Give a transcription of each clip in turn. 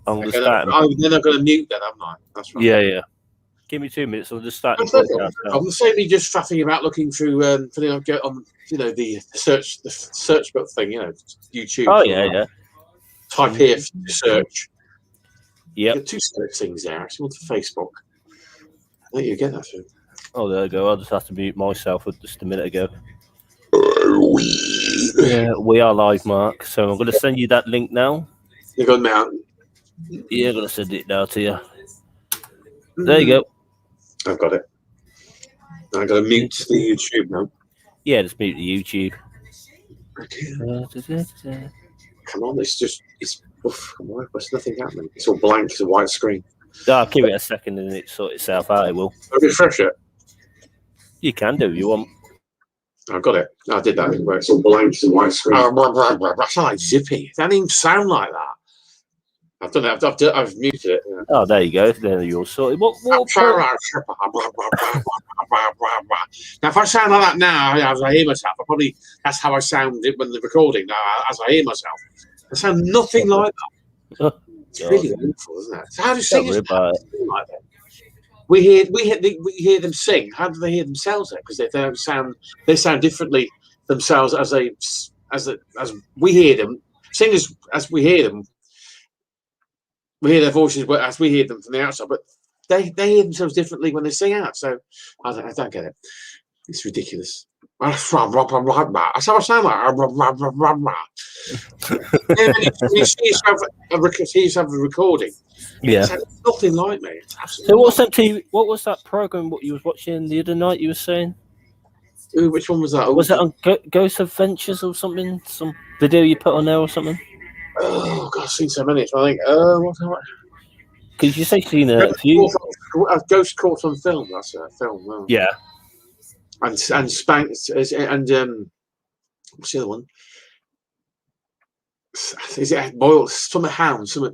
I'm going to start. Then I'm going to mute then, haven't I? That's right. Yeah. Give me 2 minutes. I'll just start. I'm the same. Just faffing about looking through, get on, the search book thing, YouTube. Oh yeah. Type here for search. Yeah. Two search things there. Actually, one for Facebook. I think you get that through. Oh, there you go. I'll just have to mute myself just a minute ago. Yeah, we are live, Mark. So I'm going to send you that link now. You got now. Yeah, I'm going to send it now to you. There you go. I've got it. I'm going to mute the YouTube now. Yeah, just mute the YouTube. Come on, come on, there's nothing happening. It's all blank. It's a white screen. I'll give it a second and it sort itself out. It will. I'll refresh it. You can do if you want. I've got it. I did that. It's all blank. It's a white screen. That's like Zippy. It doesn't even sound like that. I've done it. I've muted it. Yeah. Oh, there you go. There you're sorted. What now, if I sound like that now, as I hear myself, that's how I sound when the recording. Now, as I hear myself, I sound nothing like that. It's really awful, isn't it? So how do singers like that? We hear them sing. How do they hear themselves then? Because they sound differently themselves as we hear them. Singers, as we hear them, we hear their voices as we hear them from the outside, but they hear themselves differently when they sing out. So I don't get it. It's ridiculous. That's how I sound like. You see yourself have a recording. Yeah. It's nothing like me. So what's that TV? What was that program? What you was watching the other night? You were saying. Ooh, which one was that? Was it on Ghost Adventures or something? Some video you put on there or something? Oh God, I've seen so many. I think. What? Because you say seen a few. Ghost Caught on Film. That's a film. No. Yeah. And Spank and what's the other one? Is it boiled? Some ham, some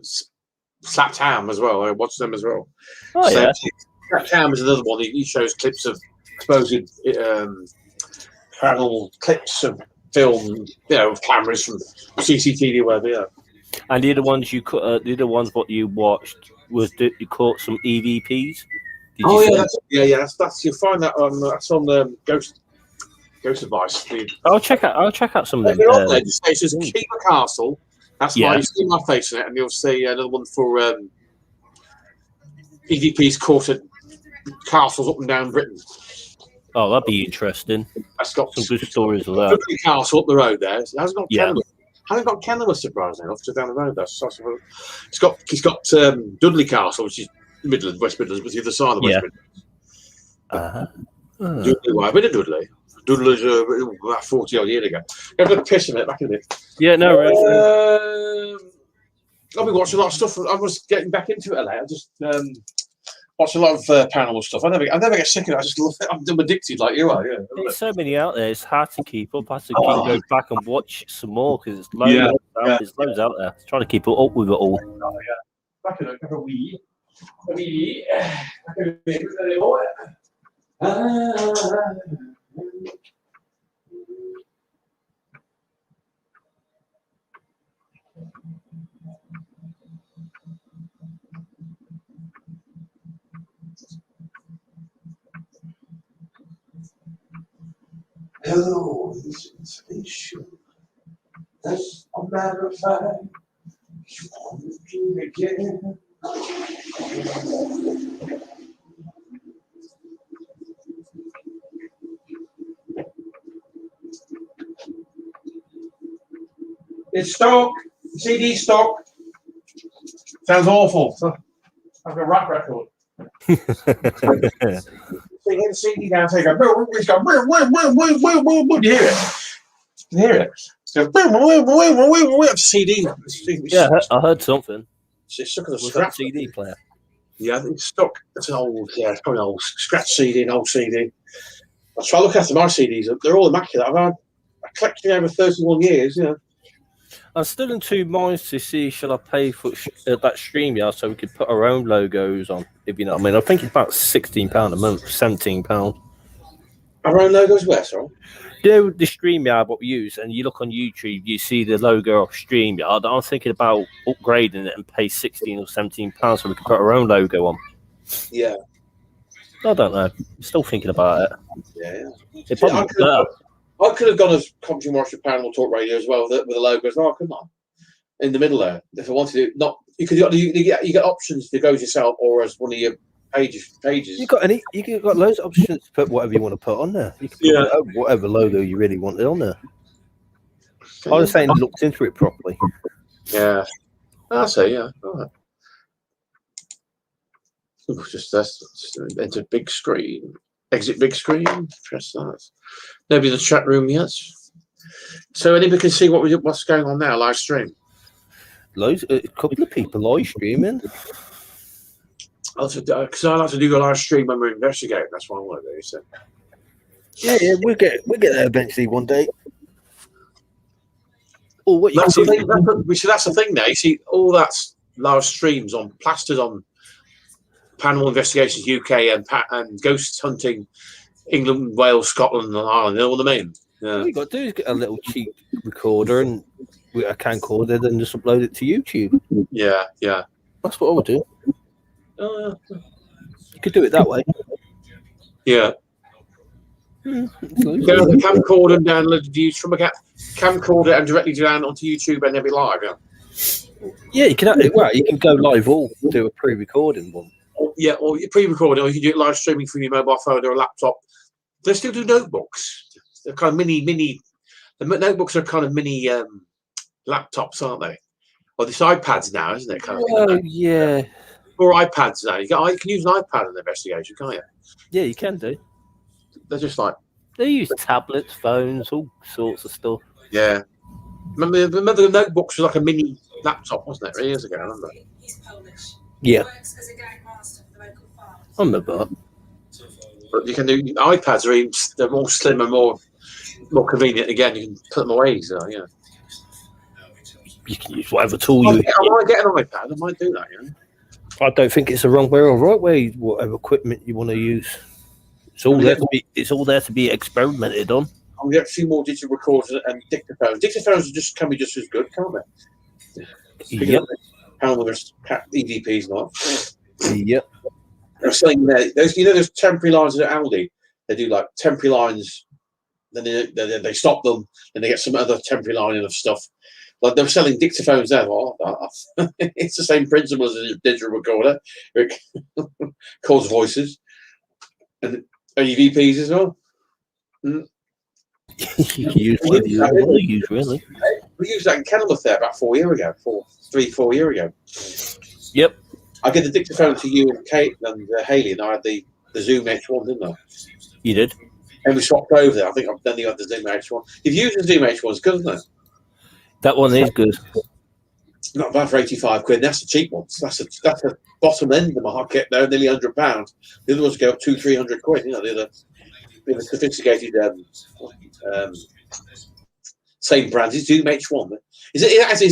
slapped ham as well. I watched them as well. Oh yeah. Slapped ham is another one. He shows clips of supposed paranormal clips of film, cameras from CCTV, whatever. Yeah. And the other ones what you watched was you caught some EVPs. That's you'll find that on that's on Ghost Advice. I'll check out some of them. They're on there. It says Keeper Castle. That's why you see my face in it, and you'll see another one for EVPs caught at castles up and down Britain. Oh, that'd be interesting. That's got some good stories of that. Dudley Castle up the road there. It hasn't got Kenilworth. Hasn't got Kenilworth, surprisingly enough, just down the road there. He's got Dudley Castle, which is Midlands, West Midlands, but the other side of the West Midlands. Dudley, I've been to Dudley. Dudley's about 40 odd years ago. I've got a piss in it back in it. Yeah, no, right. I've been watching a lot of stuff. I was getting back into it later. I just watch a lot of paranormal stuff. I never get sick of it. I just love it. I'm addicted like you are. Yeah. There's so many out there. It's hard to keep up. I have to go back and watch some more because it's loads. There's loads out there. Trying to keep up with it all. Oh yeah. Back in a wee. Hello, this is spaceship. That's a matter of fact. You want to do it again? It's stock. CD stock. Sounds awful. Like a rap record. They get the CD down, take a boom, it's got boom, boom, boom, boom, boom, boom, boom. You hear it? You hear it? So boom, boom, boom, boom, boom, boom. CD. Yeah, I heard something. It's stuck in a scratch CD player. Yeah, I think it's stuck. It's an old, it's probably an old scratch CD, an old CD. I try to look after my CDs. They're all immaculate. I've had a collection over 31 years, I'm still in two minds to see should I pay for that StreamYard so we could put our own logos on, if you know what I mean. I think it's about £16 a month, £17. Our own logos where, sorry? You know the StreamYard what we use, and you look on YouTube, you see the logo of StreamYard. I'm thinking about upgrading it and pay £16 or £17 so we can put our own logo on. Yeah. I don't know. I'm still thinking about it. Yeah. It probably looks better. I could have gone as Commentary Watcher Paranormal Talk Radio as well with a logo as well, couldn't I? In the middle there, if I wanted to, not you get options to go yourself or as one of your pages. You got loads of options to put whatever you want to put on there. You can put whatever logo you really wanted on there. I was saying looked into it properly. Yeah, I say yeah. All right. Ooh, just enter big screen. Exit big screen. Press that. Nobody in the chat room yet. So anybody can see what's going on now? Live stream. A couple of people live streaming. Because I like to do a live stream when we're investigating. That's what I want to do. So. Yeah, we'll get there eventually one day. Oh, what you that's can the do? thing. That's the thing. Now you see all that's live streams on plastered on Paranormal Investigations UK and Ghost Hunting England, Wales, Scotland, and Ireland. You know what I mean? Yeah. All you got to do is get a little cheap recorder and a camcorder, then just upload it to YouTube. Yeah. That's what I would do. You could do it that way. Yeah. Go to the camcorder and download the views from a camcorder and directly down onto YouTube and every live. Yeah, you can. You can go live or do a pre-recording one. Yeah, or you pre-recording, or you can do it live streaming from your mobile phone or a laptop. They still do notebooks. They're kind of mini. The notebooks are kind of mini laptops, aren't they? Or this iPads now, isn't it? Kind of yeah. Or iPads now. You can use an iPad in the investigation, can't you? Yeah, you can do. They're just like they use tablets, phones, all sorts of stuff. Yeah. Remember the notebooks were like a mini laptop, wasn't it? Years ago, I remember. Yeah. I remember that. But you can do iPads they're more slim and more convenient. Again, you can put them away easier. Yeah. You can use whatever tool I might get an iPad. I might do that. Yeah. I don't think it's the wrong way or right way. Whatever equipment you want to use, it's all there to be. It's all there to be experimented on. I'll get a few more digital recorders and dictaphones. Dictaphones can be just as good, can't they? Yep. EVPs not. Yep. They're selling those temporary lines at Aldi. They do like temporary lines, then they stop them, and they get some other temporary lining of stuff. Like they're selling dictaphones there. Well, it's the same principle as a digital recorder. It records voices and EVPs as well. You can use whatever you want to use, really. We used that in Kenilworth there about 4 years ago. 4 years ago. Yep. I gave the dictaphone to you and Kate and Haley, and I had the Zoom H1, didn't I? You did. And we swapped over there. I think then you had the Zoom H1. If you use the Zoom H1, it's good, isn't it? That one is good. Not bad for £85. That's the cheap one. That's the bottom end of the market now, nearly £100. The other ones go up £200-300. You know, the other sophisticated same brand. It's Zoom H1. Is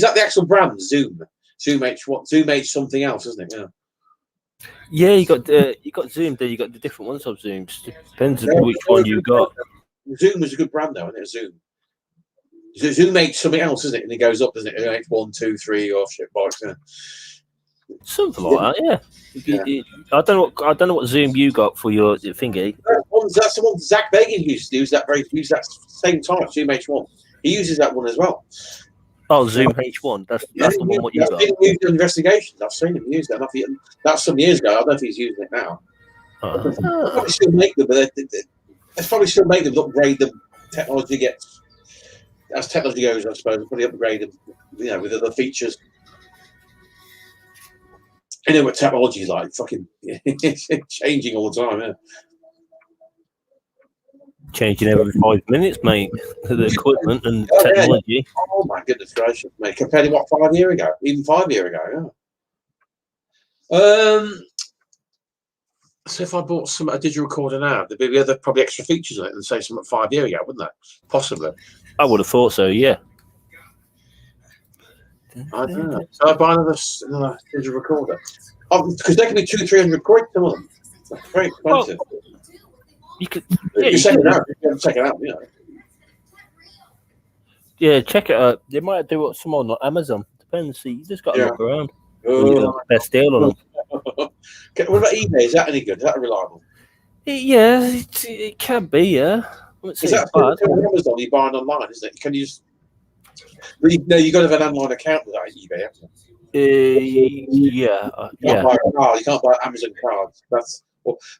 that the actual brand? Zoom H1. Zoom H something else, isn't it? Yeah, you got Zoom. There, you got the different ones of Zooms. Depends on which one you got. Zoom is a good brand, though, isn't it? Zoom H something else, isn't it? And it goes up, doesn't it? H1, 2, 3, or shit box. Yeah. Something like that, yeah. I don't know what Zoom you got for your thingy. That's the one Zach Bagan used to use that same type, Zoom H1. He uses that one as well. Oh, Zoom H1. That's the one what you got. I've used in investigations. I've seen him use that. That's some years ago. I don't know if he's using it now. They probably still make them, but they probably still make them upgrade them. As technology goes, I suppose, probably upgrade them, with other features. I know what technology is like. Fucking, it's changing all the time. Yeah. Changing every 5 minutes, mate. The equipment and technology. Yeah. Oh my goodness gracious, mate! Compared to 5 years ago, even 5 years ago. Yeah. So if I bought a digital recorder now, there'd be other probably extra features on it than say something 5 years ago, wouldn't there? Possibly. I would have thought so. Yeah. I don't know. So I buy another digital recorder because they can be £200-300, some of them. That's very expensive. You could. Yeah, you check it out. You can check it out. Yeah, check it out. They might do it some on Amazon. Depends. You just got to look around. Oh. Best deal on them. Okay, what about eBay? Is that any good? Is that reliable? Yeah, it can be. Yeah. Is that Amazon? You buy it online, isn't it? Can you just? No, you got to have an online account with that eBay, haven't you? Yeah. You can't buy a card. You can't buy Amazon cards. That's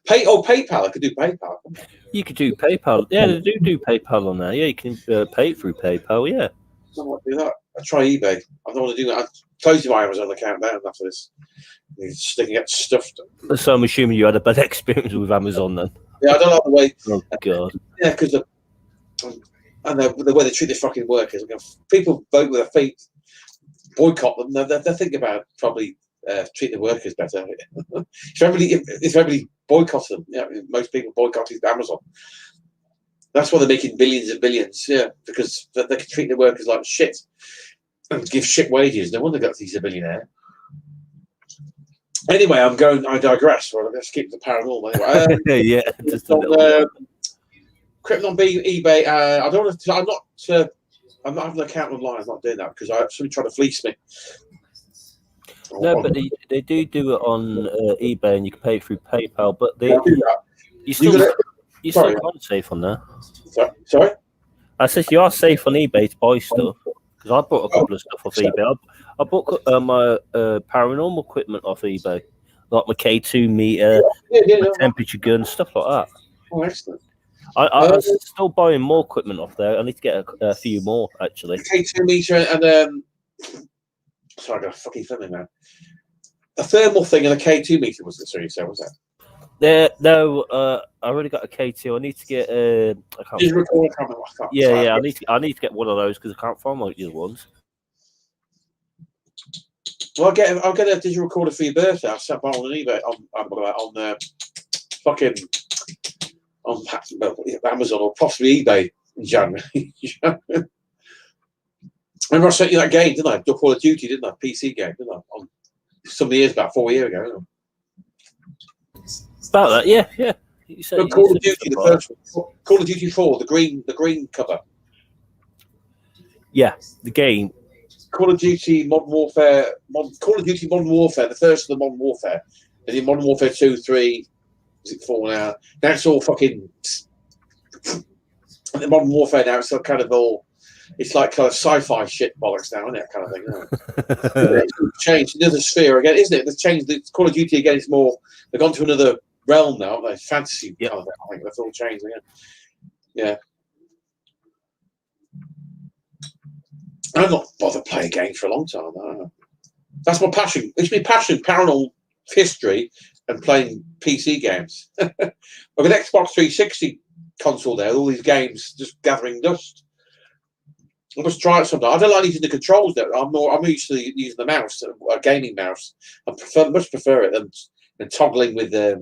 PayPal. I could do PayPal. You could do PayPal. Yeah, they do PayPal on there. Yeah, you can pay through PayPal. Yeah. I might do that. I'll try eBay. I don't want to do that. I've closed my Amazon account down after this. Sticking it stuffed. So I'm assuming you had a bad experience with Amazon then. Yeah, I don't like the way. Oh God. Yeah, because the way they treat their fucking workers. People vote with their feet, boycott them. They're thinking about probably treat the workers better. if everybody boycotts them, most people boycotted Amazon. That's why they're making billions and billions. Yeah, because they can treat the workers like shit and give shit wages. No wonder he's a billionaire. Anyway, I digress. Well, let's keep the paranormal anyway. Yeah. Krypton on eBay. I don't want to. I'm not having an account online. I'm not doing that because somebody tried to fleece me. No, but they do it on eBay, and you can pay through PayPal. But you still can't safe on there. Sorry. I said you are safe on eBay to buy stuff because I bought a couple of stuff off eBay. I bought my paranormal equipment off eBay, like my K2 meter, my temperature gun, stuff like that. Oh, excellent. I'm still buying more equipment off there. I need to get a few more actually. K2 meter and sorry, I got a fucking filming now. A thermal thing and a K2 meter was it? Sorry, you said was that? No, I already got a K2. I need to get I can't. Did you record a camera? Yeah. I need to get one of those because I can't find my other ones. Well, I'll get a digital recorder for your birthday. I'll set on eBay on fucking on Amazon or possibly eBay in January. Remember I sent you that game, didn't I? Call of Duty, didn't I? PC game, didn't I? On some years back, 4 years ago. About that, yeah. You said Call of Duty, the first one. Call of Duty 4, the green cover. Yeah, the game. Call of Duty Modern Warfare, Call of Duty Modern Warfare, the first of the Modern Warfare. And then Modern Warfare 2, 3, is it 4 now? Now it's all fucking. The Modern Warfare now, it's kind of all. It's like kind of sci-fi shit bollocks now, isn't it? Kind of thing. Isn't it? It's changed another sphere again, isn't it? They've changed. The Call of Duty again. It's more. They've gone to another realm now, haven't they? Fantasy. Yeah. Kind of thing. I think that's all changed again. Yeah. I've not bothered playing games for a long time. That's my passion. It's my passion: paranormal history and playing PC games. I've got an Xbox 360 console there. All these games just gathering dust. I must try it sometime. I don't like using the controls there. I'm used to using the mouse, a gaming mouse. I much prefer it than toggling with what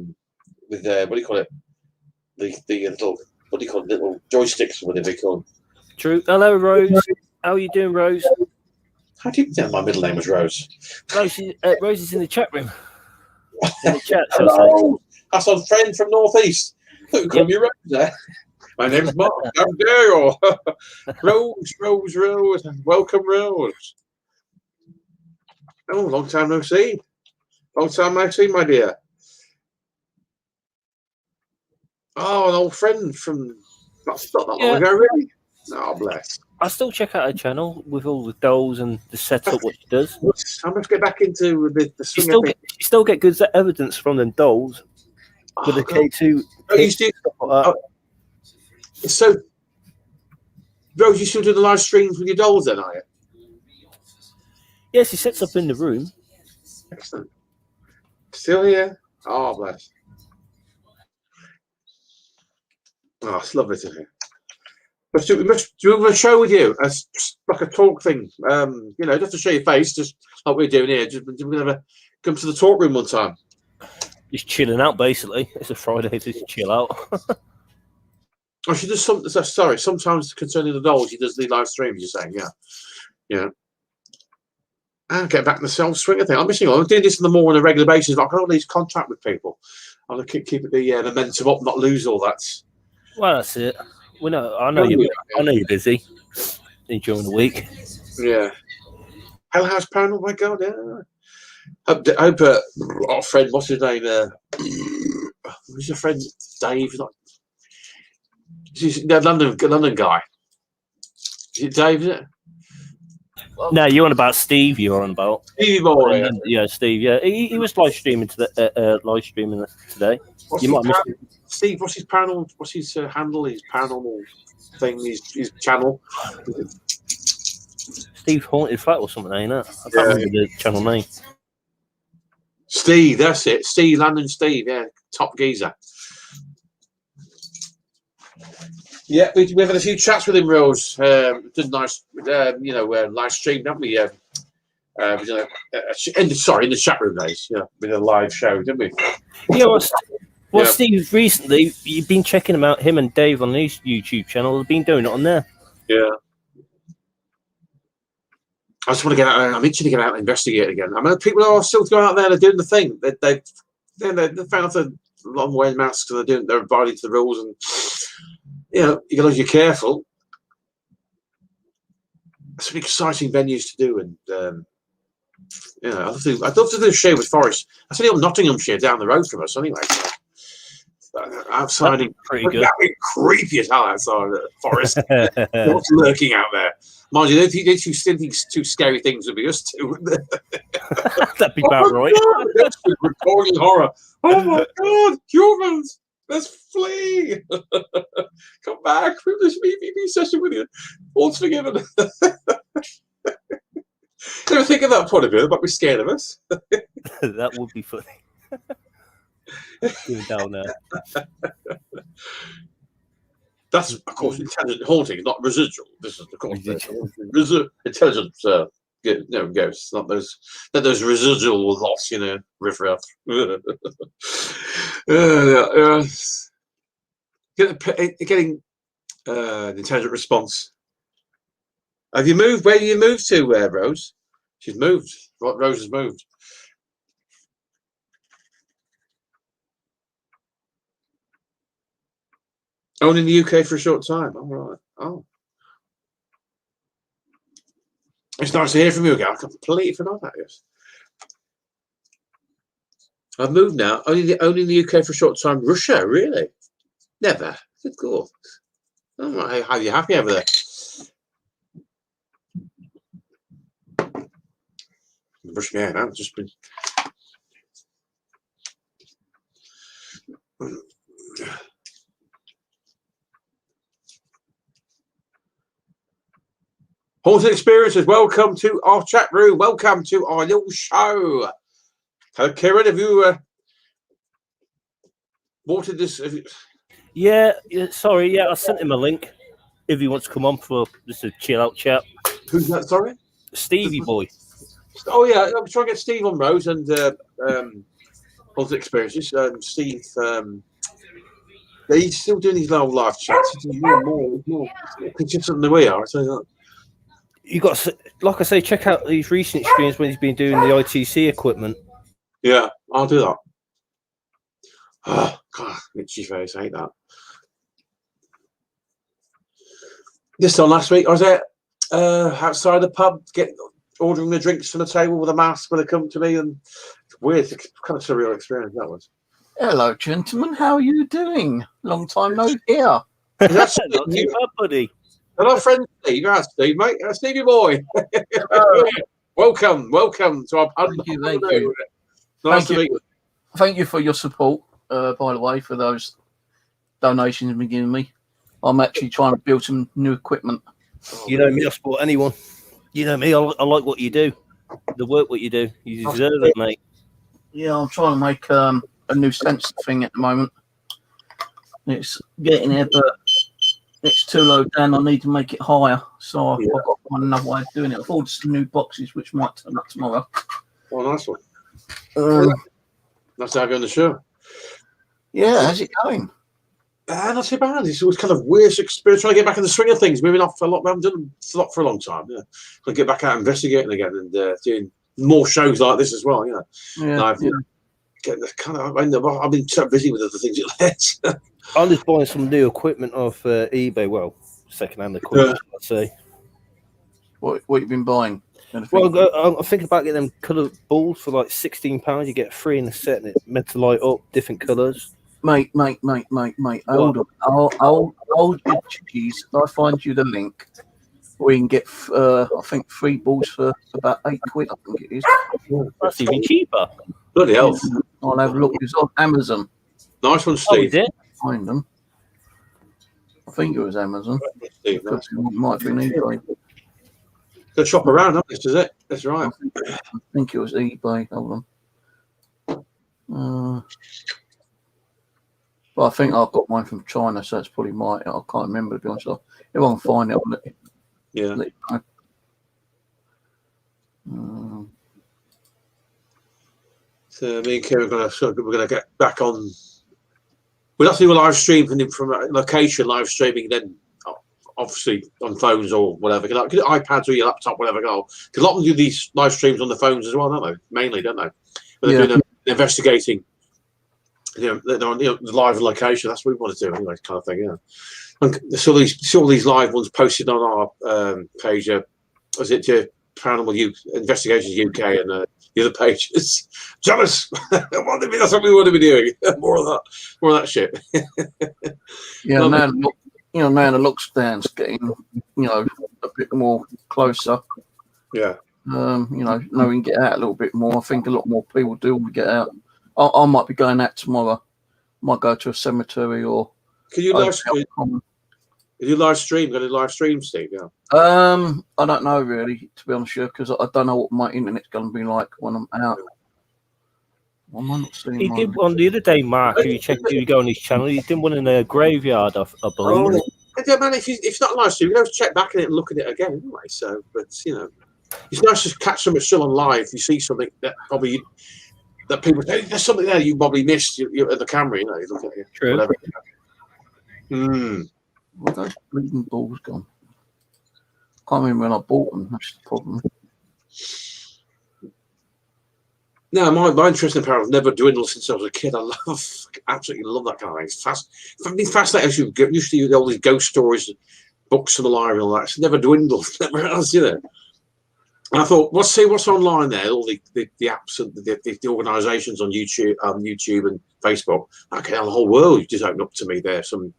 do you call it? The little what do you call it? Little joysticks or whatever they call them. True. Hello, Rose. How are you doing, Rose? How do you think my middle name was Rose? Rose is in the chat room. In the chat, hello. That's our friend from Northeast. Who call me Rose there? My name's Mark. How dare you? Rose. Welcome, Rose. Oh, long time no see. Long time no see, my dear. Oh, an old friend from not that long ago, really. Oh, bless. I still check out her channel with all the dolls and the setup, what she does. I must get back into the swing. You still get good evidence from them dolls with the K2. So, Rose, you still do the live streams with your dolls then, are you? Yes, he sets up in the room. Excellent. Still here? Oh, bless. Oh, it's lovely to hear. We must do a show with you, as like a talk thing. Just to show your face, just like we're doing here. We're gonna come to the talk room one time. Just chilling out, basically. It's a Friday, just chill out. Oh, she does some. Sorry, sometimes concerning the dolls, she does the live streams. You're saying, yeah. And get back in the self swinger thing. I'm missing on. I'm doing this more on a regular basis. I've got all these contact with people. I'm gonna keep the momentum up, not lose all that. Well, that's it. I know you're busy. during the week. Yeah. Hell House Paranormal, my God, yeah. Hope our friend, what's his name? Who's your friend? Dave? He's the London guy. Is it Dave, is it? No, you're on about Steve. You're on about Stevie Boy. yeah, Steve. Yeah, he was live streaming today. You might miss it. Steve, what's his paranormal? What's his handle? His paranormal thing. His channel. Steve Haunted Flat or something, ain't it? I can't remember the channel name. Steve, that's it. Steve, Landon Steve, yeah, top geezer. Yeah, we've had a few chats with him, Rose. Did a nice, live stream, haven't we? In the chat room days, yeah, with a live show, didn't we? Yeah, Steve, recently, you've been checking him and Dave on his YouTube channel. They've been doing it on there. Yeah. I just want to get out. I'm itching to get out and investigate again. I mean, people are still going out there. They're doing the thing. They found the long wearing masks and they're abiding to the rules. And you got to be careful. Some exciting venues to do, and I'd love to do a show with Forest. That's only on Nottinghamshire down the road from us, anyway. Outside, pretty good. That'd be creepy as hell outside the Forest. What's lurking out there? Mind you, they two scary things would be us two, wouldn't they? That'd be about right. God, that's recording horror. Oh my God, humans! Let's flee! Come back from this VVP session with you. All's forgiven. Never think of that point of view. They might be scared of us. That would be funny. Down there. That's, of course, intelligent haunting, not residual. This is, of course, intelligent ghosts, not those residual loss, riffraff. Getting an intelligent response. Have you moved? Where do you move to, Rose? She's moved. Rose has moved. Only in the UK for a short time. All right. Oh. It's nice to hear from you again. I completely forgot about this. I've moved now. Only in the UK for a short time. Russia, really? Never. Good God. Oh, right. How are you happy over there? Brush my hair out. Just been. Haunted Experiences, welcome to our chat room. Welcome to our little show. Hello, Kieran. Have you wanted this? Yeah, sorry. Yeah, I sent him a link if he wants to come on for just a chill out chat. Who's that? Sorry? Stevie Boy. Oh, yeah. I'm trying to get Steve on, Rose, and Haunted Experiences. Steve, he's still doing these little live chats. He's doing more consistent than we are. I tell you that. You got, like I say, check out these recent streams when he's been doing the ITC equipment. Yeah, I'll do that. Oh God, itchy face, I hate that. This time last week, I was outside the pub, ordering the drinks from the table with a mask when they come to me, and it's weird, it's kind of surreal experience that was. Hello, gentlemen. How are you doing? Long time no hear. Not too bad, buddy. Hello, friend Steve. How's Steve, mate? Stevie boy. Welcome to our pub. Thank you. Nice to meet you. Thank you for your support, by the way, for those donations you've been giving me. I'm actually trying to build some new equipment. You know me, I support anyone. You know me, I like what you do. The work what you do. You deserve it, mate. Yeah, I'm trying to make a new sensor thing at the moment. It's getting there, but it's too low down. I need to make it higher. So I've got to find another way of doing it. I've ordered some new boxes, which might turn up tomorrow. Oh, nice one. Nice to have you on the show. Yeah, how's it going? Not too bad. It's always kind of weird experience trying to get back in the swing of things. Moving off a lot. We haven't done a lot for a long time. Yeah, to get back out investigating again and doing more shows like this as well. I've been so busy with other things. I'm just buying some new equipment off eBay. Well, second-hand equipment, I'd say. What you been buying? Well, I'm thinking about getting them coloured balls for like £16. You get 3 in a set, and it's meant to light up different colours. Mate. Hold on. I'll your cheese. I find you the link. We can get, I think, 3 balls for about £8. I think it is. That's even cheaper. Bloody hell. I'll have a look. It's on Amazon. Nice one, Oh, Steve. is it? Find them. I think it was Amazon. Steve, It might be eBay. Go shop around, huh? This is it. That's right. I think it was eBay. Hold on. But I think I've got mine from China, so it's probably I can't remember, to be honest. If I can find it, I'll let Yeah. you know. So me and Kieran we're gonna get back on. We'll have to do a live stream from a location, live streaming, then obviously on phones or whatever, like iPads or your laptop, whatever. Because a lot of them do these live streams on the phones as well, don't they? Mainly, don't they? But they're doing investigating. They're on the live location. That's what we want to do anyway, kind of thing. Yeah. And saw these live ones posted on our page. Was it Paranormal Investigations UK and the other pages? Jealous. That's what we want to be doing. More of that shit. Yeah, now the lockdown's getting, a bit more closer. Yeah. Now we can get out a little bit more. I think a lot more people do want to get out. I might be going out tomorrow. Might go to a cemetery or. Can you live stream? Can you live stream? Got a live stream, Steve? Yeah. I don't know really, to be honest with you, because I don't know what my internet's going to be like when I'm out. Why am I not seeing He did one the other day, Mark. You go on his channel. He did one in a graveyard, I believe. Yeah, man. If it's not live stream, you have to check back in it and look at it again anyway. So, but it's nice to catch something still on live. You see something that probably that people say there's something there you probably missed. You at the camera, you look at it. True. Whatever. Where those bleeding balls gone? Can't remember when I bought them. That's the problem. No, my interest in Paranormal never dwindled since I was a kid. Absolutely love that kind of thing. It's fascinating. You used to all these ghost stories, books from the library, and all that. It's never dwindled. Never has, And I thought, what's online there? All the apps and the organisations on YouTube and Facebook. Okay, the whole world just opened up to me there. Some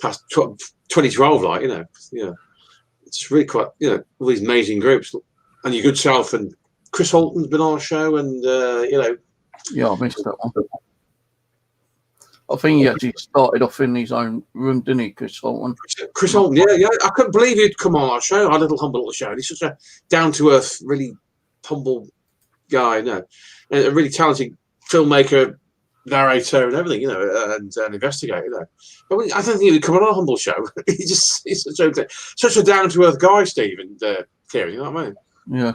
past 2012, It's really quite, all these amazing groups, and your good self and. Chris Holton's been on our show, and Yeah, I missed that one. I think he actually started off in his own room, didn't he, Chris Holton? Chris Holton, yeah. I couldn't believe he'd come on our show, our humble little show. And he's such a down-to-earth, really humble guy, and a really talented filmmaker, narrator, and everything, and an investigator, But I don't think he would come on our humble show. He's such a down-to-earth guy, Steve and Kieran. You know what I mean? Yeah.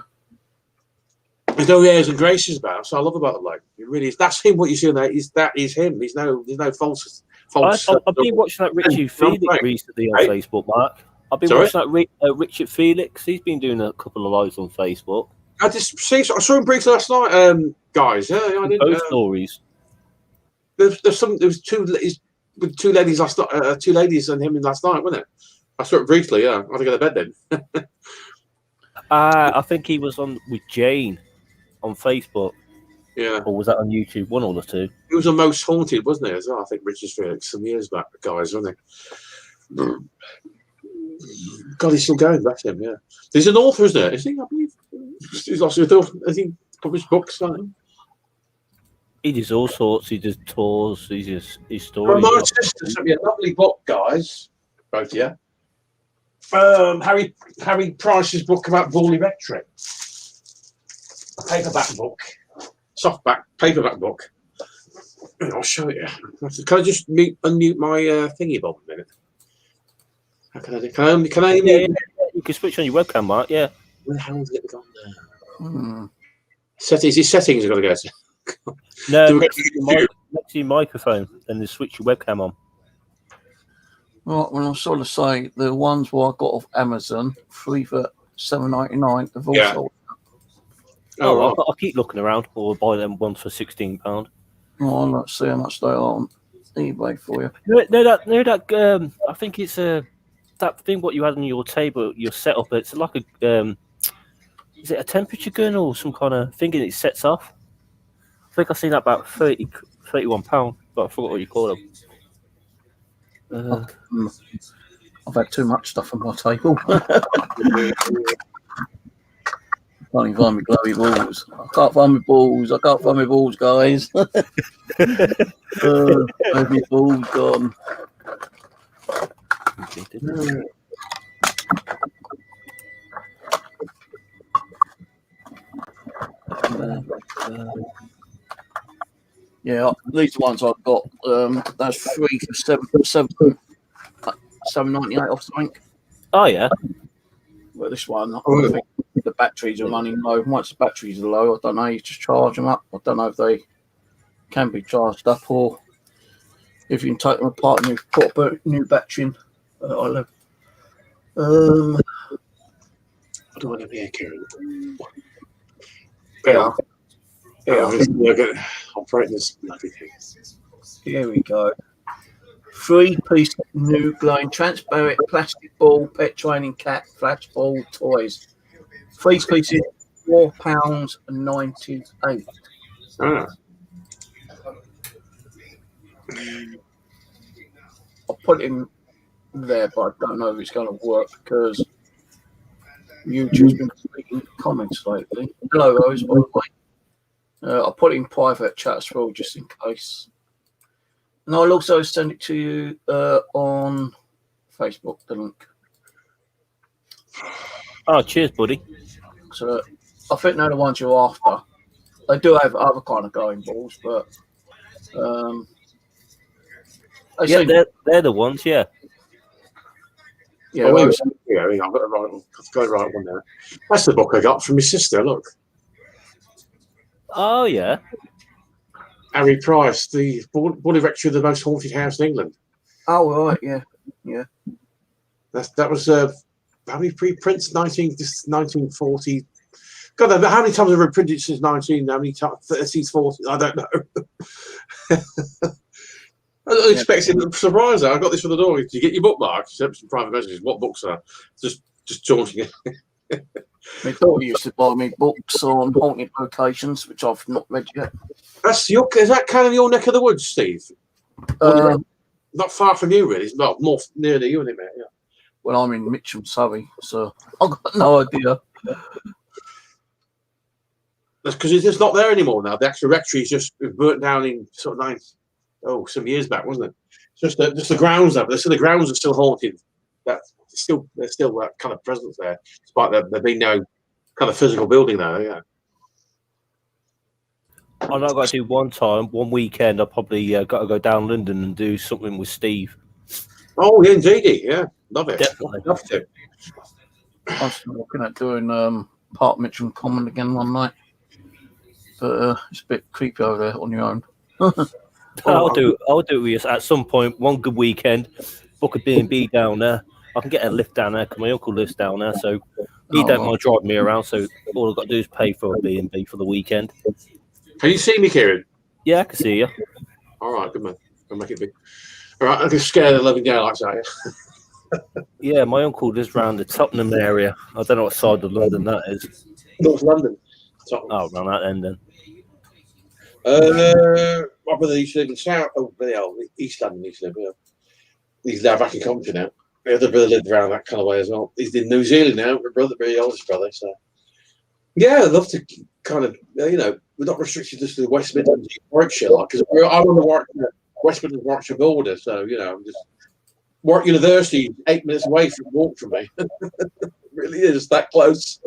There's no airs and graces about him, so I love about the bloke. It really is. That's him. What you see there that is him. There's no false. I've been watching that Richard Felix recently on Facebook, Mark. I've been watching that Richard Felix. He's been doing a couple of lives on Facebook. I saw him briefly last night, guys. Yeah, I did. Both stories. There was two ladies last night. 2 ladies and him last night, wasn't it? I saw it briefly. Yeah, I had to go to bed then. I think he was on with Jane. On Facebook, or was that on YouTube? One or the two. He was on Most Haunted, wasn't he? As well, I think Richard Felix some years back, guys, wasn't he? God, he's still going. That's him. Yeah, he's an author, isn't it? Is he? I believe he's lost his author. Has he published books? He does all sorts. He does tours. He does his stories. My sister sent me a lovely book, guys. Both, yeah. Harry Price's book about Borley Rectory. A paperback book, softback paperback book. I'll show you. Can I just unmute my thingy bob a minute? How can I do? Can I? Yeah, you can switch on your webcam, Mark. Yeah. Where the hell has it gone there? Settings. His settings are going to go to. No, next to your microphone, and then switch your webcam on. Well, when I sort of say the ones where I got off Amazon, 3 for $7.99, have also. Oh, I'll keep looking around, or buy them ones for £16. Oh, let's see how much they are on eBay for you. No, that. I think it's that thing what you had on your table, your setup. It's like a is it a temperature gun or some kind of thing and it sets off? I think I've seen that about 31 £, but I forgot what you call them. I've had too much stuff on my table. Can't even find my glowy balls. I can't find my balls. I can't find my balls, guys. Where's my balls gone? Yeah, these ones I've got. That's 3 for 7.98 off something. Oh yeah. Well, this one, I think the batteries are running low. Once the batteries are low, I don't know. You just charge them up. I don't know if they can be charged up or if you can take them apart and you put a new battery in. I love. What do I have here, Kieran? Yeah. Look at operating this bloody thing. Here we go. 3-piece new glowing transparent plastic ball pet training cat flash ball toys. 3 pieces, £4.98. Ah. I'll put it in there, but I don't know if it's going to work because YouTube's been making comments lately. Hello, Rose, by the way. I'll put it in private chat as well, just in case. And I'll also send it to you on Facebook, the link. Oh, cheers, buddy. So I think they're the ones you're after. They do have other kind of glowing balls, but yeah, they're the ones. Yeah. Yeah, I've got the right one there. That's the book I got from my sister. Look, Oh yeah. Harry Price, the Bully Rectory of the Most Haunted House in England. oh right, yeah. That was how many preprints? 1940. God, how many times have I reprinted since 19? How many times? 30, 40? I don't know. I was expecting a surprise. I got this for the door. Did you get your bookmark? Sent some private messages. What books are? Just taunting it. My daughter used to buy me books on haunted locations, which I've not read yet. Is that kind of your neck of the woods, Steve? Not far from you, really. Well, more near to you, isn't it, mate? Yeah. Well, I'm in Mitcham, Surrey, so I've got no idea. That's because it's not there anymore now. The actual rectory is just burnt down in sort of some years back, wasn't it? Just the grounds now. The grounds are still haunted. There's still that kind of presence there, despite there being no kind of physical building there. Yeah. I've got to do one weekend. I probably got to go down London and do something with Steve. Oh, yeah, indeed. Yeah, love it. Definitely. Love to. I'm still looking at doing Park Mitcham Common again one night, but it's a bit creepy over there on your own. I'll do it with you at some point. One good weekend, book a B&B down there. I can get a lift down there because my uncle lives down there, so he don't mind driving me around. So all I've got to do is pay for a B&B for the weekend. Can you see me, Kieran? Yeah, I can see you. All right, good man. I'll make it big. All right, I can scare the living daylights out of you. Yeah, my uncle lives round the Tottenham area. I don't know what side of London that is. North London. Oh, around that end then. My brother used to live in South. Oh, East London. He used to live. Yeah. He's now back in Compton now. My other brother lived around that kind of way as well. He's in New Zealand now. My brother, my oldest brother. So yeah, I'd love to kind of we're not restricted just to the West Midlands, Warwickshire, because I'm on the West Midlands Warwickshire border. So I'm just Warwick University 8 minutes away from me. It really is that close.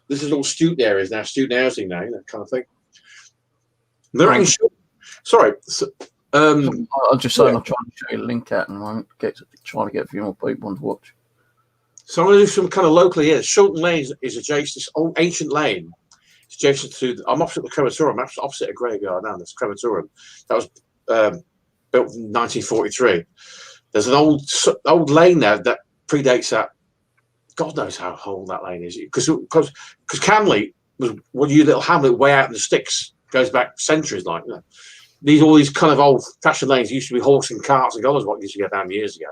This is all student areas now, student housing now, that kind of thing. Sorry. I'm just saying, I'm trying to show you a link out and I'm trying to get a few more people to watch. So I'm going to do some kind of locally here. Shulton Lane is adjacent, this old ancient lane. It's adjacent to, I'm opposite the crematorium, opposite a graveyard now, this crematorium. That was built in 1943. There's an old lane there that predates that. God knows how old that lane is. Because Camley was one little hamlet way out in the sticks, goes back centuries, like, all these kind of old-fashioned lanes used to be horse and carts and God knows what used to get down years ago.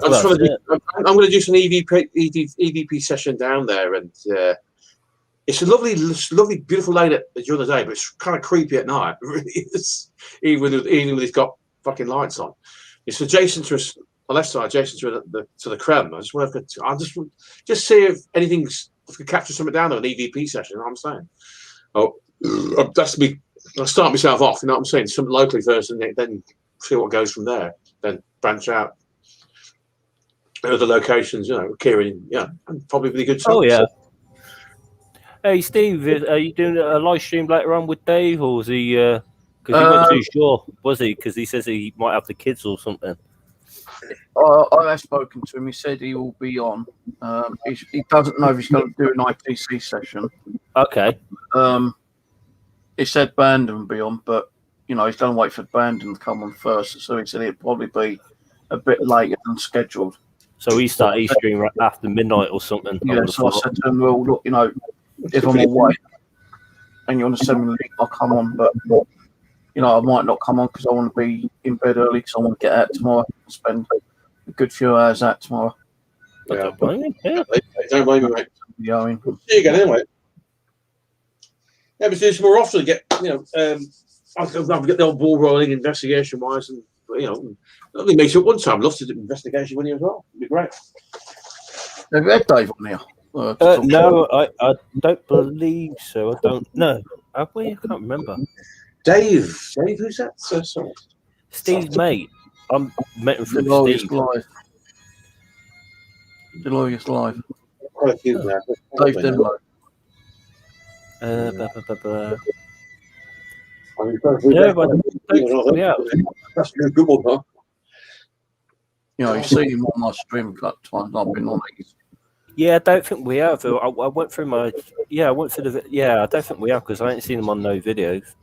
I'm going to do some EVP session down there, and it's a lovely, beautiful lane during the day, but it's kind of creepy at night. It really is, even when it's got fucking lights on. It's adjacent to us, the left side, adjacent to the Krem. I'll just see if if I can capture something down there, an EVP session. You know what I'm saying? That's me. I'll start myself off. You know what I'm saying? Something locally first, and then see what goes from there. Then branch out. Other locations, Kieran, and probably be good. Oh yeah. Hey Steve, are you doing a live stream later on with Dave, or was he? Because he wasn't too sure, was he? Because he says he might have the kids or something. I have spoken to him. He said he will be on. He doesn't know if he's going to do an ITC session. Okay. He said Bandon will be on, but he's going to wait for Bandon to come on first. So he said it'd probably be a bit later than scheduled. So he started his stream right after midnight or something. Yeah. So I said to him, well, look, if I'm away and you want to send me the link, I'll come on. But I might not come on because I want to be in bed early because I want to get out tomorrow and spend a good few hours out tomorrow. Yeah. Don't blame me. Yeah. Don't blame me, mate. See you again anyway. Yeah, but do some more often. Get I've got the old ball rolling investigation wise, and only makes it one time. I'd love to do investigation with you as well. It'd be great. Have you had Dave on here? No, I don't believe so. I don't know. Have we? I can't remember. Dave, who's that? Sorry. Steve's mate. I'm met him from Delorious Steve. Live. Delorious Live. Quite a few now. Dave Denlow. Yeah, That's a good one, huh? You've seen him on my stream a couple times. I've been on it. yeah, I don't think we have. I went through my. Yeah, I went through the. Yeah, I don't think we have because I ain't seen him on no videos.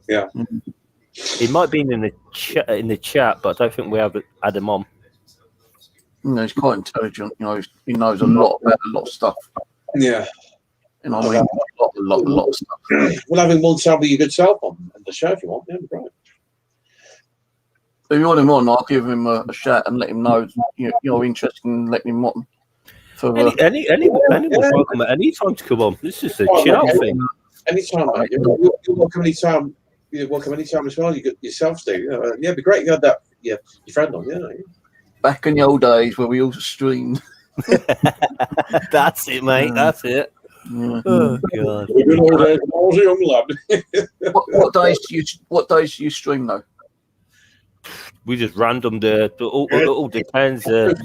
Yeah. He might be in the chat, but I don't think we have had him on. He's quite intelligent. He knows a lot about a lot of stuff. Yeah. A lot of stuff. We'll have him one time with your good self on the show if you want. Yeah, great. If you want him on, I'll give him a shout and let him know you're interested in letting him on. Anyone's welcome at any time to come on. This is a chill out thing. Anytime, mate. You're welcome anytime. You're welcome anytime as well. You got yourself, Steve. Yeah, it'd be great. You had that. Yeah, your friend on. Yeah. Back in the old days where we all streamed. That's it, mate. That's it. Yeah. Oh god. I was a young lad. What days do you stream though? We just random it all depends. Not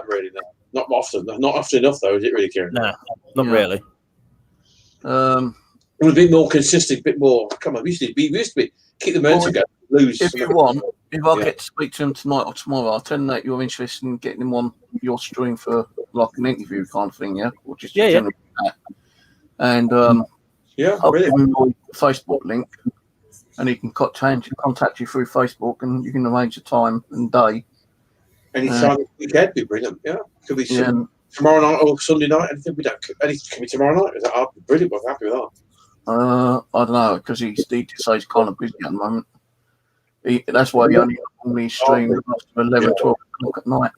really. No. Not often. Not often enough though. Is it really, Kieran? No, not really. It would be more consistent, a bit more. Come on, we used to be keep the men together. Lose. If you want, if I get to speak to him tonight or tomorrow, I'll tell him that you're interested in getting him on your stream for like an interview kind of thing, yeah? Or just general chat. And I'll give him my Facebook link, and he can contact you through Facebook, and you can arrange a time and day. Any time this weekend be brilliant. Yeah, could be tomorrow night or Sunday night. Anything we don't. Anything could be tomorrow night. Is that brilliant? We're happy with that. I don't know because he did say he's kind of busy at the moment. That's why he only normally streams 11, 12 o'clock at night.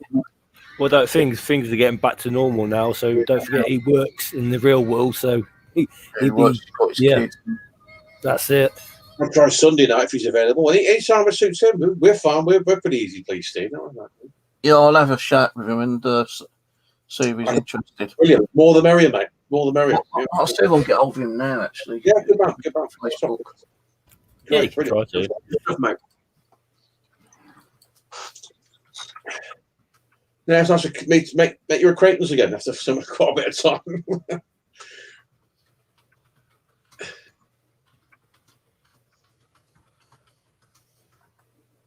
Well, things are getting back to normal now, so don't forget he works in the real world, so he works, he's got his kids. That's it. I'll try Sunday night if he's available. Anytime it suits him, we're fine. We're pretty easy, please, Steve. Yeah, I'll have a chat with him and see if he's interested. Brilliant. More the merrier, mate. More the merrier. I'll see if I can get hold of him now, actually. Yeah, good man. Facebook. Yeah, you can try to. Mate. Yeah, it's nice to make your acquaintance again after quite a bit of time.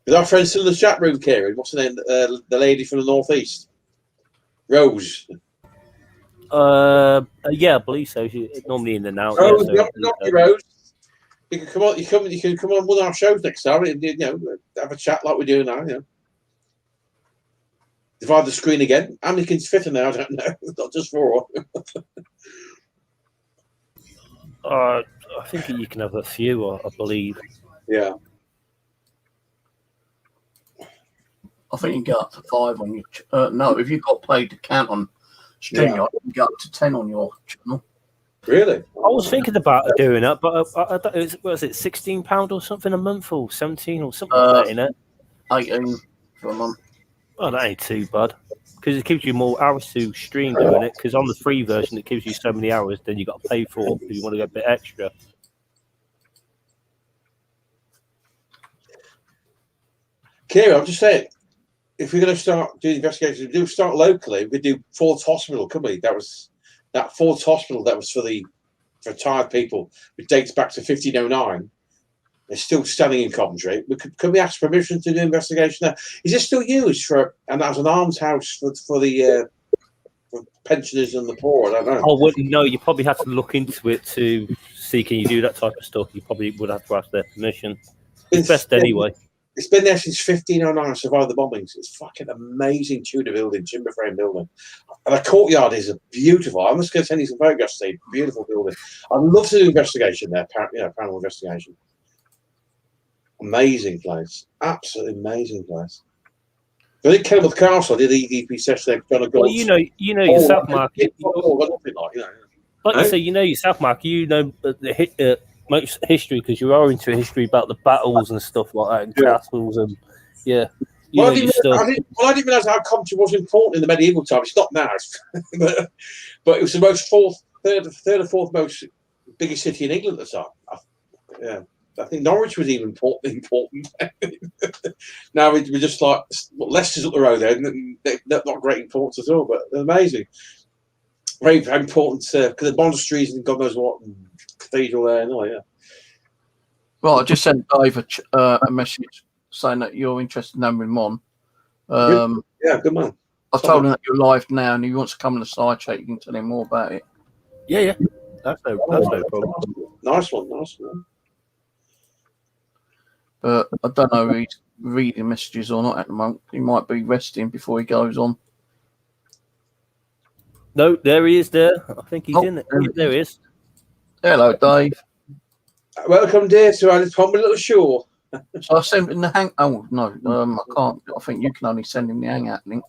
Is our friend still in the chat room, Kieran? What's her name? The lady from the northeast, Rose. Yeah, I believe so. She's normally in and out. Rose, Rose. You can come on. You can come on one of our shows next time. And, have a chat like we do now. Divide the screen again. How many kids fit in there? I don't know. Not just 4. I think you can have a few. I believe. Yeah. I think you can get up to 5 on your. No, if you've got played account on StreamYard, you can get up to 10 on your channel. Really? I was thinking about doing that, but was it £16 or something a month, or 17 or something like that in it? 18 for a month. Oh, that ain't too bad, because it gives you more hours to stream doing it. Because on the free version, it gives you so many hours, then you got to pay for if you want to get a bit extra. Kira, I'm just saying, if we're going to start doing investigations, we do start locally. We do Ford's Hospital, couldn't we? That Ford's Hospital that was for retired people. It dates back to 1509. It's still standing in Coventry. Can we ask permission to do investigation there? Is it still used as an almshouse for the pensioners and the poor? I don't know. I wouldn't know. You probably have to look into it to see can you do that type of stuff. You probably would have to ask their permission. It's best anyway. It's been there since 1509, survived the bombings. It's fucking amazing Tudor building, timber frame building. And the courtyard is beautiful. I'm just going to send you some photographs, Steve. Beautiful building. I'd love to do investigation there, paranormal investigation. Amazing place. Absolutely amazing place. I think Kenilworth Castle did EVP session there. Well, you know yourself, Mark. Like you say, you know yourself, Mark. You know the most history because you are into history about the battles and stuff like that, and castles and Well, I didn't realise how Coventry was important in the medieval time. It's not now, but it was the third or fourth most biggest city in England at the time. I think Norwich was even important. Now we're just like Leicester's up the road there, and they're not great importance at all, but they're amazing. Very, very important because the monasteries and God knows what, and cathedral there and all. Yeah. Well, I just sent Dave a message saying that you're interested in numbering Mon. Yeah, good man. I told him that you're live now, and if he wants to come on the side chat, you can tell him more about it. Yeah. That's no problem. Nice one. But I don't know if he's reading messages or not at the moment. He might be resting before he goes on. No, there he is there. I think he's in it. There he is. Hello, Dave. Welcome, dear, to our little shore. So I sent him the Oh, no, I can't. I think you can only send him the Hangout link.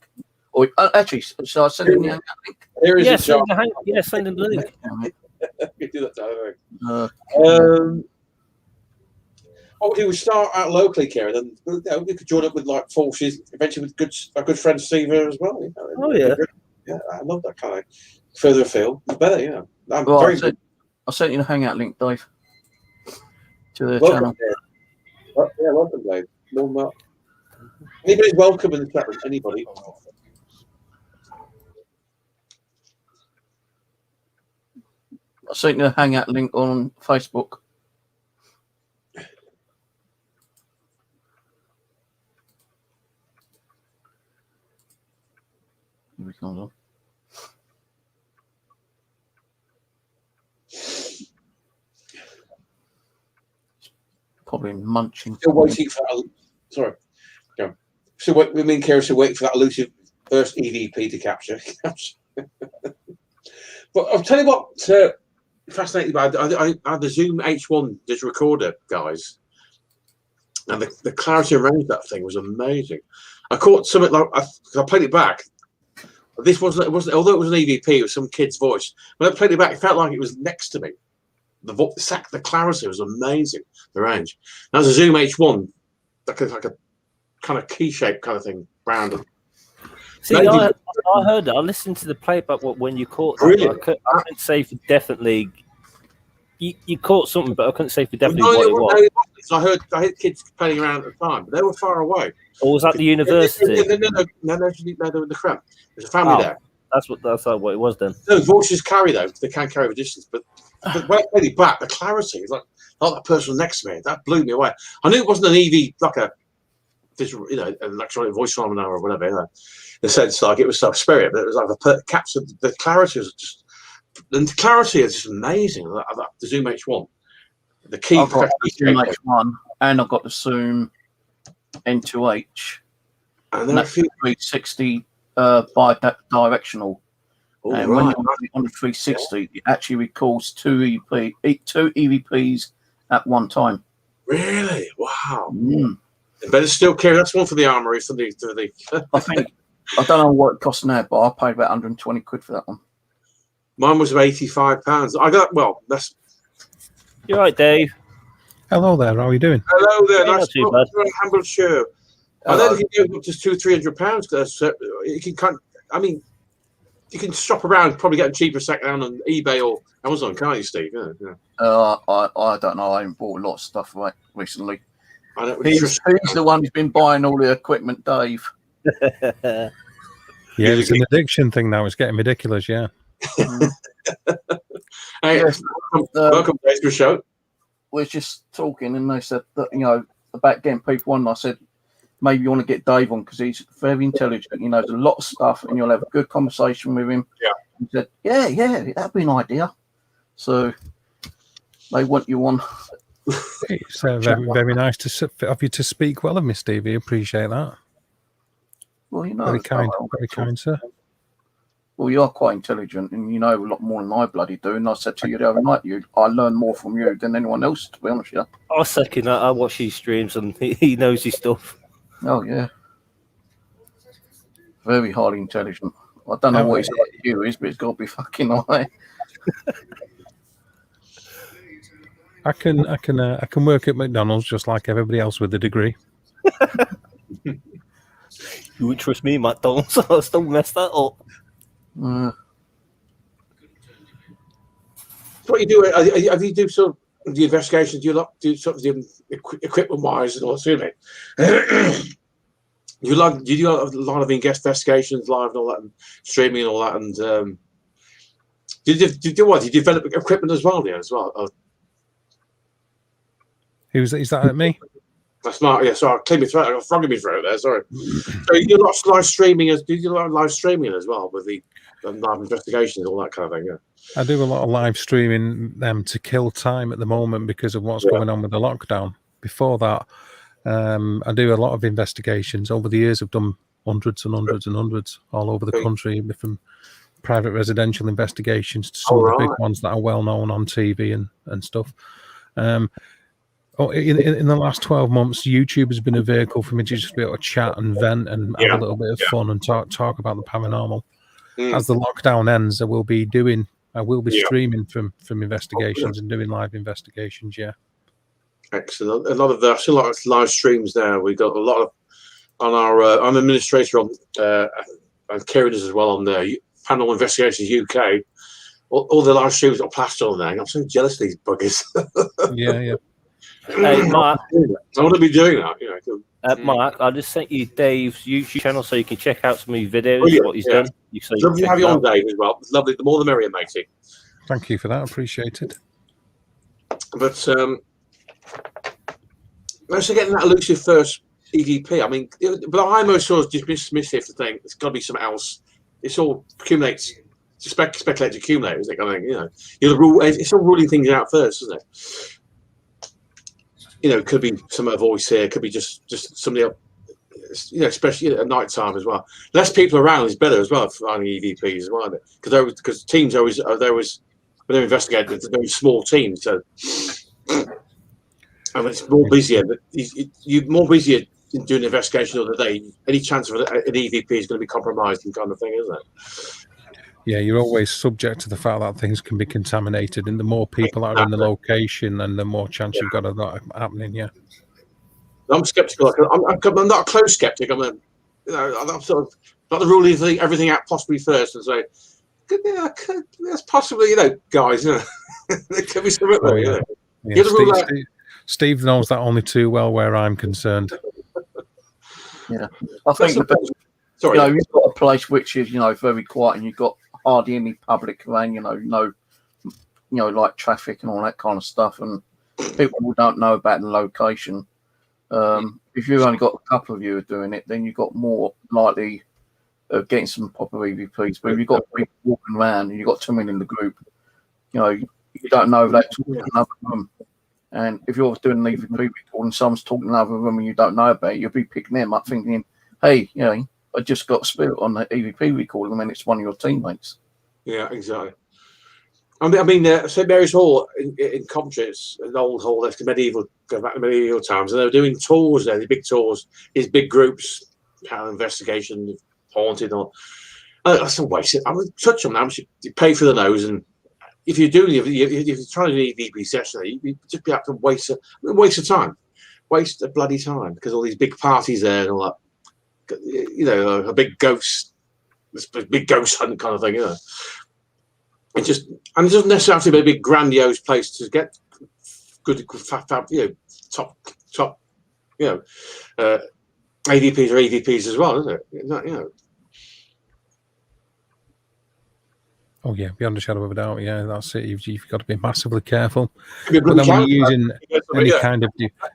Or actually, shall I send him the Hangout link? Here is send him the link. We do that. What we do, we start out locally, Karen, then we could join up with like forces, eventually with our good friend Steve as well. You know, oh yeah, yeah, I love that kind of further afield. It's better, yeah. I sent you the Hangout link, Dave, to the channel. Yeah, welcome, Dave. Anybody's welcome in the chat room. Anybody. I sent you the Hangout link on Facebook. Here we go. Probably munching. Still waiting for that. Sorry. Go. So we mean Kara still waiting for that elusive first EVP to capture. But I'll tell you what fascinating about I had the Zoom H1 digital recorder, guys. And the clarity around that thing was amazing. I caught something like I played it back. This wasn't although it was an EVP, it was some kid's voice. When I played it back, it felt like it was next to me. The clarity was amazing, the range. That was a Zoom H1, like a kind of key shape kind of thing, round. See, I heard that. I listened to the playback when you caught that. Really? I couldn't say for definitely. You caught something, but I couldn't say for definitely what it was. I heard kids playing around at the time, but they were far away. Or was that the university? No, they were in the crowd. There's a family there. That's what it was then. No, voices carry though; they can carry the distance. But when I played it back, the clarity is like that person next to me. That blew me away. I knew it wasn't an EV, like a visual, an electronic voice phenomenon or whatever. In a sense, like it was like spirit, but it was like captured. The clarity was just, and the clarity is just amazing. The Zoom H1, the key. I've got the Zoom H1, and I've got the Zoom N2H, and then that's 360 bi-directional. And when you're on the 360, it actually records two EVPs at one time. Really? Wow. Mm. Better still carry. That's one for the armory. For the I think I don't know what it costs now, but I paid about 120 quid for that one. Mine was £85. I got that's. You're right, Dave. Hello there. How are you doing? Hello there. Yeah, Nice not to too bad. Hambleshire. I know if you go up to £200-300, you can kind. I mean, you can shop around, probably get a cheaper second-hand on eBay or Amazon, can't you, Steve? Yeah. I don't know. I haven't bought a lot of stuff recently. I know, He's the one who's been buying all the equipment, Dave. Yeah, it's an addiction thing now. It's getting ridiculous. Yeah. Hey, Yes, welcome to the show. we're just talking, and they said that about getting people on. I said maybe you want to get Dave on because he's very intelligent. He knows a lot of stuff, and you'll have a good conversation with him. Yeah. He said, yeah, that'd be an idea. So they want you on. It's very, very nice of you to speak well of me, Stevie. Appreciate that. Well, Very kind, sir. Well, you are quite intelligent, and you know a lot more than I bloody do. And I said to you the other night, I learn more from you than anyone else, to be honest with you. I second that. I watch his streams and he knows his stuff. Oh, yeah. Very highly intelligent. I don't know what his IQ is, but it's got to be fucking high. I can work at McDonald's just like everybody else with a degree. You wouldn't trust me, McDonald's. I still messed that up. What you do? Have you do sort of the investigations? Do you do sort of the equipment wise and all that? You do a lot of investigations live and all that, and streaming and all that, and did you do what? You develop equipment as well, as well. Is that at me? That's smart. Yeah, sorry, I cleared my throat. I got a frog in my throat there. Sorry. So you do a lot of live streaming as well with the live investigations, all that kind of thing. Yeah. I do a lot of live streaming to kill time at the moment because of what's going on with the lockdown. Before that, I do a lot of investigations. Over the years, I've done hundreds and hundreds and hundreds all over the country, from private residential investigations to some of the big ones that are well known on TV and stuff. In the last 12 months, YouTube has been a vehicle for me to just be able to chat and vent and have a little bit of fun and talk about the paranormal. As the lockdown ends, I will be streaming from investigations and doing live investigations. Yeah. Excellent. I've seen a lot of live streams now. We've got a lot of on our. I'm administrator on and Kieran is as well on there. Panel Investigations UK. All the live streams got plastered on there. I'm so jealous of these buggers. Yeah. Hey, Mark. I want to be doing that. Mark, I just sent you Dave's YouTube channel so you can check out some of his videos, what he's done. Lovely to have you on, Dave, as well. It's lovely. The more the merrier, matey. Thank you for that. Appreciated. But most of getting that elusive first EVP. I mean, but I almost sort of just dismissive to think it's got to be something else. It's all accumulates. Speculate to accumulate, isn't it? I mean, it's all ruling things out first, isn't it? It could be some other voice here. It could be just somebody else. Especially at night time as well. Less people around is better as well for finding EVPs as well, because teams always when they're investigating, it's a very small team, so and it's more busier. But you're more busier in doing an investigation of the day. Any chance of an EVP is going to be compromised, and kind of thing, isn't it? Yeah, you're always subject to the fact that things can be contaminated, and the more people are in the location, and the more chance you've got of that happening. Yeah. I'm skeptical. I'm not a close skeptic. I'm sort of not the rule everything out possibly first and say, that's possibly, guys, there could be something there. Steve knows that only too well where I'm concerned. Yeah, I think you've got a place which is very quiet, and you've got hardly any public around. Like traffic and all that kind of stuff, and people who don't know about the location. If you've only got a couple of you doing it, then you've got more likely of getting some proper EVPs. But if you've got people walking around and you've got too many in the group, you don't know if they're talking in another room. And if you're doing an EVP recording and someone's talking in another room and you don't know about it, you'll be picking them up thinking, hey, I just got a spirit on the EVP recording and it's one of your teammates. Yeah, exactly. I mean, St Mary's Hall in Coventry, it's an old hall left in medieval, go back to medieval times, and they were doing tours there, the big tours, these big groups, kind of investigation, haunted, or that's a waste. I'm going to touch on that. You pay for the nose, and if you're doing, if you're trying to do an EVP session, you just be able to waste of time, waste of bloody time, because all these big parties there and all that, you know, a big ghost hunt kind of thing, you know. It doesn't necessarily have to be a big grandiose place to get good, you know, top, you know, ADPs or EVPs as well, isn't it? You know. Oh yeah, beyond a shadow of a doubt. Yeah, that's it. You've got to be massively careful. But But then when you're using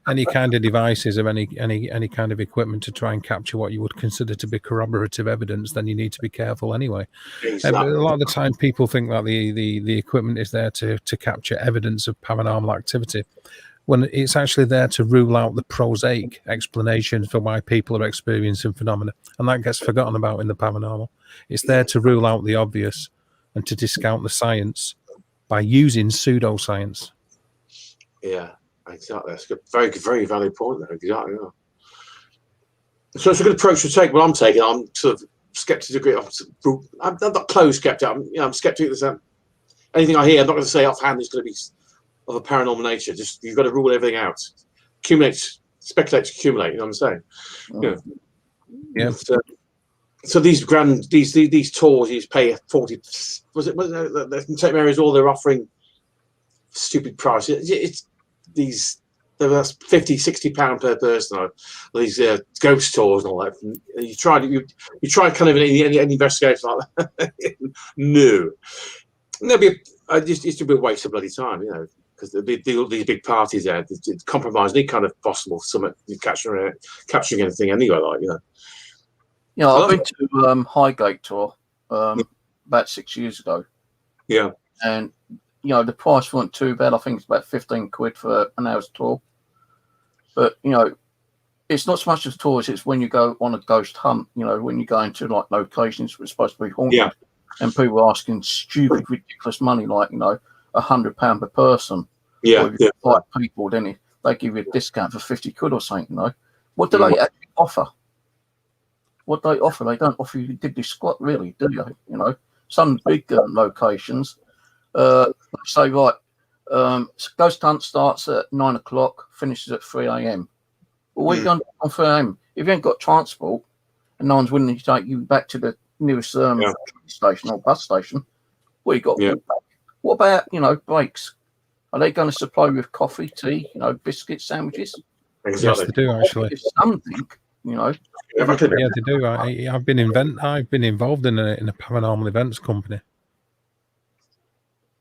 any kind of devices or any kind of equipment to try and capture what you would consider to be corroborative evidence, then you need to be careful anyway. A lot of the time, people think that the equipment is there to capture evidence of paranormal activity, when it's actually there to rule out the prosaic explanations for why people are experiencing phenomena, and that gets forgotten about in the paranormal. It's there to rule out the obvious and to discount the science by using pseudoscience. Yeah, exactly. That's a very, very valid point there. Exactly. Yeah. So it's a good approach to take. What I'm taking, I'm sort of skeptical. I'm not closed skeptic. I'm skeptic that anything I hear, I'm not going to say offhand is going to be of a paranormal nature. Just you've got to rule everything out. Speculate, accumulate. You know what I'm saying? Yeah. So these tours, you pay 40. Was it St Mary's Hall? They're offering stupid prices. It's these. That's £50-60 per person. Or these ghost tours and all that. And you tried kind of any investigation like that. No, there'll be it's a bit waste of bloody time, you know, because there'll be all these big parties there. It's compromise any kind of possible summit capturing anything anyway, like, you know. Yeah, I've been to Highgate tour about 6 years ago. Yeah. And, you know, the price wasn't too bad. I think it's about 15 quid for an hour's tour. But, you know, it's not so much as tours, it's when you go on a ghost hunt, you know, when you go into, like, locations which are supposed to be haunted. Yeah. And people are asking stupid, ridiculous money, like, you know, £100 per person. Yeah. Or if you've got 5 people, then they give you a discount for 50 quid or something, you know. What do they actually offer? What they offer, they don't offer you diddly squat, really, do you? You know, some big locations say, right, ghost hunt starts at 9 o'clock, finishes at 3 a.m. Well, what are you going to do on 3 a.m.? If you ain't got transport and no one's willing to take you back to the nearest train station or bus station, what you got to walk back? What about, you know, breaks? Are they going to supply you with coffee, tea, you know, biscuits, sandwiches? Exactly. Yes, they do actually. If something, you know. Yeah, they do. I've been involved in a paranormal events company.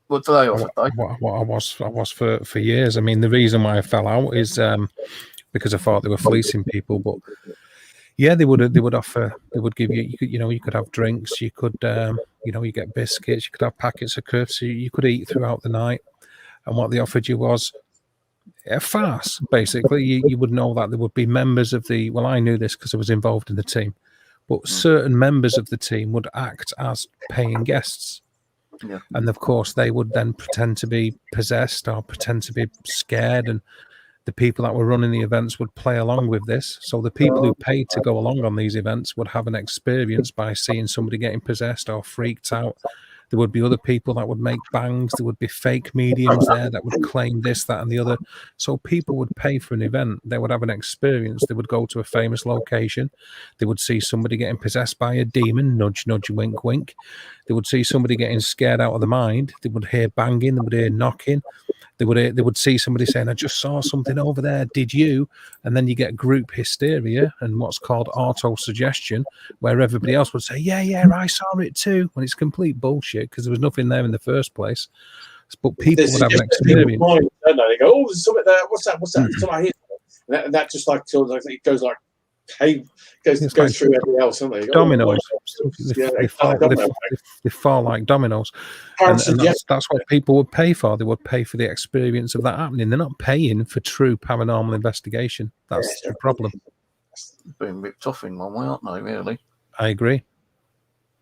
What do they offer? I was for years. I mean, the reason why I fell out is because I thought they were fleecing people. But yeah, they would offer. They would give you. You could have drinks. You could you get biscuits. You could have packets of crisps. You could eat throughout the night. And what they offered you was a farce, basically. You would know that there would be members of the. Well, I knew this because I was involved in the team. But certain members of the team would act as paying guests. Yeah. And of course, they would then pretend to be possessed or pretend to be scared. And the people that were running the events would play along with this. So the people who paid to go along on these events would have an experience by seeing somebody getting possessed or freaked out. There would be other people that would make bangs. There would be fake mediums there that would claim this, that, and the other. So people would pay for an event. They would have an experience. They would go to a famous location. They would see somebody getting possessed by a demon, nudge, nudge, wink, wink. They would see somebody getting scared out of the mind. They would hear banging. They would hear knocking. They would see somebody saying, I just saw something over there. Did you? And then you get group hysteria and what's called auto-suggestion, where everybody else would say, yeah, I saw it too. When it's complete bullshit because there was nothing there in the first place. But people would have an experience. They go, oh, there's something there. What's that? Something I hear. And that just like it goes like, hey, goes through everything else, don't they? Dominoes. They fall like dominoes. And that's what people would pay for. They would pay for the experience of that happening. They're not paying for true paranormal investigation. That's the problem. Being ripped off in one way, aren't they, really? I agree.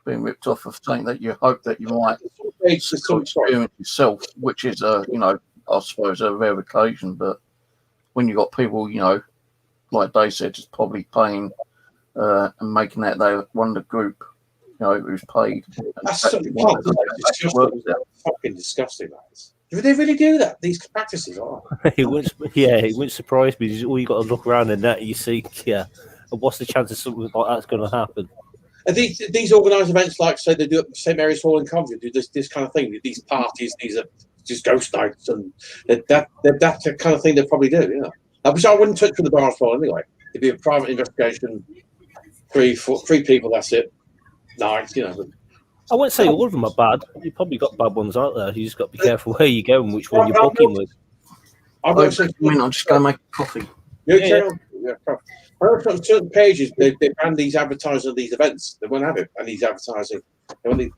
Being ripped off of something that you hope that you might physical experience itself, which is I suppose a rare occasion. But when you got people, like they said, just probably paying and making that they one of the group, who's paid. That's something fucking disgusting. That is. Do they really do that? These practices are. It wouldn't surprise me. All you got to look around in that you see, what's the chance of something like that's going to happen? And these organised events, like say they do at St Mary's Hall in Coventry, do this kind of thing. These parties, these are just ghost nights, and that's the kind of thing they probably do. Which I wouldn't touch with the bar for anyway. It'd be a private investigation, three people. That's it. Nights, I wouldn't say all of them are bad. You probably got bad ones out there. You just got to be careful where you go and which one you're booking with. I'm just going to make coffee. Yeah. I know from certain pages they ban these advertising of these events. They won't have it, and these advertising. They want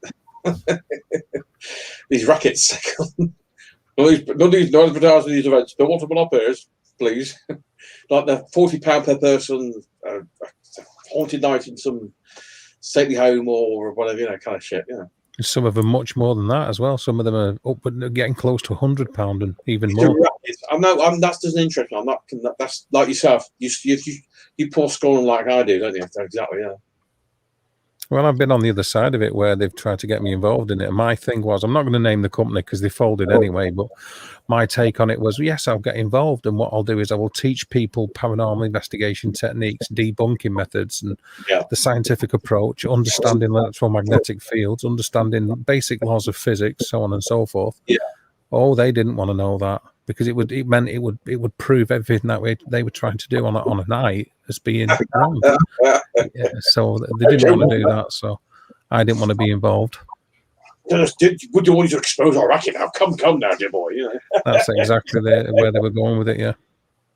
these rackets. No advertising these events. Don't want them on our pairs, please. Like the £40 per person, haunted night in some stately home or whatever, kind of shit. Some of them much more than that as well. Some of them are up, but getting close to £100 and even more. That doesn't interest me. I'm not. That's like yourself. You pour scorn like I do, don't you? Exactly. Yeah. Well, I've been on the other side of it where they've tried to get me involved in it. And my thing was, I'm not going to name the company because they folded anyway, but my take on it was, yes, I'll get involved. And what I'll do is I will teach people paranormal investigation techniques, debunking methods, and the scientific approach, understanding electromagnetic fields, understanding basic laws of physics, so on and so forth. Yeah. Oh, they didn't want to know that because it would prove everything that they were trying to do on a night as being wrong. So they didn't want to do that. So I didn't want to be involved. Would you want to expose our racket now? Come now, dear boy. That's exactly where they were going with it. Yeah.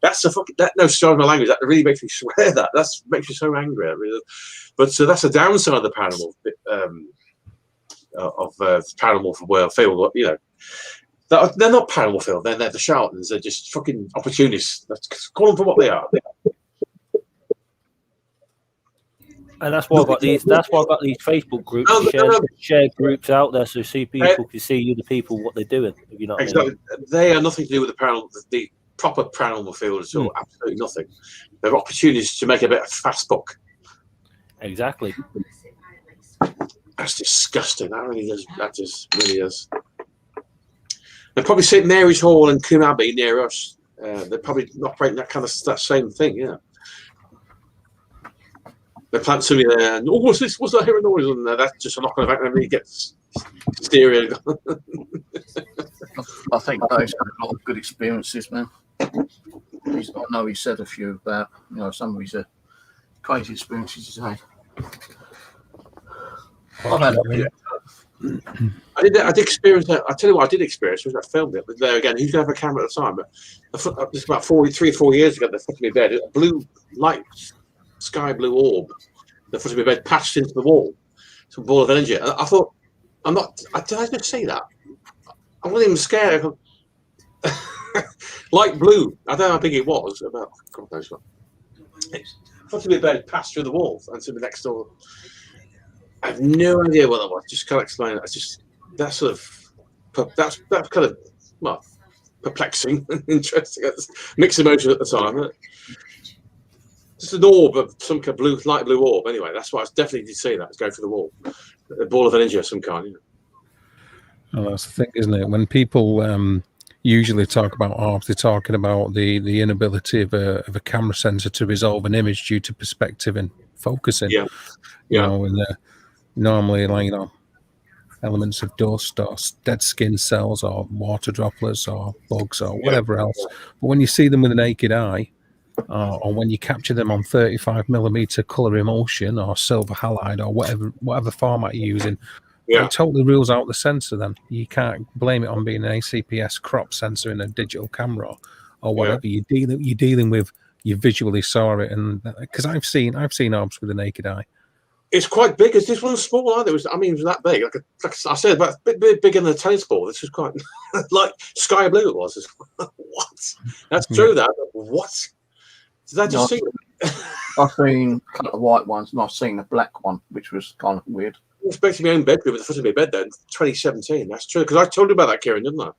That's sorry my language. That really makes me swear. That makes me so angry. Really. But so that's the downside of the paranormal paranormal for world field. They're not paranormal field. They're the charlatans. They're just fucking opportunists. Call them for what they are. And that's why I've got these. That's why I've got these Facebook groups, shared groups out there, so people can see other people what they're doing. If you know what I mean. They are nothing to do with the proper paranormal field at all. Absolutely nothing. They're opportunities to make a bit of fast buck. Exactly. That's disgusting. That really is. That just really is. They're probably St Mary's Hall and Coombe Abbey near us. They're probably operating that kind of that same thing. Yeah. They plant something there, and what's this? What's that hearing noise? And that's just a knock on the back, and then he gets stereo. I think Dave's had a lot of good experiences, man. I know he said a few about some of his crazy experiences he's had. I've had a few. I did experience that. I tell you what, I did experience was I filmed it. But there again, who's going to have a camera at the time? But this about 3 or 4 years ago, the foot of my bed, a blue light. Sky blue orb, the foot of my bed patched into the wall, some ball of energy. And I thought, did I just see that? I wasn't even scared. Light blue. I don't know how big it was. About God knows what. Foot of my bed passed through the wall and to the next door. I have no idea what that was. Just can't explain it. It's just that's kind of perplexing and interesting. Mixed emotion at the time. Just an orb of some kind of light blue orb. Anyway, that's why I definitely did see that. It's going through the wall. A ball of energy of some kind. Well, that's the thing, isn't it? When people usually talk about orbs, they're talking about the inability of a camera sensor to resolve an image due to perspective and focusing. Yeah. And normally, elements of dust or dead skin cells or water droplets or bugs or whatever else. But when you see them with a naked eye, or when you capture them on 35mm color emulsion or silver halide or whatever format you're using, it totally rules out the sensor. Then you can't blame it on being an ACPS crop sensor in a digital camera or whatever. You're dealing with. You visually saw it, and because I've seen orbs with the naked eye. It's quite big. This one's small either. It was that big. Like I said, about a bit bigger than a tennis ball. This was quite like sky blue. It was. What? That's true. That what? Did I just see it? I've seen a couple of white ones, and I've seen a black one, which was kind of weird. expecting my own bedroom at the foot of my bed then, 2017. That's true. Because I told you about that, Kieran, didn't I?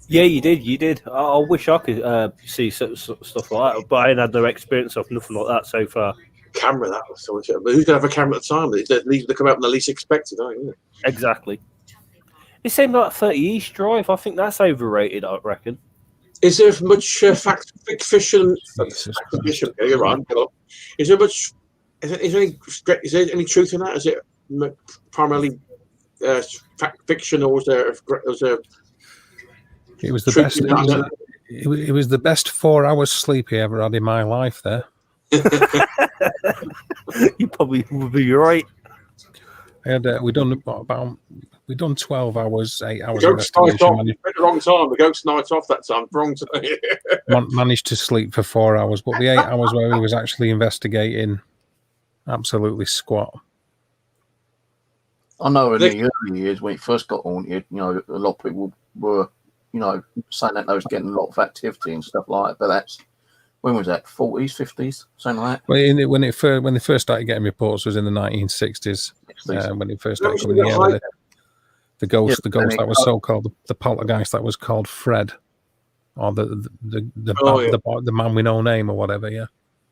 Yeah, you did. You did. I wish I could see stuff like that, but I ain't had no experience of nothing like that so far. Camera, that was so much. But who's going to have a camera at the time? They come out when the least expected, aren't you? Exactly. It seemed like 30 East Drive. I think that's overrated, I reckon. Is there much fiction? Yeah, you're right. Is there much? Is there any truth in that? Is it primarily fiction, or was there? It was the best. It was the best 4 hours sleep I ever had in my life. There. You probably would be right. I had we done 12 hours, 8 hours. The ghost night off. The wrong time. The ghost night off that time. Wrong time. Managed to sleep for 4 hours, but the 8 hours where he was actually investigating, absolutely squat. I know in the early years when it first got haunted, you know, a lot of people were, you know, saying that they was getting a lot of activity and stuff like that. But that's, when was that? 40s, 50s, something like that. Well, when they first started getting reports was in the 1960s. When it first started coming in, the ghost that was so called, the poltergeist that was called Fred, or the man with no name or whatever. Yeah.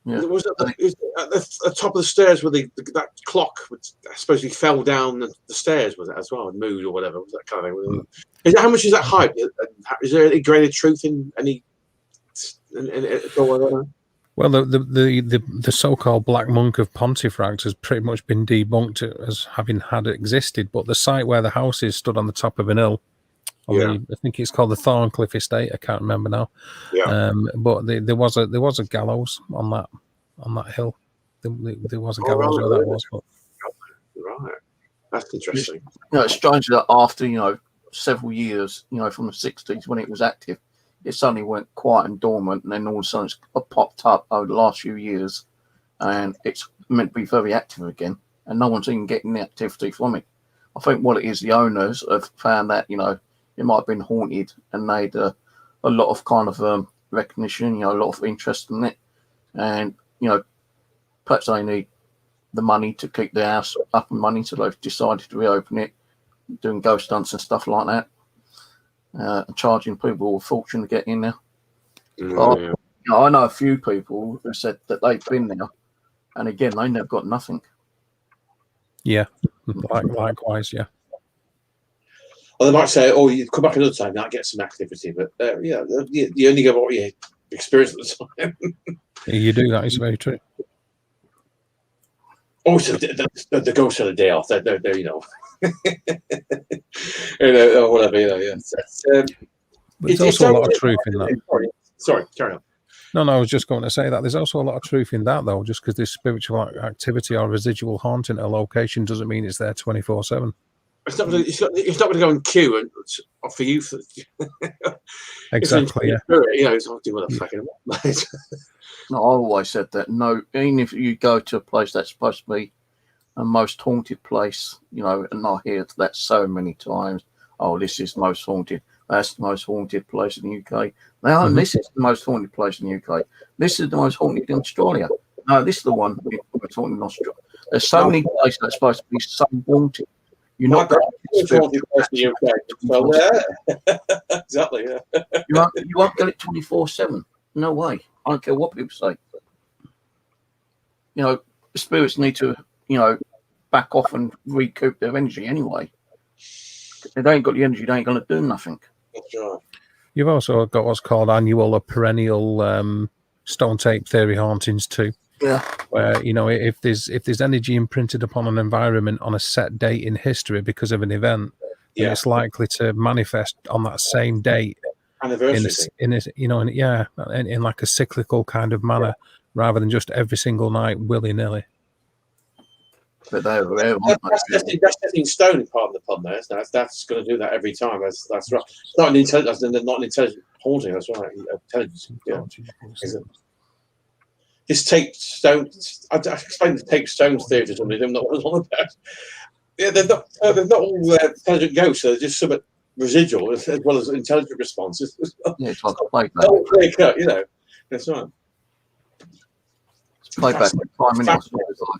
Was at the top of the stairs where that clock, which I suppose he fell down the stairs, was it as well, and moved or whatever, was that kind of thing? How much is that hype? Is there any grain of truth in any? Well, the so-called Black Monk of Pontefract has pretty much been debunked as having had existed, but the site where the house is stood on the top of an hill. I think it's called the Thorncliffe Estate. I can't remember now. Yeah. But there was a gallows on that hill. There was a gallows where that was. But... Right. That's interesting. You know, it's strange that after, you know, several years, you know, from the 60s when it was active, it suddenly went quiet and dormant, and then all of a sudden it's popped up over the last few years, and it's meant to be very active again, and no one's even getting the activity from it. I think what it is, the owners have found that, you know, it might have been haunted, and they had a lot of kind of recognition, you know, a lot of interest in it, and, you know, perhaps they need the money to keep the house up and running, so they've decided to reopen it, doing ghost hunts and stuff like that. Charging people a fortune to get in there. You know, I know a few people who said that they've been there, and again, they never got nothing. Yeah, likewise, yeah. Well, they might say, "Oh, you come back another time, now get some activity," but you only get what you experience at the time. You do, that is very true. Also, the ghosts of the day off, they're you know. You know, or whatever, you know, yeah. But there's also a lot of truth in that. Sorry, carry on. No, I was just going to say that there's also a lot of truth in that, though. Just because there's spiritual activity or residual haunting at a location doesn't mean it's there 24/7. It's not going to go and queue and offer you for. Exactly. Yeah. You know, it's not doing what the fucking. No, I always said that. No, even if you go to a place that's supposed to be a most haunted place, you know, and I hear that so many times. Oh, this is most haunted. That's the most haunted place in the UK. Now, this is the most haunted place in the UK. This is the most haunted in Australia. No, this is the one that's haunted in Australia. There's so many places that's supposed to be so haunted. You're not going to haunted place in the UK. So, yeah, exactly. Yeah. You won't get it 24/7. No way. I don't care what people say. You know, the spirits need to, you know, back off and recoup their energy anyway. If they ain't got the energy, they ain't going to do nothing. That's right. You've also got what's called annual or perennial stone tape theory hauntings too. Yeah. Where, you know, if there's energy imprinted upon an environment on a set date in history because of an event, then it's likely to manifest on that same date. Anniversary. In like a cyclical kind of manner, rather than just every single night willy-nilly. But they're rare. That's setting stone in part of the pun there. That's going to do that every time. That's right. It's not an intelligent haunting. That's right. Intelligence. Yeah. This tape stone. I explained the tape stones theory to somebody. They're not what I was on about. Yeah, they're not all intelligent ghosts. They're just somewhat residual as well as intelligent responses. Yeah, it's like that. Clear cut, you know. That's right. Playback 5 minutes,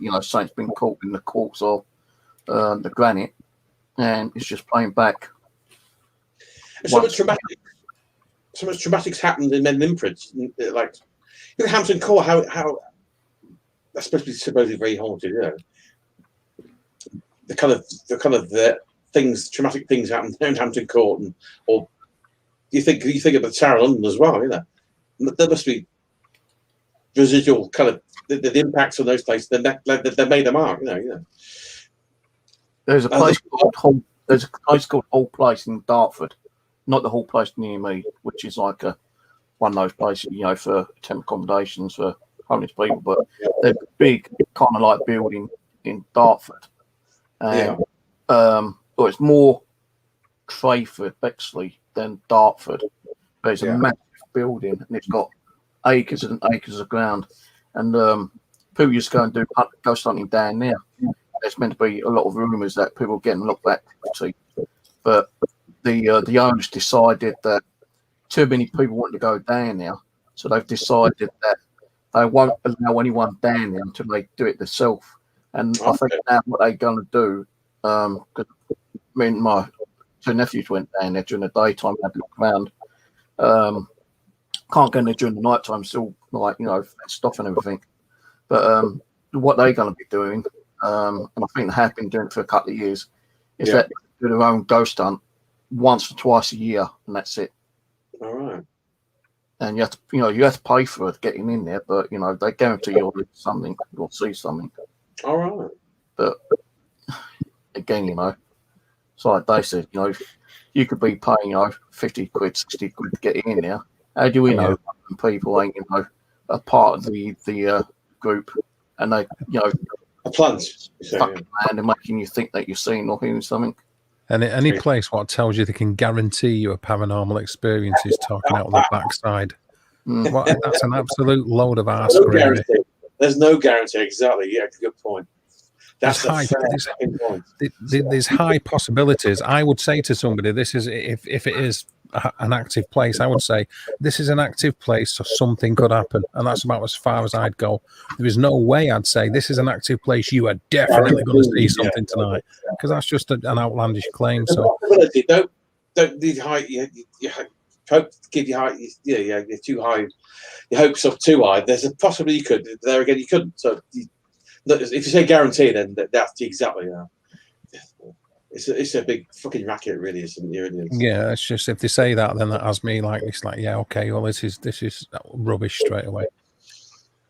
you know, Saint's been caught in the courts of the granite, and it's just playing back. So much traumatic's happened in men imprints. Like, Hampton Court, how that's supposed to be supposedly very haunted, you know. The kind of things, traumatic things happen in Hampton Court, or you think of the Tower of London as well, you know. There must be residual kind of the impacts on those places. They made them mark, you know. There's a place called Hall Place in Dartford, not the Hall Place near me, which is like one of those places, you know, for temp accommodations for homeless people. But they're big, kind of like building in Dartford, and well, it's more Crayford, Bexley than Dartford. But it's a massive building, and it's got acres and acres of ground, and people used to go and do ghost hunting down there. There's meant to be a lot of rumours that people are getting looked back to, but the owners decided that too many people want to go down there, so they've decided that they won't allow anyone down there until they do it themselves. And I think now what they're going to do, because me and my two nephews went down there during the daytime, had a look around. Can't go in there during the night time, still like, you know, stuff and everything. But what they're going to be doing, and I think they have been doing it for a couple of years, is that they do their own ghost hunt once or twice a year, and that's it. All right. And you have to pay for it getting in there, but you know they guarantee you'll read something, you'll see something. All right. But again, you know, it's like they said, you know, you could be paying, you know, 50 quid, 60 quid to get in there. How do we know people ain't, you know, a part of the group, and they, you know, a plunge, fucking around and making you think that you're seeing or hearing something. And any place what tells you they can guarantee you a paranormal experience is talking out on the backside. That's an absolute load of arse. There's no guarantee. Exactly. Yeah, good point. That's there's high possibilities. I would say to somebody, this is if it is an active place, I would say this is an active place, so something could happen, and that's about as far as I'd go. There is no way I'd say this is an active place. You are definitely going to see something tonight, because that's just an outlandish claim. So don't need high. You hope give your height. You're too high. Your hopes up too high. There's a possibility you could. There again, you couldn't. So if you say guarantee, then that's exactly. It's a big fucking racket, really, isn't it? Yeah, it's just if they say that, then that has me like it's like, yeah, okay, well, this is rubbish straight away.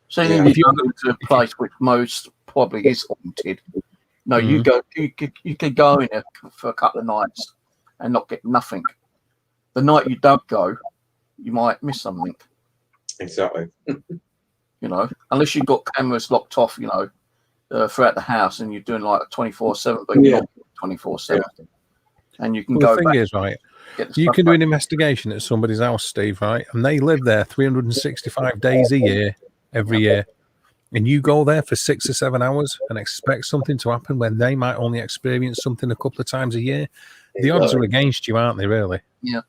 So if you go to a place which most probably is haunted, no, you could go in there for a couple of nights and not get nothing. The night you don't go, you might miss something. Exactly. You know, unless you've got cameras locked off, you know, throughout the house, and you're doing like a 24/7, but not 24/7, and you can go. The thing is, right, you can do an investigation at somebody's house, Steve, right, and they live there 365 days a year, every year, and you go there for 6 or 7 hours and expect something to happen when they might only experience something a couple of times a year. The odds are against you, aren't they? Really? Yeah.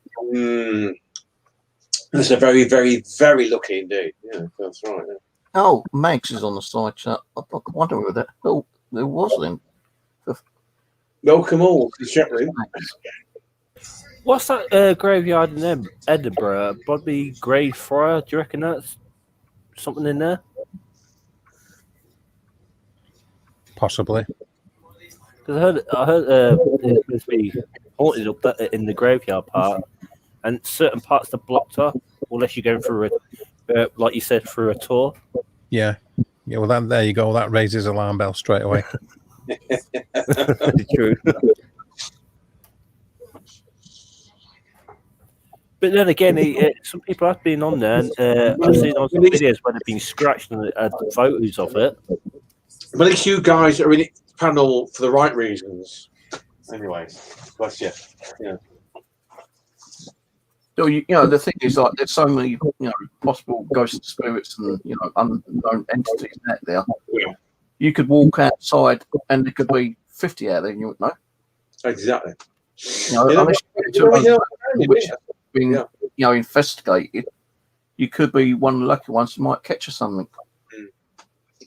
It's a very, very, very lucky indeed. Yeah, that's right. Yeah. Oh, Max is on the side chat. I wonder whether there was then. Welcome all to the chat room. What's that graveyard in Edinburgh? Bobby Greyfriars. Do you reckon that's something in there? Possibly. Because I heard it's supposed to be haunted up in the graveyard part, and certain parts are blocked off unless you're going through like you said, through a tour. Yeah. Well, there you go. That raises alarm bell straight away. True. But then again, some people have been on there, and I've seen on some videos where they've been scratched and had photos of it. Well, at you guys are in it panel for the right reasons. Anyway, bless you. Yeah. So, you know, the thing is, like, there's so many, you know, possible ghost spirits and, you know, unknown entities out there. Yeah. You could walk outside and there could be 50 out there and you wouldn't know. Exactly. You know, unless you get to which has been, you know, investigated, you could be one of the lucky ones who might catch you something.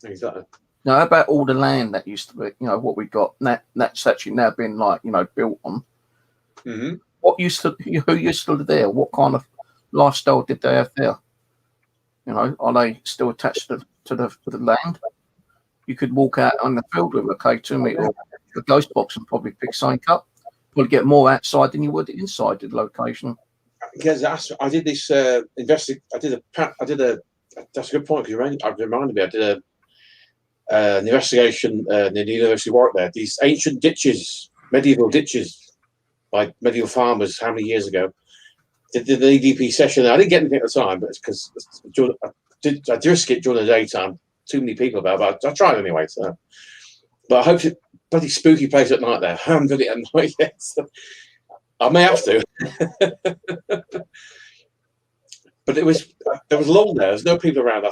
Exactly. Now, how about all the land that used to be, what we got, that's actually now been built on? Mm-hmm. Who used to live there? What kind of lifestyle did they have there? Are they still attached to the land? You could walk out on the field with a K2 meter or a ghost box and probably pick something up. Probably get more outside than you would inside the location. Because I did this that's a good point, because you reminded me. I did an investigation near the University of Warwick there. These ancient ditches, medieval ditches by medieval farmers how many years ago. Did the EVP session. I didn't get anything at the time, but it's because I risk it during the daytime. Too many people about, but I tried anyway. So, but I hope it's a bloody spooky place at night there. I haven't done it at night yet. So I may have to. But there was long there. There's no people around.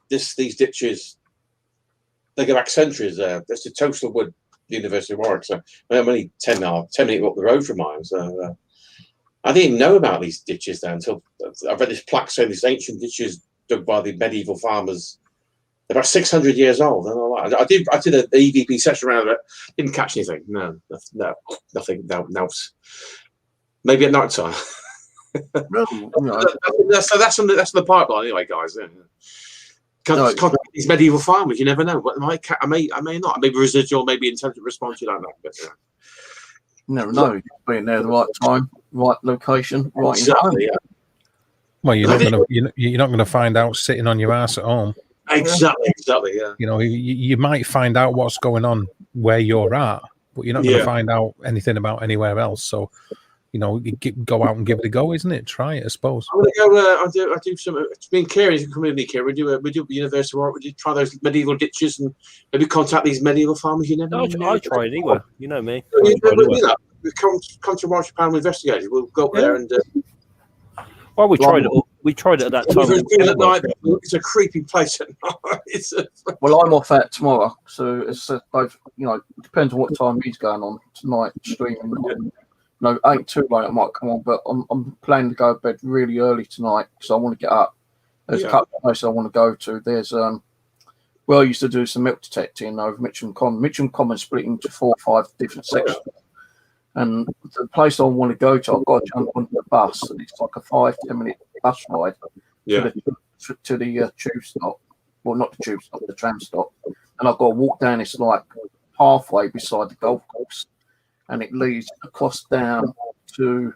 These ditches, they go back centuries there. There's the Toastal Wood, University of Warwick. So I'm only 10 minutes up the road from mine. So I didn't even know about these ditches there until I read this plaque saying these ancient ditches dug by the medieval farmers. They're about 600 years old. And I did an EVP session around it. Didn't catch anything. No, nothing. No. Maybe at night time. So that's on the pipeline anyway, guys. Because these medieval farmers, you never know. But I may not. Maybe residual, maybe intelligent response. You don't know. But, Never know. Being there at the right time, right location, right. Exactly. Yeah. Well, you're not gonna find out sitting on your ass at home. Exactly. Yeah. You might find out what's going on where you're at, but you're not going to find out anything about anywhere else. So, go out and give it a go, isn't it? Try it, I suppose. I'm gonna go. I do some. It's been Kieran, you can come in with me, Kieran. We do University of Warwick. We do try those medieval ditches and maybe contact these medieval farmers. You never know. I try anyway. You know me. We come to Welsh Panel Investigators. We'll go up there and. Well, we tried it. We tried it at that time. At night, it's a creepy place at night. Well, I'm off out tomorrow, so it's both. It depends on what time he's going on tonight. Streaming. No, ain't too late. I might come on, but I'm planning to go to bed really early tonight because I want to get up. There's a couple of places I want to go to. There's I used to do some milk detecting over Mitcham Common. Mitcham Common split into 4 or 5 different sections. And the place I want to go to, I've got to jump onto the bus, and it's like a 5-10 minute bus ride to the tube stop. Well, not the tube stop, the tram stop. And I've got to walk down this like pathway beside the golf course, and it leads across down to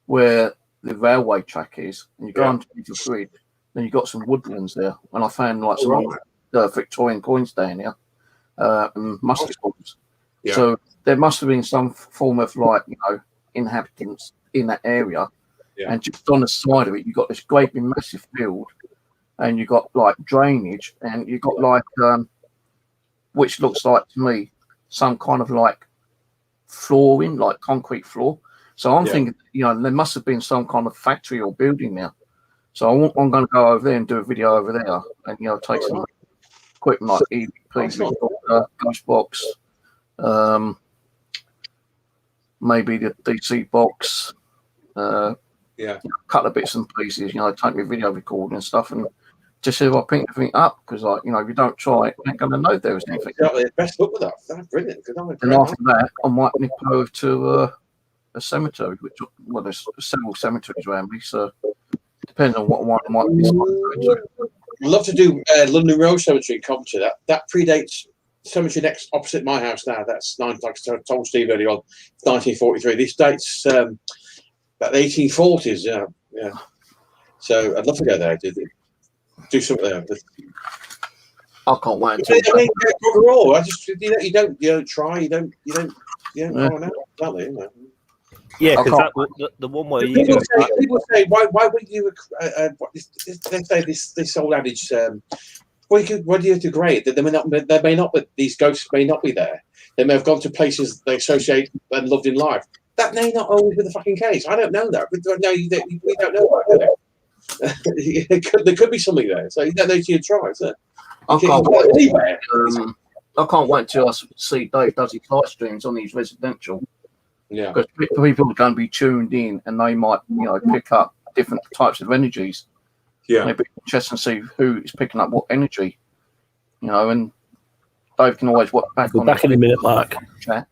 where the railway track is. And you go onto the grid, then you've got some woodlands there. And I found like some Victorian coins down here, and musket balls. Yeah. So there must have been some form of inhabitants in that area, and just on the side of it, you've got this great big massive field, and you've got like drainage, and you've got like which looks like to me some kind of like flooring, like concrete floor. So I'm thinking, there must have been some kind of factory or building there. So I'm going to go over there and do a video over there, and take some equipment like EVP, ghost box. Maybe the DC box, a couple of bits and pieces, take my video recording and stuff, and just see if I pick anything up, because if you don't try it, you ain't going to know if there was anything. Exactly. Best luck with that. That's brilliant. And after that, I might nip over to a cemetery, there's several cemeteries around me, so it depends on what one I might be going to. I'd love to do London Road Cemetery in Coventry. That predates cemetery next opposite my house now. That's like I told Steve earlier on, 1943. This dates about the 1840s. Yeah. So I'd love to go there. Do something there. I can't wait. Overall, you don't try. You don't find out. Exactly, Yeah, because the one way people say, why would you? They say this old adage. Why do you degrade? These ghosts may not be there. They may have gone to places they associate and loved in life. That may not always be the fucking case. I don't know that. We don't know that. There could be something there. So you don't know till you try. So I can't wait till I see Dave does his live streams on these residential. Yeah. Because people are going to be tuned in, and they might, pick up different types of energies. Yeah. And it'd be interesting to see who is picking up what energy, and Dave can always work back We're on back in a minute, Mark. chat.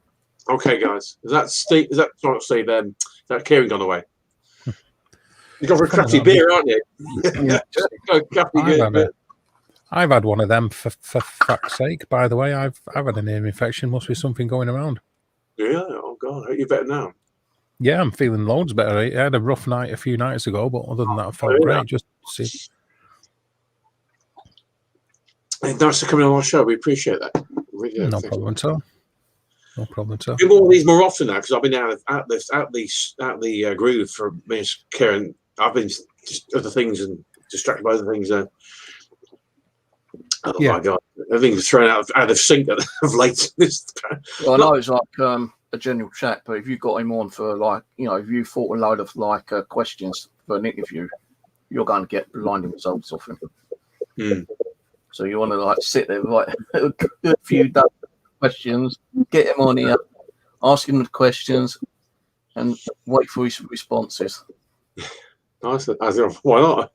Okay, guys. Is that Steve? Is that not Steve? Is that Kieran gone away? You've got for a crafty beer, aren't you? Yeah. Got a crafty beer. I've had one of them for fuck's sake. By the way, I've had an ear infection. Must be something going around. Yeah. Oh God, I hope you're better now. Yeah, I'm feeling loads better. I had a rough night a few nights ago, but other than that, I felt great. Just see. Thanks for coming on our show. We appreciate that. Really No problem at all. No problem at all. Do more of these more often now because I've been out the groove for me and Karen. I've been just other things and distracted by other things. Oh my God, everything's thrown out of sync of late. Well, I know it's like a general chat, but if you've got him on for like, if you thought a load of like questions for an interview, you're going to get blinding results off him. So you want to like sit there, like a few questions, get him on here, ask him the questions, and wait for his responses. Nice. Why not?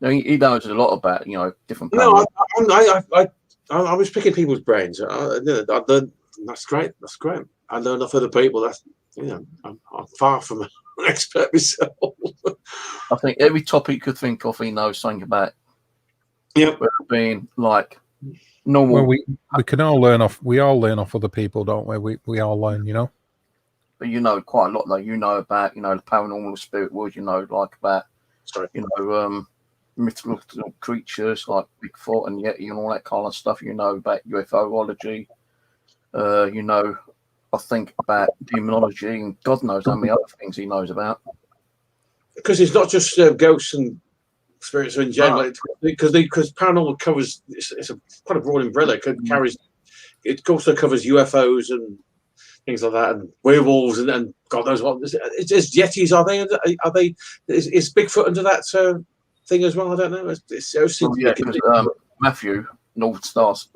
He knows a lot about different. No, I was picking people's brains. I learned, that's great. That's great. I learn off other people. That's I'm far from an expert myself. I think every topic you could think of, he knows something about. Yep. Being like normal. Well, we can all learn off. We all learn off other people, don't we? We all learn, But quite a lot though. About the paranormal, spirit world. Like about mythological creatures like Bigfoot and Yeti and all that kind of stuff. About UFOlogy. I think about demonology and God knows how many other things he knows about. Because it's not just ghosts and spirits in general. Because paranormal covers it's a quite a broad umbrella. It also covers UFOs and things like that, and werewolves and God knows what. It's Yetis. Are they? Is Bigfoot under that thing as well? I don't know. Because Matthew North Stars,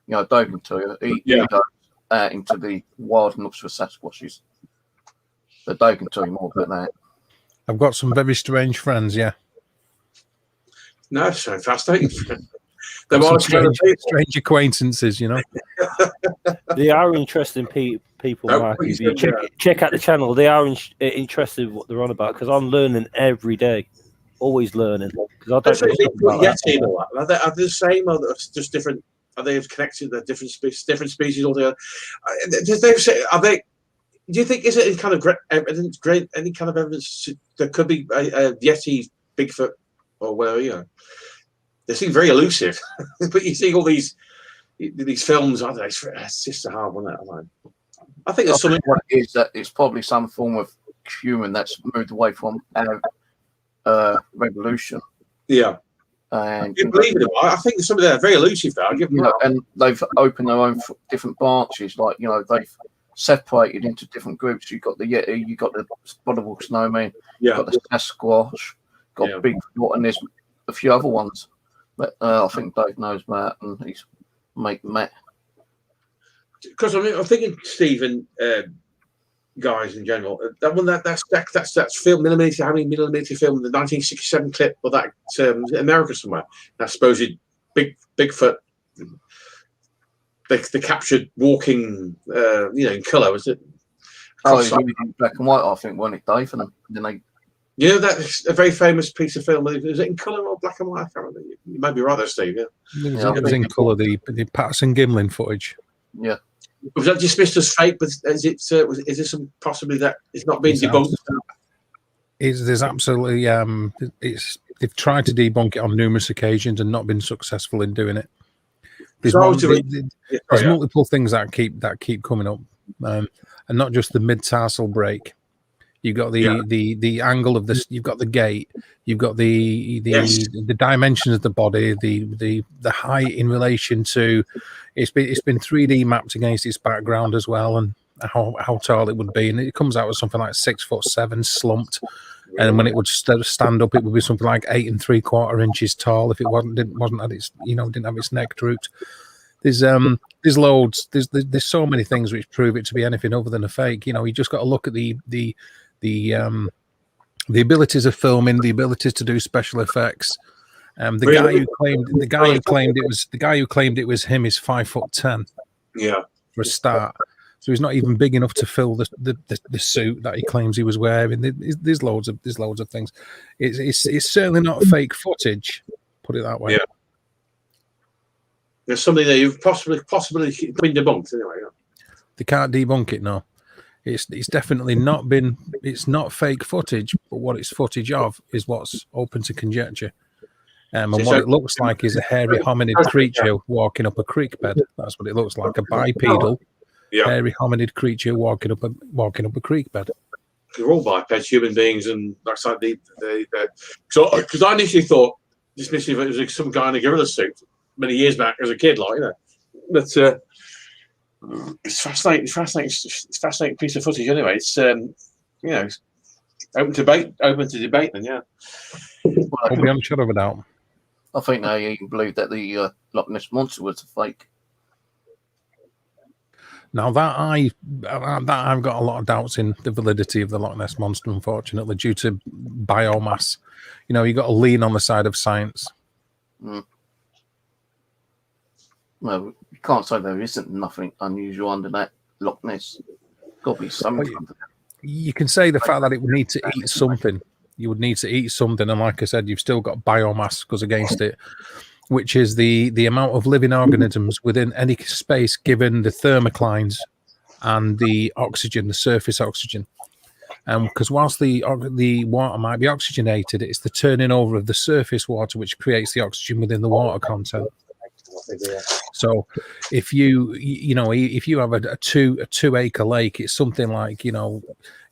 Dave can tell you, he goes into the wild and looks for Sasquatches. But Dave can tell you more about that. I've got some very strange friends. Yeah. No, it's so fascinating. Some strange acquaintances, They are interesting people, Mark. If you check out the channel, they are interested in what they're on about because I'm learning every day, always learning. Because I don't know Yeti are they the same or just different? Are they connected to different species altogether? Are they? Do you think is it any kind of any kind of evidence there could be a Yeti, Bigfoot, or whatever? They seem very elusive, but you see all these films. I don't know. It's just a hard one. I think there's something. What it is that it's probably some form of human that's moved away from our revolution. Yeah, and you believe it. I think there's something there very elusive. Though I give them and they've opened their own different branches. Like they've separated into different groups. You've got the Yeti, you've got the Spottable Snowman, you've got the Sasquatch, got Bigfoot, and there's a few other ones. But I think Dave knows that, and he's mate Matt. Because I'm thinking, Stephen, guys in general, that's film millimeter. How many millimeter film? The 1967 clip of that America somewhere. That supposed Bigfoot. They captured walking, in colour. Was it? Oh, it was black and white. I think, wasn't it, Dave? And then they. Yeah, that's a very famous piece of film. Is it in colour or black and white? I can't remember. You might be right there, Steve. Yeah, it was in colour. The Patterson Gimlin footage. Yeah. Was that dismissed as fake? But is it? Is there some possibly that it's not been debunked? There's absolutely. They've tried to debunk it on numerous occasions and not been successful in doing it. There's multiple things that keep coming up, and not just the mid-tarsal break. You've got the angle of this. You've got the gait. You've got the dimensions of the body. The height in relation to it's been 3D mapped against its background as well, and how tall it would be. And it comes out with something like 6'7", slumped. And when it would stand up, it would be something like 8 3/4 inches tall. If it wasn't at its didn't have its neck drooped. There's loads. There's so many things which prove it to be anything other than a fake. You just got to look at the abilities of filming, the abilities to do special effects, The Really? guy who claimed it was him is 5'10" Yeah. for a start. So he's not even big enough to fill the suit that he claims he was wearing. There's loads of things. It's certainly not fake footage. Put it that way. Yeah. There's something that you've possibly been debunked anyway. Yeah. They can't debunk it. No, it's definitely not been. It's not fake footage, but what it's footage of is what's open to conjecture. And what it looks like is a hairy hominid creature walking up a creek bed. That's what it looks like, a bipedal, hairy hominid creature walking up a creek bed. They're all bipeds, human beings, and that's like so because I initially thought dismissively it was like some guy in a gorilla suit many years back as a kid, like, you know. But it's fascinating. It's a fascinating piece of footage. Anyway, it's you know, open to debate. Then, yeah. Well, beyond a shadow of a doubt. I think they even believe that the Loch Ness monster was a fake. Now that I've got a lot of doubts in the validity of the Loch Ness monster, unfortunately, due to biomass. You know, you got to lean on the side of science. Mm. Well, you can't say there isn't nothing unusual under that Loch Ness. Got to be something. You can say the fact that it would need to eat something. You would need to eat something, and like I said, you've still got biomass goes against it, which is the amount of living organisms within any space given the thermoclines and the oxygen, the surface oxygen. Because whilst the water might be oxygenated, it's the turning over of the surface water which creates the oxygen within the water content. So if you have a 2 acre lake, it's something like, you know,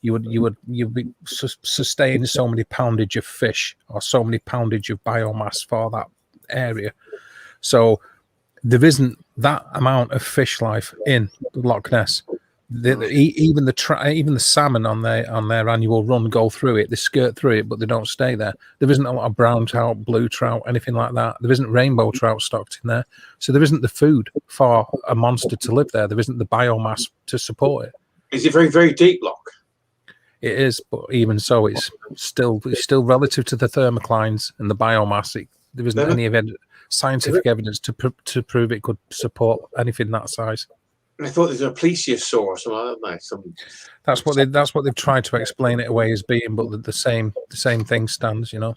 you'd be sustaining so many poundage of fish or so many poundage of biomass for that area. So there isn't that amount of fish life in the Loch Ness. Even the salmon on their annual run go through it. They skirt through it, but they don't stay there. There isn't a lot of brown trout, blue trout, anything like that. There isn't rainbow trout stocked in there. So there isn't the food for a monster to live there. There isn't the biomass to support it. Is it very, very deep, Loch? It is, but even so, it's still relative to the thermoclines and the biomass. There isn't any scientific evidence to prove it could support anything that size. I thought there's a plesiosaur or something like that. That's what they've tried to explain it away as being, but the same thing stands, you know.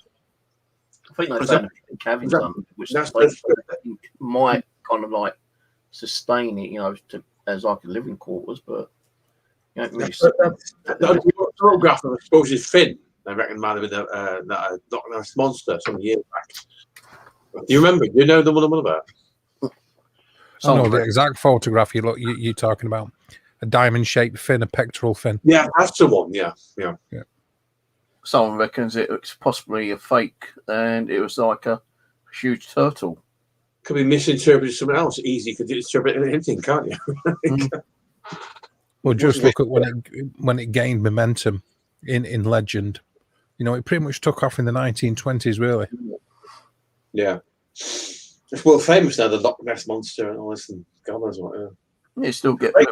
I think they found cavities which might kind of like sustain it, you know, as like a living quarters, but you don't really. The photograph of Exposure's fin, I reckon, might have been that Loch Ness monster some years back. Do you remember? Do you know the one I'm on about? I know the exact photograph you're talking about. A diamond-shaped fin, a pectoral fin. Yeah, that's the one. Yeah. Someone reckons it's possibly a fake, and it was like a huge turtle. Could be misinterpreted something else. Easy, you could interpret anything, can't you? Well, just look at when it gained momentum in legend. You know, it pretty much took off in the 1920s, really. Yeah. It's world famous now, the Loch Ness monster and all this, and God knows what. You still get right?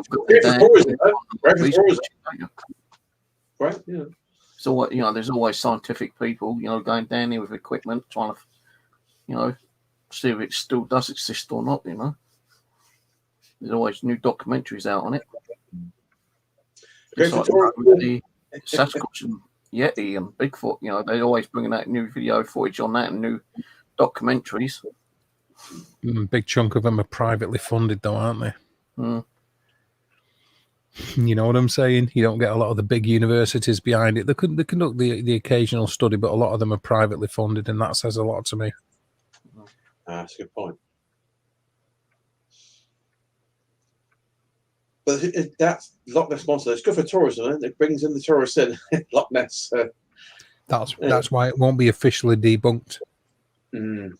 Yeah. So you know, there's always scientific people, you know, going down there with equipment, trying to, you know, see if it still does exist or not. You know, there's always new documentaries out on it. Just like the Sasquatch and Yeti and Bigfoot, you know, they're always bringing out new video footage on that and new documentaries. Big chunk of them are privately funded, though, aren't they? Mm. You know what I'm saying? You don't get a lot of the big universities behind it. They conduct the occasional study, but a lot of them are privately funded, and that says a lot to me. That's a good point. But that Loch Ness monster, it's good for tourism, isn't it? It brings in the tourists in Loch Ness. That's why it won't be officially debunked. Mm.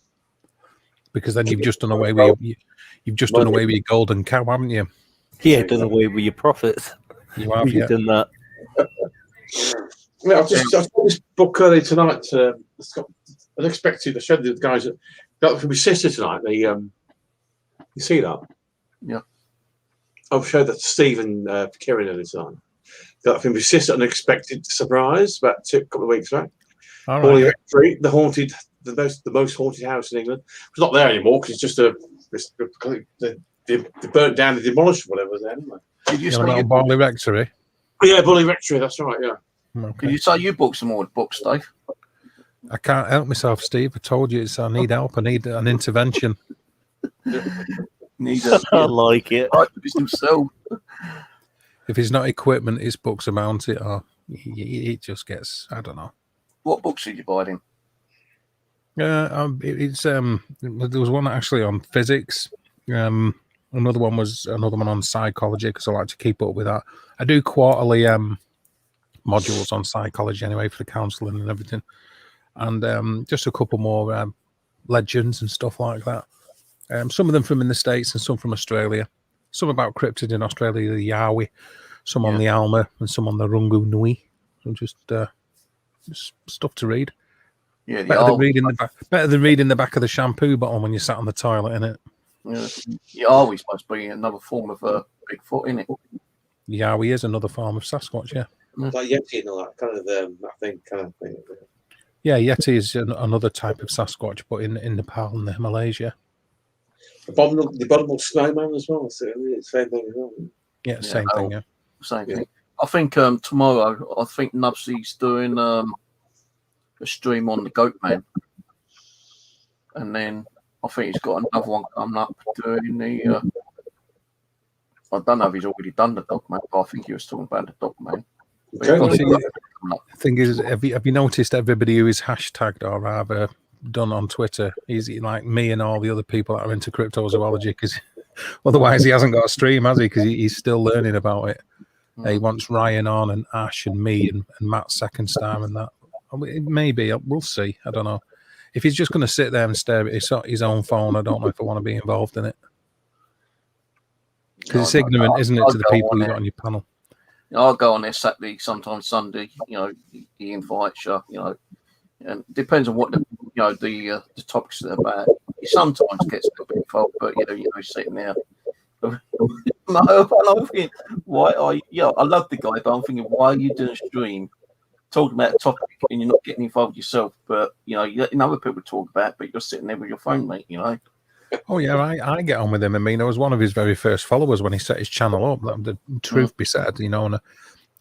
Because then you've just done away with your golden cow, haven't you? Yeah, done away with your profits. You have, You've done that. I saw this book early tonight. It's got unexpected. I showed the guys that got from my sister tonight. They, you see that? Yeah. I've showed that to Stephen Kieran early tonight. Got from my sister, unexpected surprise about a couple of weeks back. All right. The haunted the most haunted house in England. It's not there anymore because it's just they burnt down, they demolished whatever was there anyway. Did you You say know, you, Barley Rectory. Yeah, Bully Rectory. That's right. Yeah. did Okay. you say you booked some more books, Dave? I can't help myself, Steve. I told you I need help. I need an intervention. Need a I like it. himself. If it's not equipment, it's books about it, or it just gets, I don't know. What books did you buy in? It's there was one actually on physics. Another one on psychology because I like to keep up with that. I do quarterly modules on psychology anyway for the counselling and everything, and just a couple more legends and stuff like that. Some of them from in the States and some from Australia. Some about cryptid in Australia, the Yowie, some on the Alma and some on the Rungu Nui. So just stuff to read. Yeah, Better than reading the back of the shampoo bottle when you sat on the toilet, innit? Yeah, always supposed to be another form of Bigfoot, isn't it? Yowie is another form of Sasquatch, yeah. Like Yeti and all that kind of thing. Yeah, Yeti is another type of Sasquatch, but in Nepal and the Malaysia. The abominable snowman as well. So it's the same thing as well. Yeah, same thing, yeah. Same thing. I think tomorrow, I think Nubsy's doing a stream on the Goat Man. And then I think he's got another one coming up doing the... I don't know if he's already done the Dog Man, but I think he was talking about the Dog Man. The thing is, have you noticed everybody who is hashtagged or rather done on Twitter? He's like me and all the other people that are into cryptozoology, because otherwise he hasn't got a stream, has he? Because he's still learning about it. He wants Ryan on and Ash and me and Matt Second Star and that. Maybe we'll see. I don't know. If he's just going to sit there and stare at his own phone, I don't know if I want to be involved in it. Because it's ignorant, isn't it, to the people you got on your panel? I'll go on there Saturday, sometimes Sunday. You know, he invites you. You know, and it depends on what the topics are about. He sometimes gets a little bit involved, but sitting there. I'm thinking, why are you? I love the guy, but I'm thinking, why are you doing a stream talking about a topic and you're not getting involved yourself? But you're letting other people talk about it, but you're sitting there with your phone, mate. You know. Oh yeah, I get on with him. I mean, I was one of his very first followers when he set his channel up. The truth be said, and I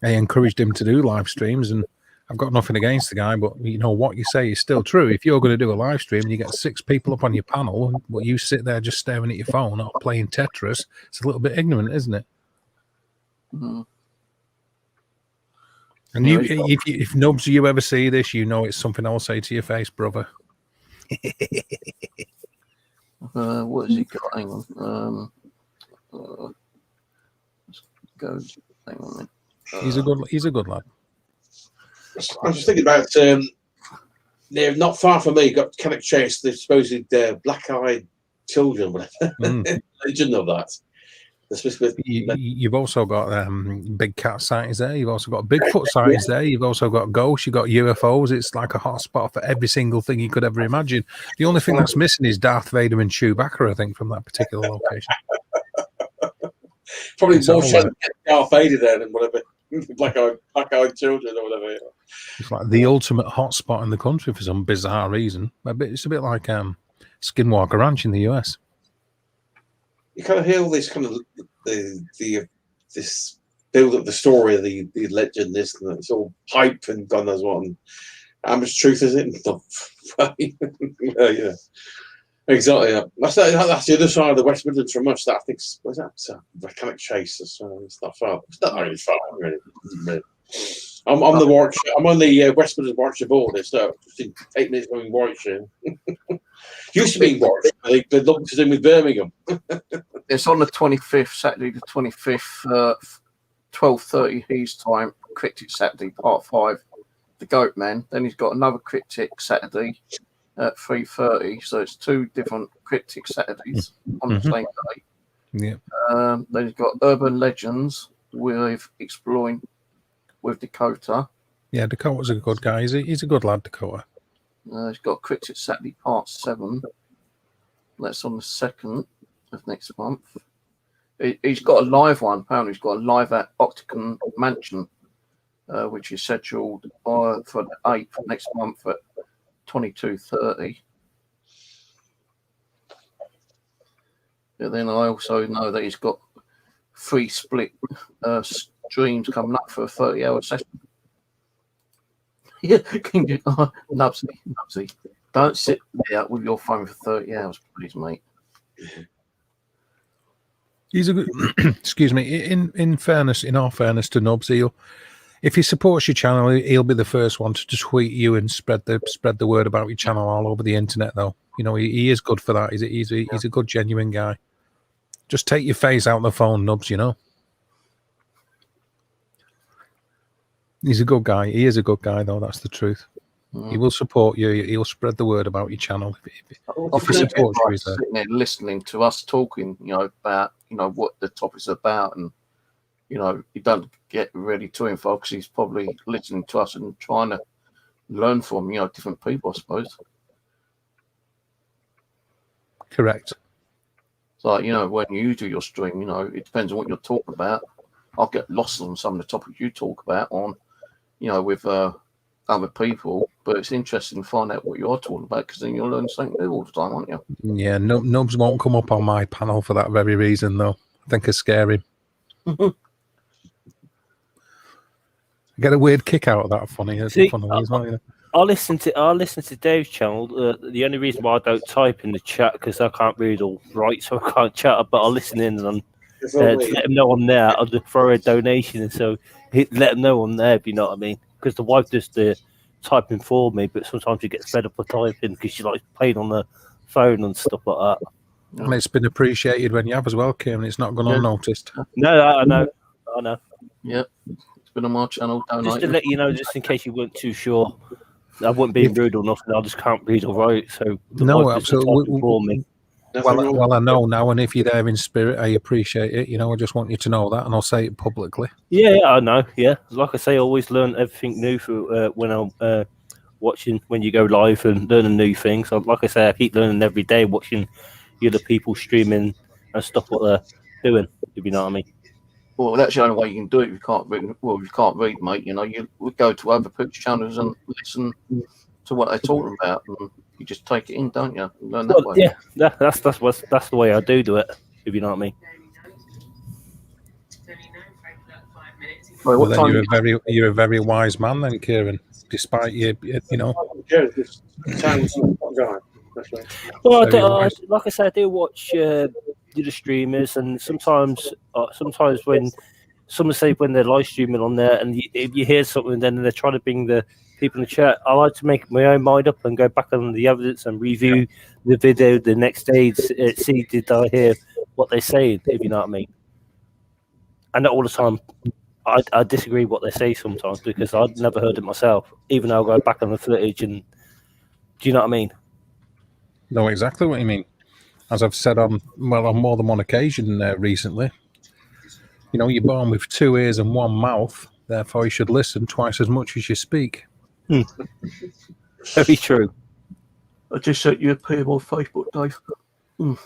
encouraged him to do live streams, and I've got nothing against the guy, but what you say is still true. If you're going to do a live stream and you get 6 people up on your panel, but you sit there just staring at your phone or playing Tetris, it's a little bit ignorant, isn't it? Mm-hmm. And if Nubs, you ever see this, it's something I'll say to your face, brother. What has he got? Hang on. Let's go. Hang on a minute. He's a good lad. I was just thinking about they're not far from me. Got Cannock Chase, the supposed black-eyed children, whatever. Legend of that. You've also got big cat sightings there. You've also got Bigfoot sightings there. You've also got ghosts. You've got UFOs. It's like a hotspot for every single thing you could ever imagine. The only thing that's missing is Darth Vader and Chewbacca, I think, from that particular location. Probably more chance to get Darth Vader there than whatever. Black-eyed children or whatever. It's like the ultimate hotspot in the country for some bizarre reason. It's a bit like Skinwalker Ranch in the US. You kind of hear all this kind of this build up the story of the legend, this and that. It's all hype and God knows what. And how much truth is it? Yeah, exactly. That's the other side of the West Midlands from us. That I think was that Cannock Chase. It's not far. It's not really far, really. I'm on the Warwickshire. I'm on the West Midlands Warwickshire border, so just in 8 minutes going Warwickshire. Used to be Warwickshire. They're looking to do with Birmingham. It's on the 25th, Saturday the 25th, 12:30 his time. Cryptic Saturday, Part 5, the Goat Man. Then he's got another Cryptic Saturday at 3:30. So it's 2 different Cryptic Saturdays on the same day. Yeah. Then he's got Urban Legends with Exploring with Dakota. Yeah, Dakota's a good guy. He's a good lad, Dakota. He's got Cryptic Saturday Part 7. That's on the 2nd of next month. He's got a live one. Apparently, he's got a live at Octagon Mansion, which is scheduled for the 8th of next month at 22.30. But then I also know that he's got 3 split streams coming up for a 30-hour session. Yeah, Nubsy, don't sit there with your phone for 30 hours, please, mate. He's a good. Excuse me. In fairness, in all fairness to Nubs, if he supports your channel, he'll be the first one to tweet you and spread the word about your channel all over the internet. Though, you know, he is good for that. He's a good, genuine guy. Just take your face out the phone, Nubs. You know, he's a good guy. He is a good guy, though. That's the truth. He will support you. He'll spread the word about your channel. If he supports you, he's there. Sitting there listening to us talking, you know, about, you know, what the topic's about, and, you know, he don't get ready to him, folks. He's probably listening to us and trying to learn from, you know, different people, I suppose. Correct. So, you know, when you do your stream, you know, it depends on what you're talking about. I'll get lost on some of the topics you talk about on, you know, with other people, but it's interesting to find out what you're talking about, because then you'll learn something new all the time, aren't you? Yeah, Nubs won't come up on my panel for that very reason, though. I think it's scary. I get a weird kick out of that. Funny as well. I listen to Dave's channel. The only reason why I don't type in the chat because I can't read or write, so I can't chat. But I'll listen in and to let him know I'm there. I'll just throw a donation, and so let him know I'm there. If you know what I mean. Because the wife does the typing for me, but sometimes she gets fed up with typing because she likes playing on the phone and stuff like that. And it's been appreciated when you have as well, Kim. It's not gone unnoticed. No, I know. Yep, it's been on my channel. Just to let you know, just in case you weren't too sure, I wasn't being rude or nothing. I just can't read or write, so no, absolutely. For me. Well, I know now, and if you're there in spirit, I appreciate it. You know, I just want you to know that, and I'll say it publicly. Yeah, I know. Yeah, like I say, I always learn everything new for when I'm watching when you go live and learning new things. So, like I say, I keep learning every day, watching the other people streaming and stuff what they're doing. If you know what I mean. Well, that's the only way you can do it. You can't read. Well, you can't read, mate. You know, you would go to other people's channels and listen to what they're talking about, and you just take it in, don't you? And learn that way. Yeah, that's the way I do it. If you know what I mean. Well, then you're a very wise man, then, Kieran. Despite you know. Well, like I said, I do watch the streamers, and sometimes when someone say when they're live streaming on there, and if you hear something, then they're trying to bring the people in the chat. I like to make my own mind up and go back on the evidence and review the video the next day. See, did I hear what they're saying? If you know what I mean. And not all the time, I disagree with what they say sometimes because I've never heard it myself. Even though I go back on the footage and do you know what I mean? Know exactly what you mean. As I've said on more than one occasion recently, you know, you're born with 2 ears and 1 mouth, therefore you should listen twice as much as you speak. Very true. I just sent you a PM on Facebook, Dave. Okie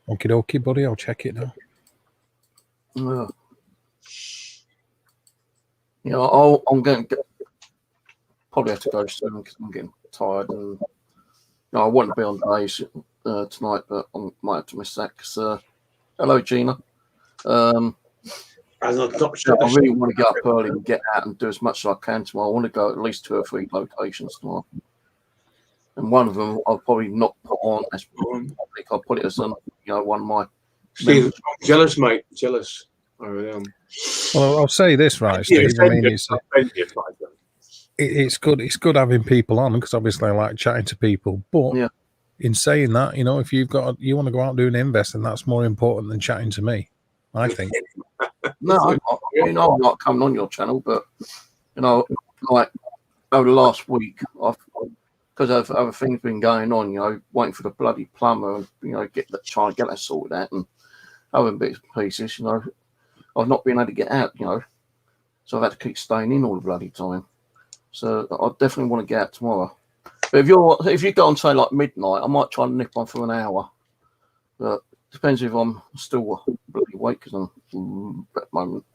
dokie, buddy. I'll check it now. You know, I'm going to probably have to go soon because I'm getting tired, and you know, I want to be on days tonight, but I might have to miss that because hello, Gina. I really want to get up early and get out and do as much as I can tomorrow. I want to go at least 2 or 3 locations tomorrow, and one of them I'll probably not put on as public. I'll put it as one of my. Steve, jealous, mate. Jealous. Well, I'll say this, right, Steve. I mean, it's good. It's good having people on because obviously I like chatting to people. But in saying that, you know, if you want to go out and do an invest, and that's more important than chatting to me, I think. No, I'm not coming on your channel, but you know, like over the last week, because of other things been going on, you know, waiting for the bloody plumber, and you know, trying to get that sorted out, and other bits and pieces, you know, I've not been able to get out, you know, so I've had to keep staying in all the bloody time. So I definitely want to get out tomorrow. But if you go on say like midnight, I might try and nip on for an hour, but depends if I'm still bloody awake because I'm at the moment.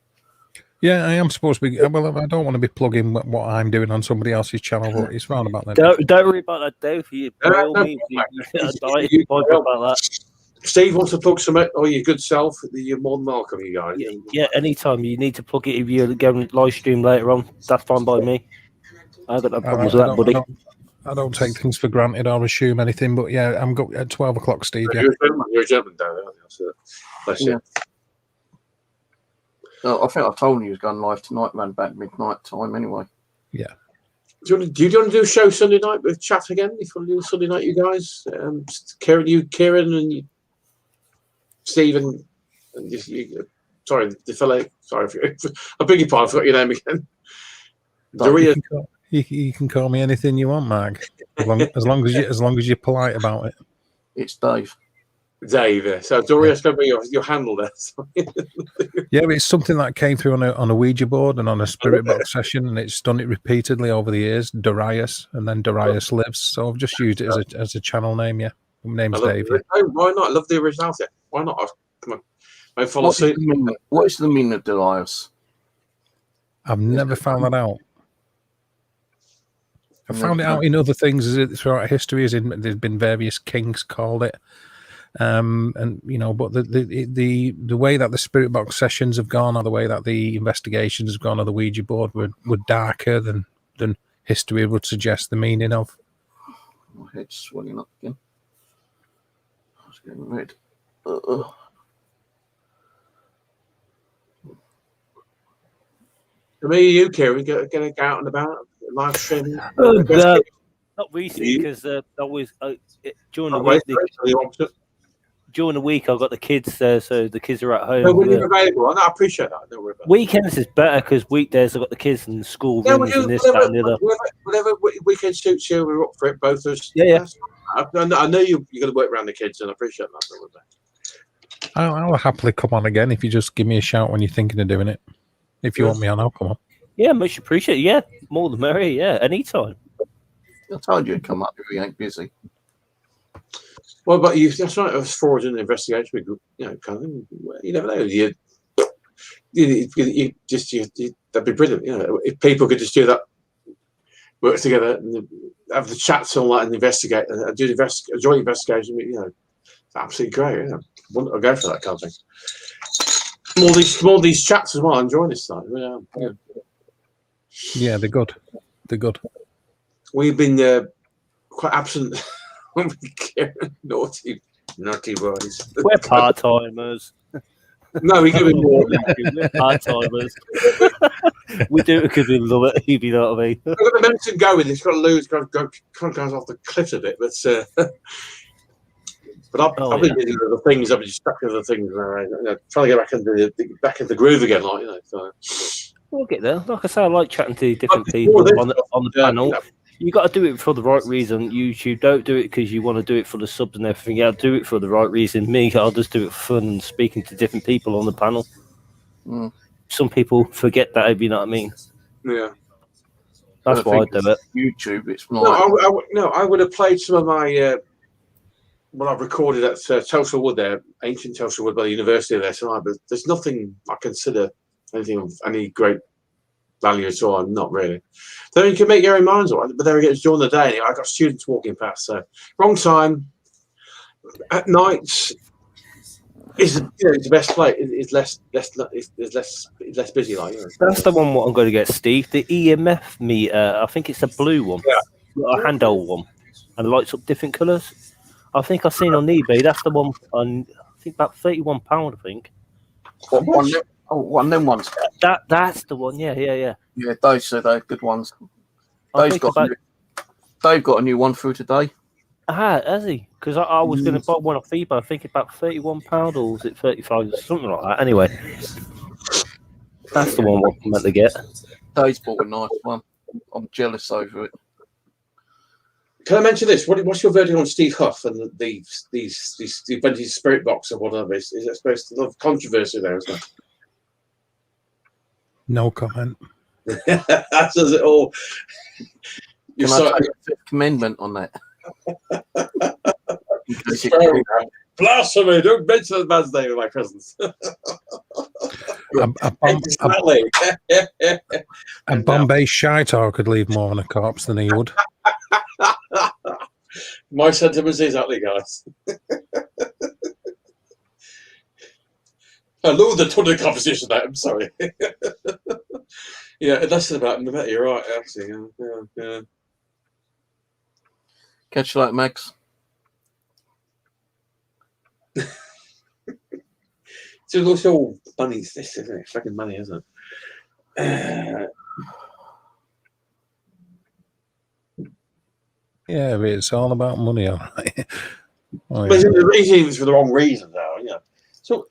Yeah, I am supposed to be. Well, I don't want to be plugging what I'm doing on somebody else's channel, but it's round about that. Don't worry about that, Dave. You, by all means, about that. Steve wants to plug some your good self. You're more than welcome, you guys. Yeah, anytime you need to plug it, if you're going live stream later on, that's fine by me. I've got no problems with that, buddy. I don't take things for granted or assume anything, but yeah, I'm go at 12 o'clock, Steve. Yeah, you're a gentleman, David. Bless you. I think I told you he was going live tonight, around about midnight time. Anyway. Yeah. Do you want to do a show Sunday night with chat again? If you want to do Sunday night, you guys, Kieran, and you, Stephen, and sorry, the fellow. Sorry, I beg your pardon. I forgot your name again. You can call me anything you want, Mark. As long as you're polite about it. It's Dave. Dave. So Doria's going to be your handle there. Yeah, but it's something that came through on a Ouija board and on a spirit box session, and it's done it repeatedly over the years. Darius, and then Darius lives. So I've just used it as a channel name. Yeah, my name's Dave. Yeah. Oh, why not? I love the originality. Why not? Come on, I follow suit. What is the meaning of Darius? I've never found that out. I found it out in other things throughout history. There's been various kings called it. And but the way that the spirit box sessions have gone, or the way that the investigations have gone, or the Ouija board were darker than history would suggest the meaning of. My head's swelling up again. I was getting red. For me, you, Kieran, going to go out and about live streaming. Not recently, because always during the week. During the week, I've got the kids there, so the kids are at home. No, when you're available, I appreciate that. Don't worry about weekends is better because weekdays I've got the kids in school rooms and this, that, and the other. Whatever weekend suits you, we're up for it, both of us. Yeah. I know you're going to work around the kids, and I appreciate that. I'll happily come on again if you just give me a shout when you're thinking of doing it. If you want me on, I'll come on. Yeah, much appreciate it. Yeah, more than merry. Yeah, anytime. I told you to come up if you ain't busy. Well, but that's right. I was forward in the investigation. Kind of, you never know. That'd be brilliant. If people could just do that, work together, and have the chats and all that, and investigate, and do a joint investigation. It's absolutely great. I'll go for that kind of thing. More these chats as well. I'm enjoying this side. Yeah, they're good. They're good. We've been quite absent. Naughty boys. We're part-timers. No, we give it more. We're part-timers. We do it because we love it, if you know what I mean. I've got the momentum going. It's got to lose. Kind of goes off the cliff a bit. But I've been doing other things. I've been stuck with other things. Trying to get back into the groove again. So. We'll get there. Like I say, I like chatting to different people on the panel. You got to do it for the right reason. YouTube, don't do it because you want to do it for the subs and everything. You got to do it for the right reason. Me, I'll just do it for fun and speaking to different people on the panel. Some people forget that, if you know what I mean. Yeah. That's why I do it. YouTube, it's not. I would have played some of my what I've recorded at Tulsa Wood there, ancient Tulsa Wood by the university there tonight, but there's nothing I consider anything of any great value at all. Not really. So you can make your own minds all right, but there it is during the day. I got students walking past, so wrong time. At nights is the best place. It's less busy. That's the one. What I'm going to get, Steve. The EMF meter. I think it's a blue one. Yeah. A handheld one, and lights up different colours. I think I've seen on eBay. That's the one. I think about £31. I think. One of them ones. That's the one. Yeah. Yeah, those are the good ones. They've got a new one through today. Has he? Because I was going to buy one off eBay. I think about £31 or was it 35, something like that. Anyway, that's the one I'm meant to get. Dave's bought a nice one. I'm jealous over it. Can I mention this? What's your verdict on Steve Huff and these vintage spirit box or whatever? Is it supposed to have controversy there, isn't it? No comment. That says it all. Can I take the Fifth Commandment on that? Blasphemy! Don't mention the man's name in my presence. Exactly. A Bombay Shaitar could leave more on a corpse than he would. My sentiments exactly, guys. I love the ton of conversation that I'm sorry. Yeah, less than about the better. You're right, actually. Yeah. Catch you later, Max. So it's all money, this isn't it? Fucking money, isn't it? Yeah, but it's all about money, all right. But it's even for the wrong reasons, though. Yeah. So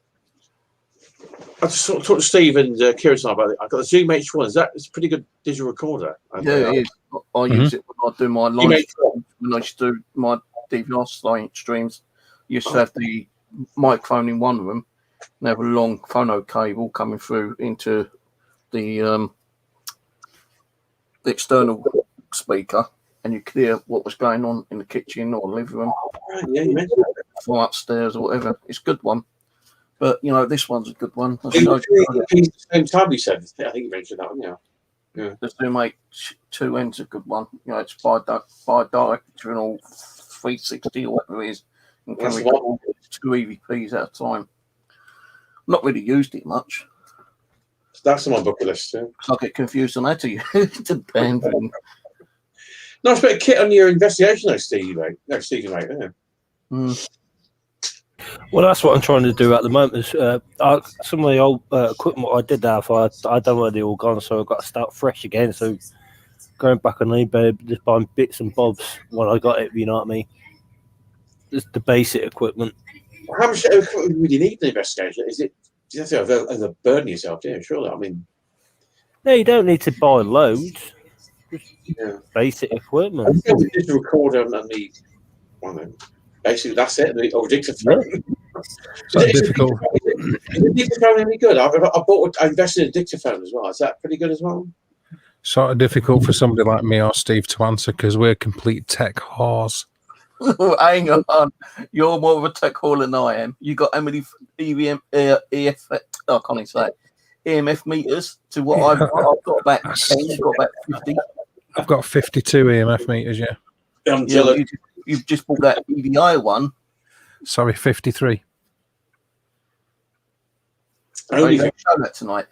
I just sort of talked to Steve and Kieran about it. I've got the Zoom H1. It's a pretty good digital recorder. Yeah, it is. I use it when I do my live streams. When I used to do my DVR streams, I used to have the microphone in one room and have a long phono cable coming through into the external speaker, and you could hear what was going on in the kitchen or living room, from upstairs or whatever. It's a good one. But, you know, this one's a good one. The same time you said, I think you mentioned that one, yeah. The Zoom H2N's a good one. You know, it's bi-directional 360 or whatever it is, and can record 2 EVPs at a time. Not really used it much. That's on my bucket list too. I get confused on how to use the band. Nice bit of kit on your investigation, though, Stevie, mate. No, Stevie, mate. Yeah. Well, that's what I'm trying to do at the moment. Is, some of the old equipment I did have, I don't know where they're all gone, so I've got to start fresh again. So going back on eBay, just buying bits and bobs when I got it, you know what I mean? Just the basic equipment. How much equipment would you need in the investigation? Do you have to burden yourself? Yeah, surely. I mean, no, you don't need to buy loads. Just basic equipment. The digital recorder and the, basically that's it. The dictaphone. Is difficult. Is the dictaphone any good? I invested in a dictaphone as well. Is that pretty good as well? Sort of difficult for somebody like me or Steve to answer because we're complete tech whores. Hang on, you're more of a tech whore than I am. You got how many EMF meters to what I've got about 10, you've got about 50. I've got 52 EMF meters, yeah. I'm jealous. You've just bought that EVI one. Sorry, 53. Are you going to show that tonight?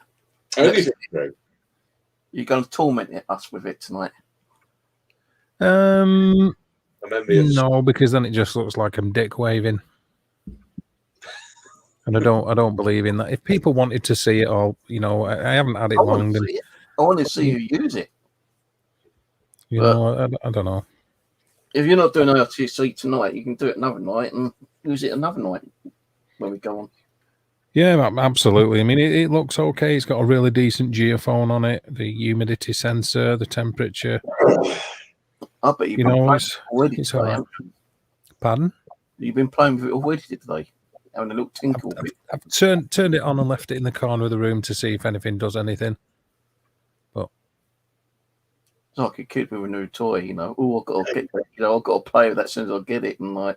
Only 53. You're going to torment us with it tonight. No, because then it just looks like I'm dick waving, and I don't believe in that. If people wanted to see it, or I haven't had it long. I want to see you use it. I don't know. If you're not doing RTC tonight, you can do it another night and use it another night when we go on. Yeah, absolutely. I mean, it looks okay. It's got a really decent geophone on it, the humidity sensor, the temperature. I bet you've been playing already it's today. right. Pardon? You've been playing with it already today, having a little tinkle with it. I've turned it on and left it in the corner of the room to see if anything does anything. But it's like a kid with a new toy, Oh, I've got to get that. I've got to play with that as soon as I get it, and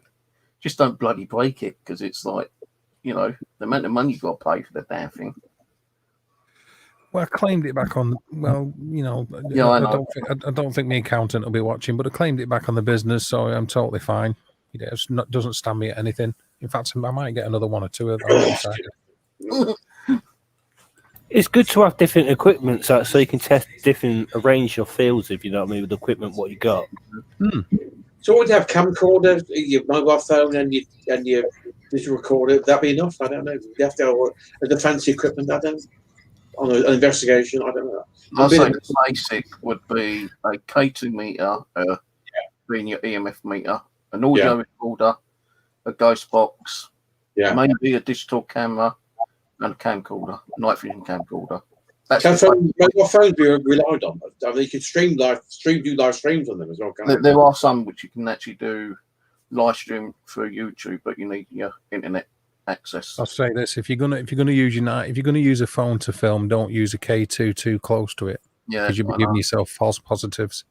just don't bloody break it because it's like, the amount of money you've got to pay for the damn thing. Well, I claimed it back on. Well, I don't think my accountant will be watching, but I claimed it back on the business, so I'm totally fine. It doesn't stand me at anything. In fact, I might get another one or two of them. It's good to have different equipment so you can test different range of fields, if you know what I mean, with the equipment what you got. So would you have camcorder, your mobile phone, and your digital recorder? Would that be enough? I don't know. You have to have the fancy equipment. I don't. On an investigation, I don't know. I'd say the basic would be a K2 meter, being your EMF meter, an audio recorder, a ghost box, maybe a digital camera, and a camcorder, night vision camcorder. Mobile phones be relied on. I mean, you can do live streams on them as well. There are some which you can actually do live stream through YouTube, but you need your internet access. I'll say this: if you're gonna use a phone to film, don't use a K2 too close to it. Yeah, because you'll be giving yourself false positives.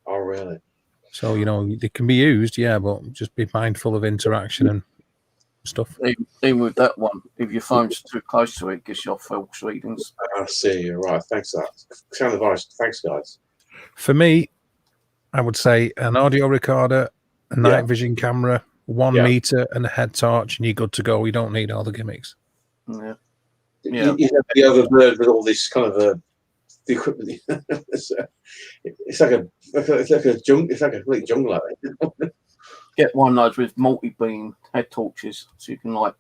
Oh, really? So they can be used, but just be mindful of interaction and stuff. Even with that one, if your phone's too close to it, it gives you off false readings. I see. You're right. Thanks for that. Sound advice. Thanks, guys. For me, I would say an audio recorder, a night vision camera, 1 meter, and a head torch, and you're good to go. You don't need all the gimmicks. Yeah. You have to be overburdened with all this kind of the equipment. It's like a complete jungle out there. Get one of those with multi-beam head torches, so you can like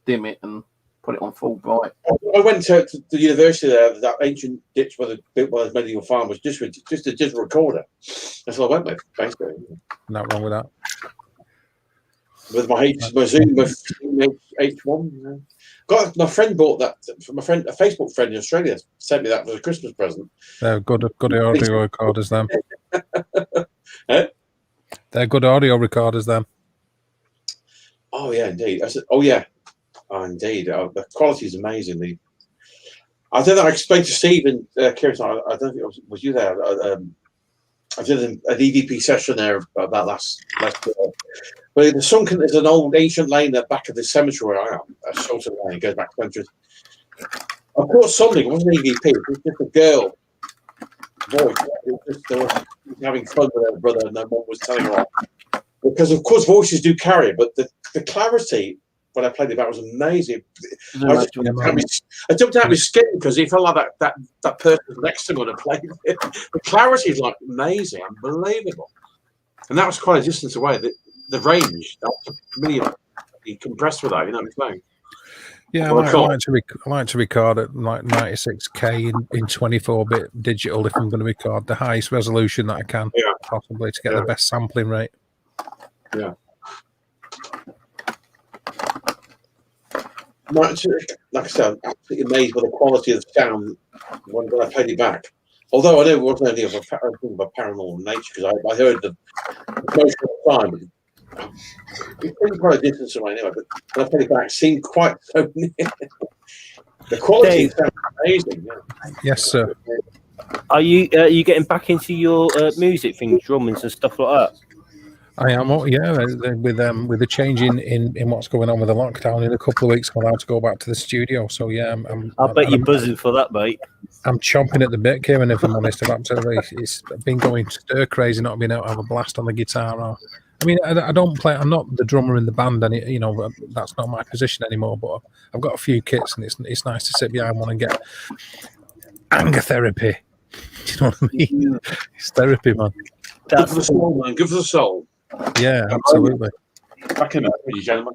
dim it and put it on full bright. I went to the university there. That ancient ditch where the medieval farm was just a digital recorder. That's what I went with, basically. Not wrong with that. With my Zoom H1. Got my friend bought that from a Facebook friend in Australia. Sent me that as a Christmas present. They're good audio recorders, them. Eh? They're good audio recorders, them. Oh yeah, indeed. I said, oh yeah, indeed. The quality is amazing. I don't know. I explained to Stephen, Kieran, I don't think it was you there. I did an EVP session there about last year. But there's an old ancient lane at the back of the cemetery where I am. A shorter lane, goes back centuries. I caught something. It wasn't EVP. It was just a girl voice. They were having fun with her brother, and their mum was telling her off. Because of course voices do carry, but the clarity when I played it back was amazing. I jumped out of my skin because it felt like that person next to me when I played it. The clarity is like amazing, unbelievable. And that was quite a distance away. The range, that's really compressed with that, you know what I'm saying? Yeah, I like to record at like 96K in 24-bit digital if I'm going to record the highest resolution that I can, possibly, to get the best sampling rate. Yeah. Like I said, I'm absolutely amazed by the quality of the sound when I played it back. Although I know it wasn't only of a paranormal nature, because I heard the most of the time. It's pretty quite a distance away anyway, but when I played it back, it seemed quite so near. The quality sounds amazing. Yeah. Yes, sir. Are you getting back into your music things, drummings and stuff like that? I am, with the change in what's going on with the lockdown in a couple of weeks, I'm allowed to go back to the studio. So yeah, I bet you're buzzing for that, mate. I'm chomping at the bit, Kieran. If I'm honest, it's been going stir crazy, not being able to have a blast on the guitar. I mean, I don't play. I'm not the drummer in the band, and that's not my position anymore. But I've got a few kits, and it's nice to sit behind one and get anger therapy. Do you know what I mean? It's therapy, man. Good for the soul, man. Good for the soul. Yeah, absolutely. Back in you gentlemen.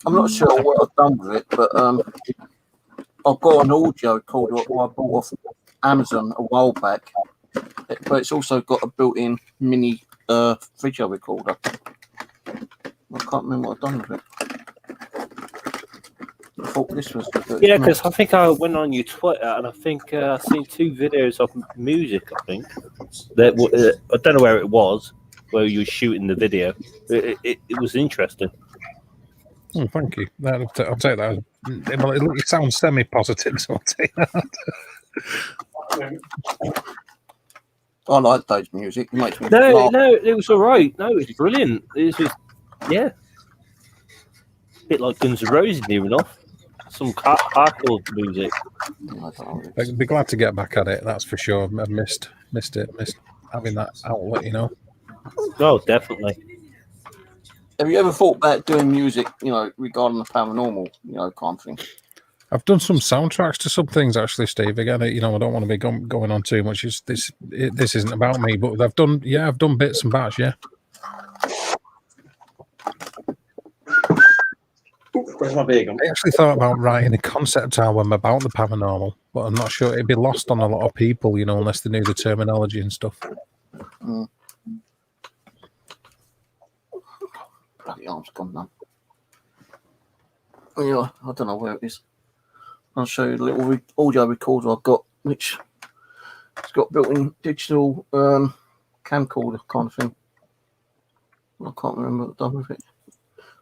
I'm not sure what I've done with it, but I've got an audio recorder I bought off Amazon a while back, but it's also got a built-in mini video recorder. I can't remember what I've done with it. I thought this was because I think I went on your Twitter and I think I've seen 2 videos of music. I think that I don't know where it was, where you were shooting the video. It was interesting. Oh, thank you. I'll take that. It sounds semi-positive, so I'll take that. I like Dave's music. It makes me No, laugh. it was all right. No, it's brilliant. It's just, a bit like Guns N' Roses, near enough. Some hardcore music. I'd be glad to get back at it. That's for sure. I've missed having that outlet. Oh, definitely. Have you ever thought about doing music, regarding the paranormal, kind of thing? I've done some soundtracks to some things, actually, Steve. Again, I don't want to be going on too much. This isn't about me, but I've done bits and bats, yeah. Where's my beer gone? I actually thought about writing a concept album about the paranormal, but I'm not sure it'd be lost on a lot of people, unless they knew the terminology and stuff. Bloody arm's gone now. Yeah, I don't know where it is. I'll show you the little audio recorder I've got, which it's got built-in digital camcorder kind of thing. I can't remember what I've done with it.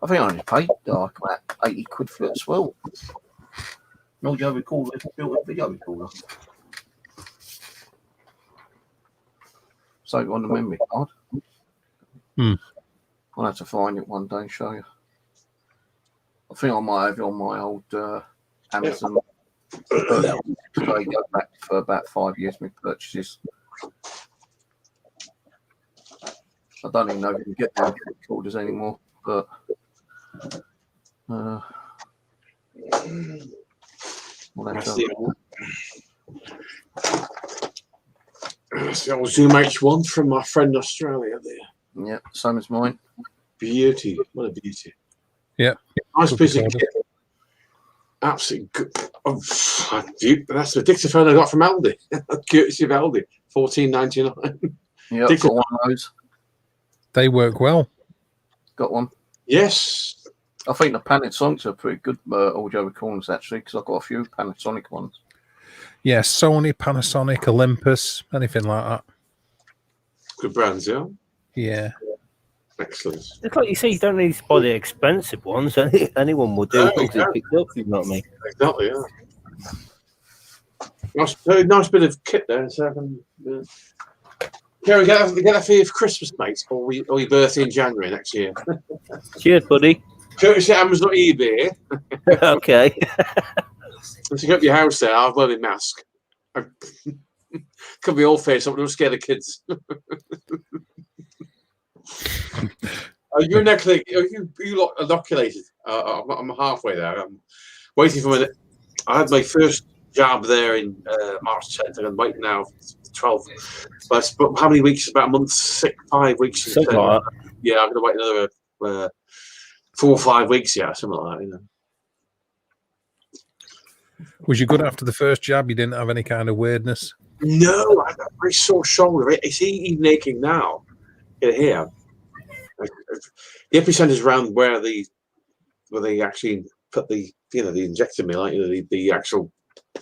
I think I only paid like about 80 quid for it as well. An audio recorder, built-in video recorder. So on the memory card. I'll have to find it one day and show you. I think I might have it on my old Amazon. They go back for about 5 years, my purchases. I don't even know if you can get them recorders anymore, but That's the old Zoom H1 from my friend in Australia there. yeah, same as mine. Beauty. What a beauty. Yeah. Nice Good piece of recorder. kit. Absolutely good. Oh, that's the dictaphone I got from Aldi. Courtesy of Aldi. $14.99. Yeah, I've got one of those. They work well. Got one. Yes. I think the Panasonics are pretty good audio recorders, actually, because I've got a few Panasonic ones. Yeah, Sony, Panasonic, Olympus, anything like that. Good brands, yeah. Yeah. Excellent. It's like you say, you don't need to buy the expensive ones. Anyone will do. No, Once it's picked up, you know what I mean? Exactly, yeah. Very nice bit of kit there. So I can, Kerry, get that for you for Christmas, mate, or your birthday in January next year. Cheers, buddy. Courtesy of Amazon, eBay. Okay. Let's get up your house there. I'll wear a mask. Could be all face up. Don't scare the kids. You're inoculated. You inoculated. I'm halfway there. I'm waiting for my. I had my first jab there in March 10th, and I'm waiting now 12. But how many weeks? About a month, 5 weeks. Something like that. Yeah, I'm going to wait another 4 or 5 weeks. Yeah, something like that. You know. Was you good after the first jab? You didn't have any kind of weirdness? No, I got a very sore shoulder. It's even aching now. Here. The epicenter is around where they actually put the they injected me, like the actual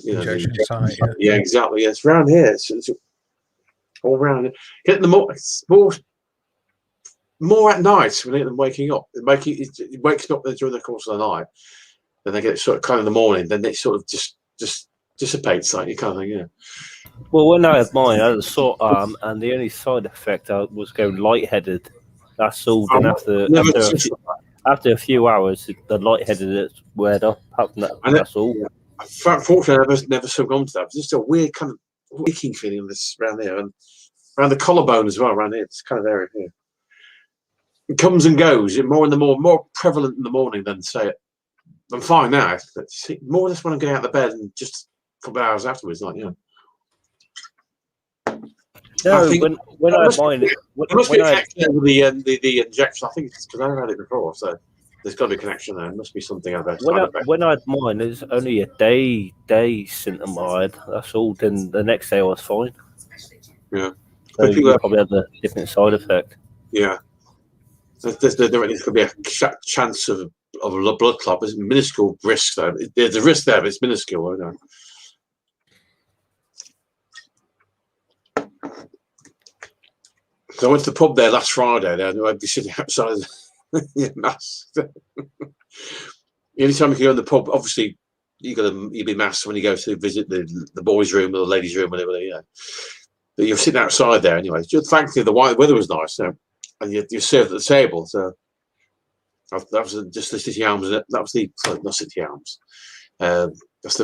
Injection site. yeah, exactly. Yeah, it's around here. It's all around. Getting the more at night when they're waking up. It wakes me up during the course of the night. Then they get sort of kind of in the morning. Then it sort of just dissipates, like you kind of thing. Yeah. Well, when I had mine, I had a sore arm, and the only side effect I was going lightheaded. That's all. Then after a few hours, the lightheadedness weared off. That's all. Unfortunately, I've never succumbed to that. It's just a weird kind of aching feeling this around there, and around the collarbone as well. Around here, it's kind of area here. It comes and goes. It's more prevalent in the morning than say it. I'm fine now. But more or less when I get out of bed and just a couple of hours afterwards, like No, when I had mine, there must be a connection with the injection. I think it's because I've had it before, so there's got to be a connection there. It must be something I've had. When I had mine, it was only a day symptom I had. That's all. Then the next day I was fine. Yeah. So you probably had a different side effect. Yeah. There's could be a chance of a blood clot. It's a minuscule risk though. There's a risk there, but it's minuscule. I know. So I went to the pub there last Friday. There, I'd be sitting outside masked. Anytime you go in the pub, obviously you'd be masked when you go to visit the boys' room or the ladies' room, whatever. But you're sitting outside there anyway. Thankfully, the weather was nice, and you're served at the table. So that was just the City Arms. That was not City Arms. That's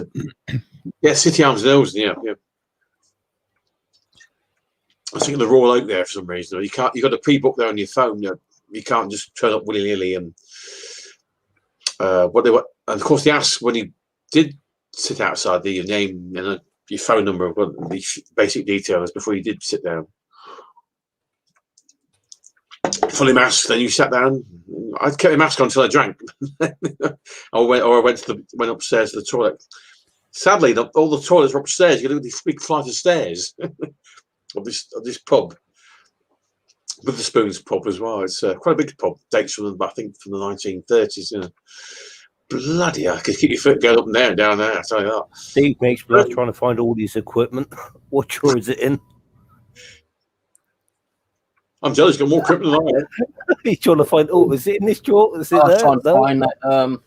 City Arms and Ilsen. Yeah. I was thinking the Royal Oak there for some reason. You got to pre-book there on your phone. You can't just turn up willy nilly and what they were. And of course, they asked when you did sit outside your name and your phone number, the basic details before you did sit down. Fully masked. Then you sat down. I kept the mask on until I drank. I went upstairs to the toilet. Sadly, all the toilets were upstairs. You got to do this big flight of stairs. Of this pub, with the Spoons pub as well. It's quite a big pub. Dates from I think from the 1930s. Bloody hell, I could keep your foot going up and down there. I tell you that. Steve makes me trying to find all these equipment. What drawer is it in? I'm jealous. Got more equipment than I have. He's trying to find. Oh, is it in this drawer? Is it there? I'm trying to find that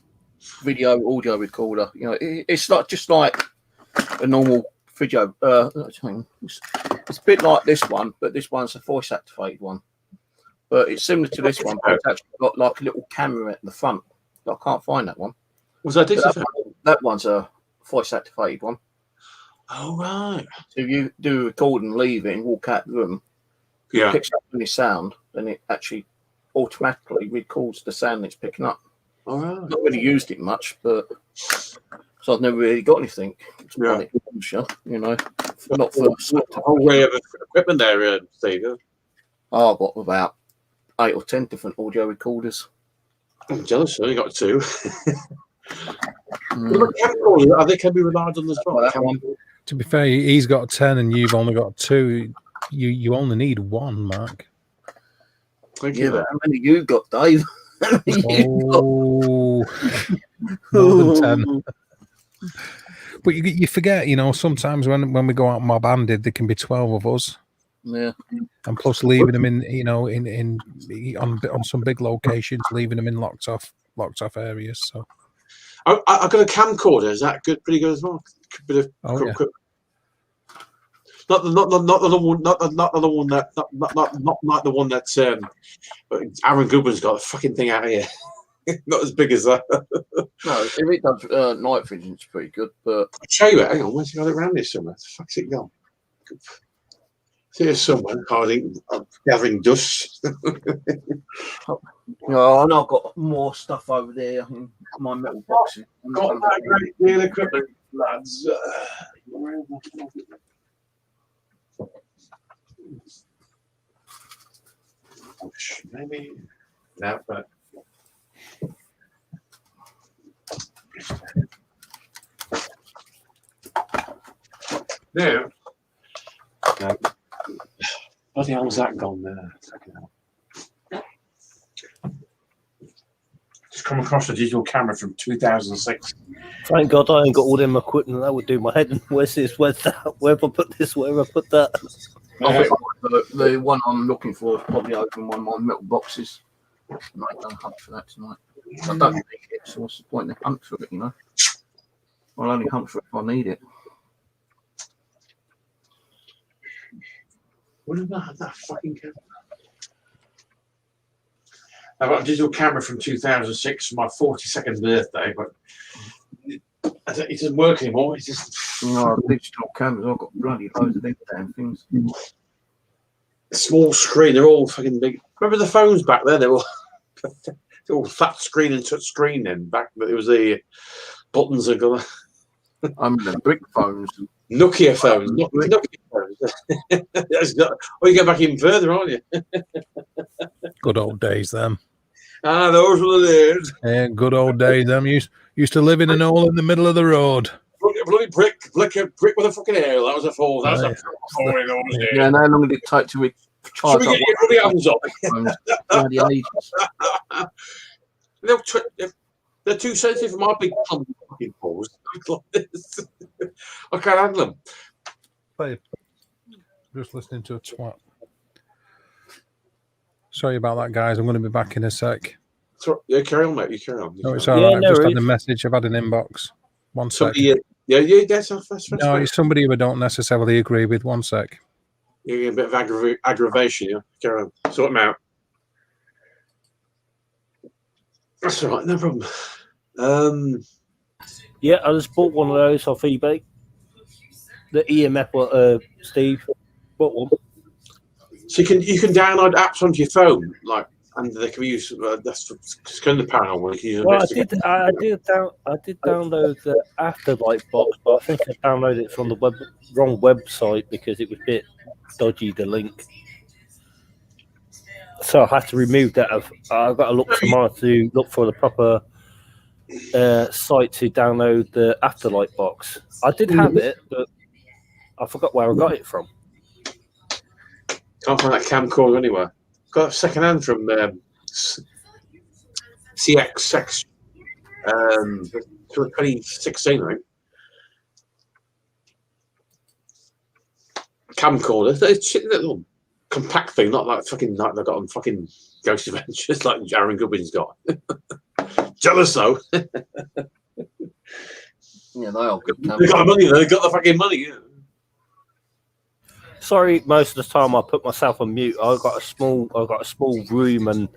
video audio recorder. It's not just like a normal video. It's a bit like this one, but this one's a voice activated one. But it's similar to this one, but it's actually got like a little camera at the front. I can't find that one. Was that digital? That one's a voice activated one. Oh right. So if you do a record and leave it and walk out the room, Yeah. it picks up any sound, then it actually automatically records the sound it's picking up. All right. I've not really used it much, but so I've never really got anything. Yeah. You know, not for A whole way of equipment there, Steve. Oh, I've got about 8 or 10 different audio recorders. I'm jealous. I only got 2. Mm. What about camcorders? They can be relied on as well. That one. To be fair, he's got 10 and you've only got 2. You only need 1, Mark. Thank Yeah, you. but how many you got, Dave? How many you got? Oh, more than 10. But you forget, you know, sometimes when we go out mob handed, there can be 12 of us, Yeah. and plus leaving them in, you know, on some big locations, leaving them in locked off areas. So I've got a camcorder. Is that good? Pretty good as well. Bit of Oh, yeah. Not the one that Aaron Goodwin's got. The fucking thing out here. Not as big as that. No, if it does night vision, it's pretty good. But I'll show you it. Hang on, where's he got it around here somewhere? The fuck's it gone? It's here somewhere. Hiding, gathering dust. no, I know I've got more stuff over there in my metal boxes. Got that great deal of equipment, lads. Maybe that, but there. No. Bloody hell's that gone there? Just come across a digital camera from 2006. Thank God I ain't got all them equipment that would do my head. And where's this? Where's that? Where have I put this? Where have I put that? I think the one I'm looking for is probably open one of my metal boxes. I might go hunt for that tonight. I don't need it, so what's the point in hunt for it, you know? I'll only hunt for it if I need it. What did I have that fucking camera? I've got a digital camera from 2006 for my 42nd birthday, but it doesn't work anymore. It's just Digital cameras, I've got bloody loads of these damn things. small screen. They're all fucking big. Remember the phones back then? They were all flat screen and touch screen then. Back, but it was the buttons are gonna. The brick phones. Nokia phones. Nokia phones. You go back even further, aren't you? good old days, them. Ah, those were the days. Yeah, good old days, them. Used to live in an hole in the middle of the road. Bloody brick with a fucking air. That was a fall. That was a fall in those days. Yeah, and how long did it take to Should charge we up get your bloody hands up? bloody ages? They're too sensitive for my big fucking balls. I can't handle them. Babe, just listening to a twat. Sorry about that, guys. I'm going to be back in a sec. Yeah, carry on, mate. You carry on. No, it's all Yeah, right. I've no just had worries. a message. I've had an inbox. One sec. Somebody, yeah, that's No, fine. it's somebody who I don't necessarily agree with. One sec. You're getting a bit of aggravation, yeah. Carry on. Sort them out. That's all right, no problem. Yeah, I just bought one of those off eBay. The EMF, Steve bought one. So you can download apps onto your phone, like, and they can be used. That's for kind of paranormal. Well, I did download the Afterlight box, but I think I downloaded it from the wrong website because it was a bit dodgy, the link. So I had to remove that. I've got to look tomorrow to look for the proper site to download the Afterlight box. I did have it, but I forgot where I got it from. Can't find that camcorder anywhere. Got it second hand from CX6 2016, I think. Camcorder. It's a little compact thing, not like fucking like they've got on fucking Ghost Adventures like Aaron Goodwin's got. Jealous though. Yeah, they are good They cameras. got the money though. They got the fucking money. Yeah. Sorry, most of the time I put myself on mute. I've got a small room, and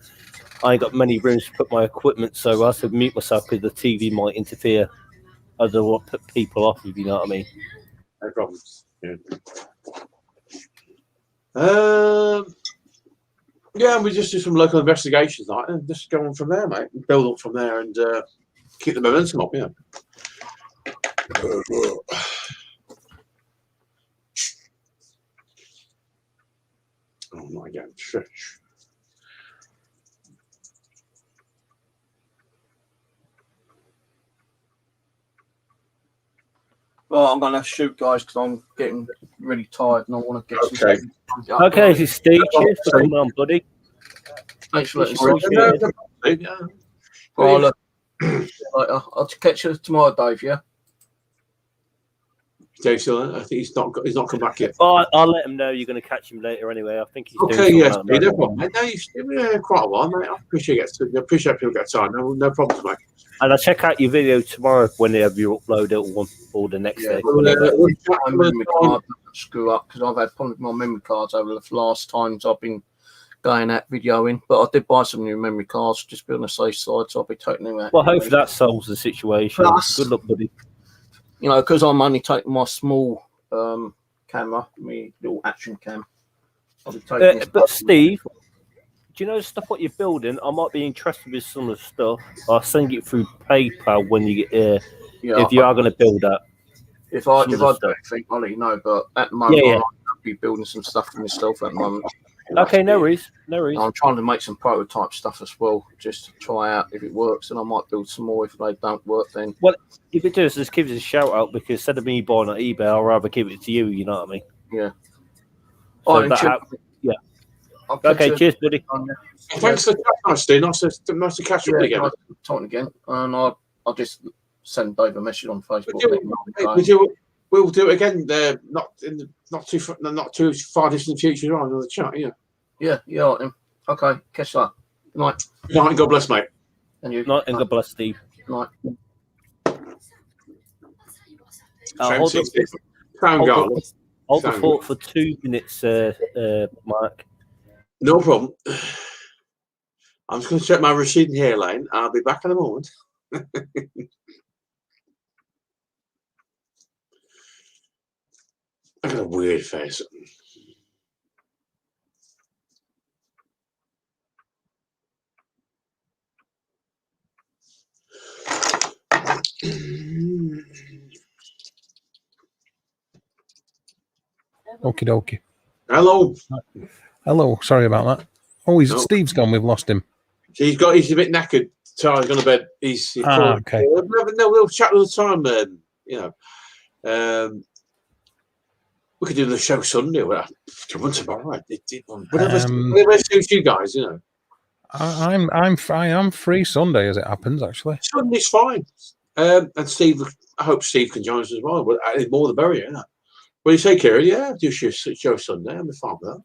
I ain't got many rooms to put my equipment, so I have to mute myself because the TV might interfere. I don't want to put people off, if you know what I mean. No problems. Yeah. Yeah, and we just do some local investigations, like, and just go on from there, mate. And build up from there and keep the momentum up, yeah. Oh my God, fish. Well, I'm gonna shoot, guys, because I'm getting really tired and I want to get Okay. some. Okay, this is Steve. Cheers for coming on, buddy. Thanks for letting me Appreciate know. it. Yeah. Well, look, I'll catch you tomorrow, Dave. Yeah. Dave still there? I think he's not come back yet. I'll let him know you're going to catch him later anyway. I think he's Okay, doing yes, something. no problem. Mate. No, you've been quite a while, mate. I appreciate people get time. No problems, mate. And I'll check out your video tomorrow whenever you upload it, or the next day. Well, My memory card doesn't screw up because I've had problems with my memory cards over the last times I've been going at videoing. But I did buy some new memory cards just to be on the safe side, so I'll be taking them out. Well, hopefully that solves the situation. Plus, good luck, buddy. You know, because I'm only taking my small camera, my little action cam. I'll be taking this But stuff. Steve, do you know the stuff what you're building? I might be interested with some of the stuff. I'll send it through PayPal when you get here. Yeah, If you are going to build that. if I some of do the stuff. anything, I'll let you know. But at the moment, Yeah. I'll be building some stuff for myself at the moment. Okay, no worries. No worries. I'm trying to make some prototype stuff as well, just to try out if it works, and I might build some more if they don't work. Then If it does, just give us a shout out because instead of me buying on eBay, I'd rather give it to you. You know what I mean? yeah. So All right, that Chip, yeah. I'll catch Okay, you cheers, buddy. on, Thanks for the chat, Steve. Nice to catch up yeah, again. nice talking again, and I'll just send Dave a message on Facebook. We'll do it again. Not too far distant future on another chat. Yeah. Yeah, all right, then. Okay, catch you later. Good night. Good night and God bless, mate. And you. Night and God bless, Steve. Good night. Hold Same up- Steve. Sound hold guard. Hold the Sound fort for 2 minutes, Mark. No problem. I'm just going to check my receding hairline. I'll be back in a moment. I got a weird face. Okie dokie. Hello. Hello. Sorry about that. Oh, No. Steve's gone. We've lost him. He's a bit knackered. So he's gone to bed. He's okay. We'll chat another time. We could do the show Sunday. Tomorrow. Whatever suits you guys. I am free Sunday as it happens. Actually, Sunday's fine. And Steve, I hope Steve can join us as well. But more the berry, yeah. What do you say, Kieran? Yeah, do show Sunday. I'm fine with that.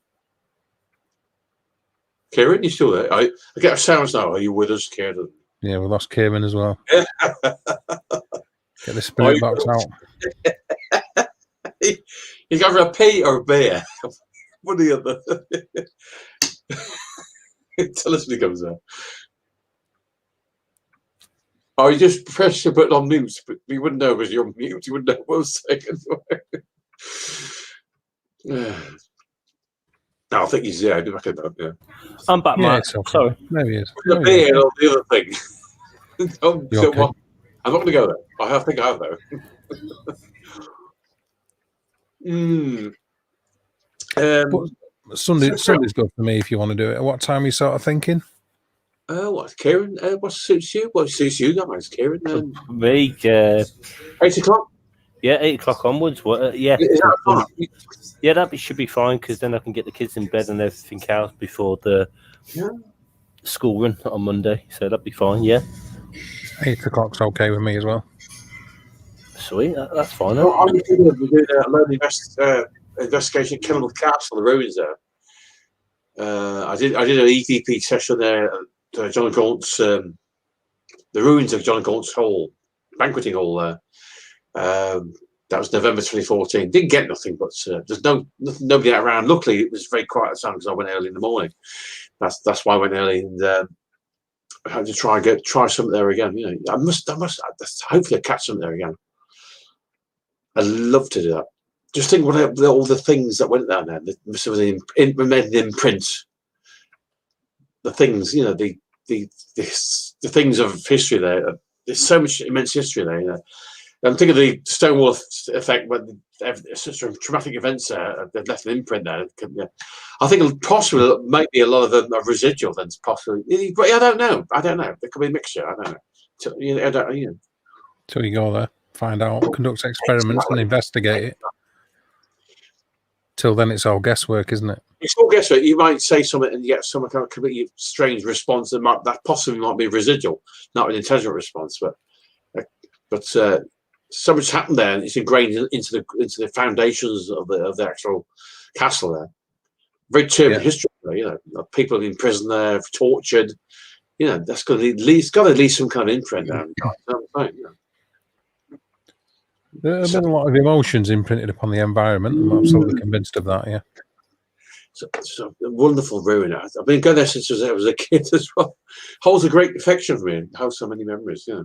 Kieran, you still there? I get a sound now. Are you with us, Kieran? yeah, we lost Kieran as well. Yeah. Get the spirit box out. He's either a pea or a beer. One or the other. Tell us when he comes out. Oh, you just press your button on mute, but you wouldn't know because you're on mute. You wouldn't know what I was saying. No, I think he's there. I'll be back in that. Yeah. I'm back, Yeah, Mark. it's okay. Sorry. There he is. The beer or the other thing. You okay? I'm not going to go there. I think I have though. Sunday's good for me if you want to do it. At what time are you sort of thinking? What, Kieran? What suits you? What suits you guys, Kieran? Me, 8 o'clock? yeah, 8 o'clock onwards. Yeah. Is that fine? Yeah, that should be fine because then I can get the kids in bed and everything else before the school run on Monday. So that'd be fine, yeah. 8 o'clock's okay with me as well. Sweet, that's fine. Well, I'm doing a loan investigation at Kenilworth Castle, the ruins there. I did an EVP session there at John Gaunt's, the ruins of John Gaunt's Hall, banqueting hall there. That was November 2014. Didn't get nothing, but there's nobody around. Luckily, it was very quiet at the time because I went early in the morning. That's why I went early. And I had to try something there again. You know, I must hopefully catch something there again. I'd love to do that. Just think what all the things that went down there. Made an imprint. The things, you know, the things of history there. There's so much immense history there. You know, I'm thinking of the Stonewall effect when such traumatic events there. They've left an imprint there. Yeah. I think possibly maybe a lot of them are residual. Then possibly, but I don't know. There could be a mixture. I don't know. Till you go there, find out, conduct experiments, and investigate it. Till then, it's all guesswork, isn't it? It's all guesswork. You might say something and you get some kind of completely strange response that possibly might be residual, not an intelligent response. But so much happened there, and it's ingrained into the foundations of the actual castle there. Very turbulent history there. You know, people have been imprisoned there, tortured. You know, that's got to leave some kind of imprint there. You know. There have been a lot of emotions imprinted upon the environment. I'm absolutely convinced of that. Yeah. So a wonderful ruin. I've been going there since I was a kid as well. Holds a great affection for me and holds so many memories. You know.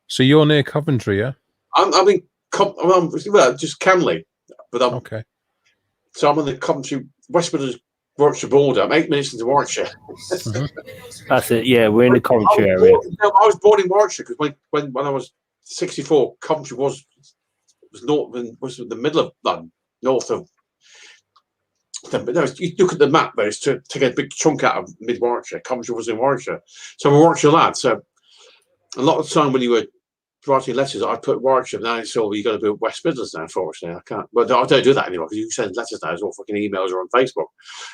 So you're near Coventry, yeah? I'm just Canley, but I'm okay. So I'm on the Coventry West Midlands Warwickshire border. I'm 8 minutes into Warwickshire. That's it. Yeah, we're in the Coventry area. I was born in Warwickshire because when I was 64, Coventry was the middle of London, north of. You look at the map, though, it's to take a big chunk out of mid Warwickshire. Coventry was in Warwickshire, so I'm a Warwickshire lad. So a lot of the time when you were writing letters, I put Warwickshire. Now it's all you got to do West Midlands now. Unfortunately, I can't. Well, I don't do that anymore because you send letters now. It's all fucking emails or on Facebook.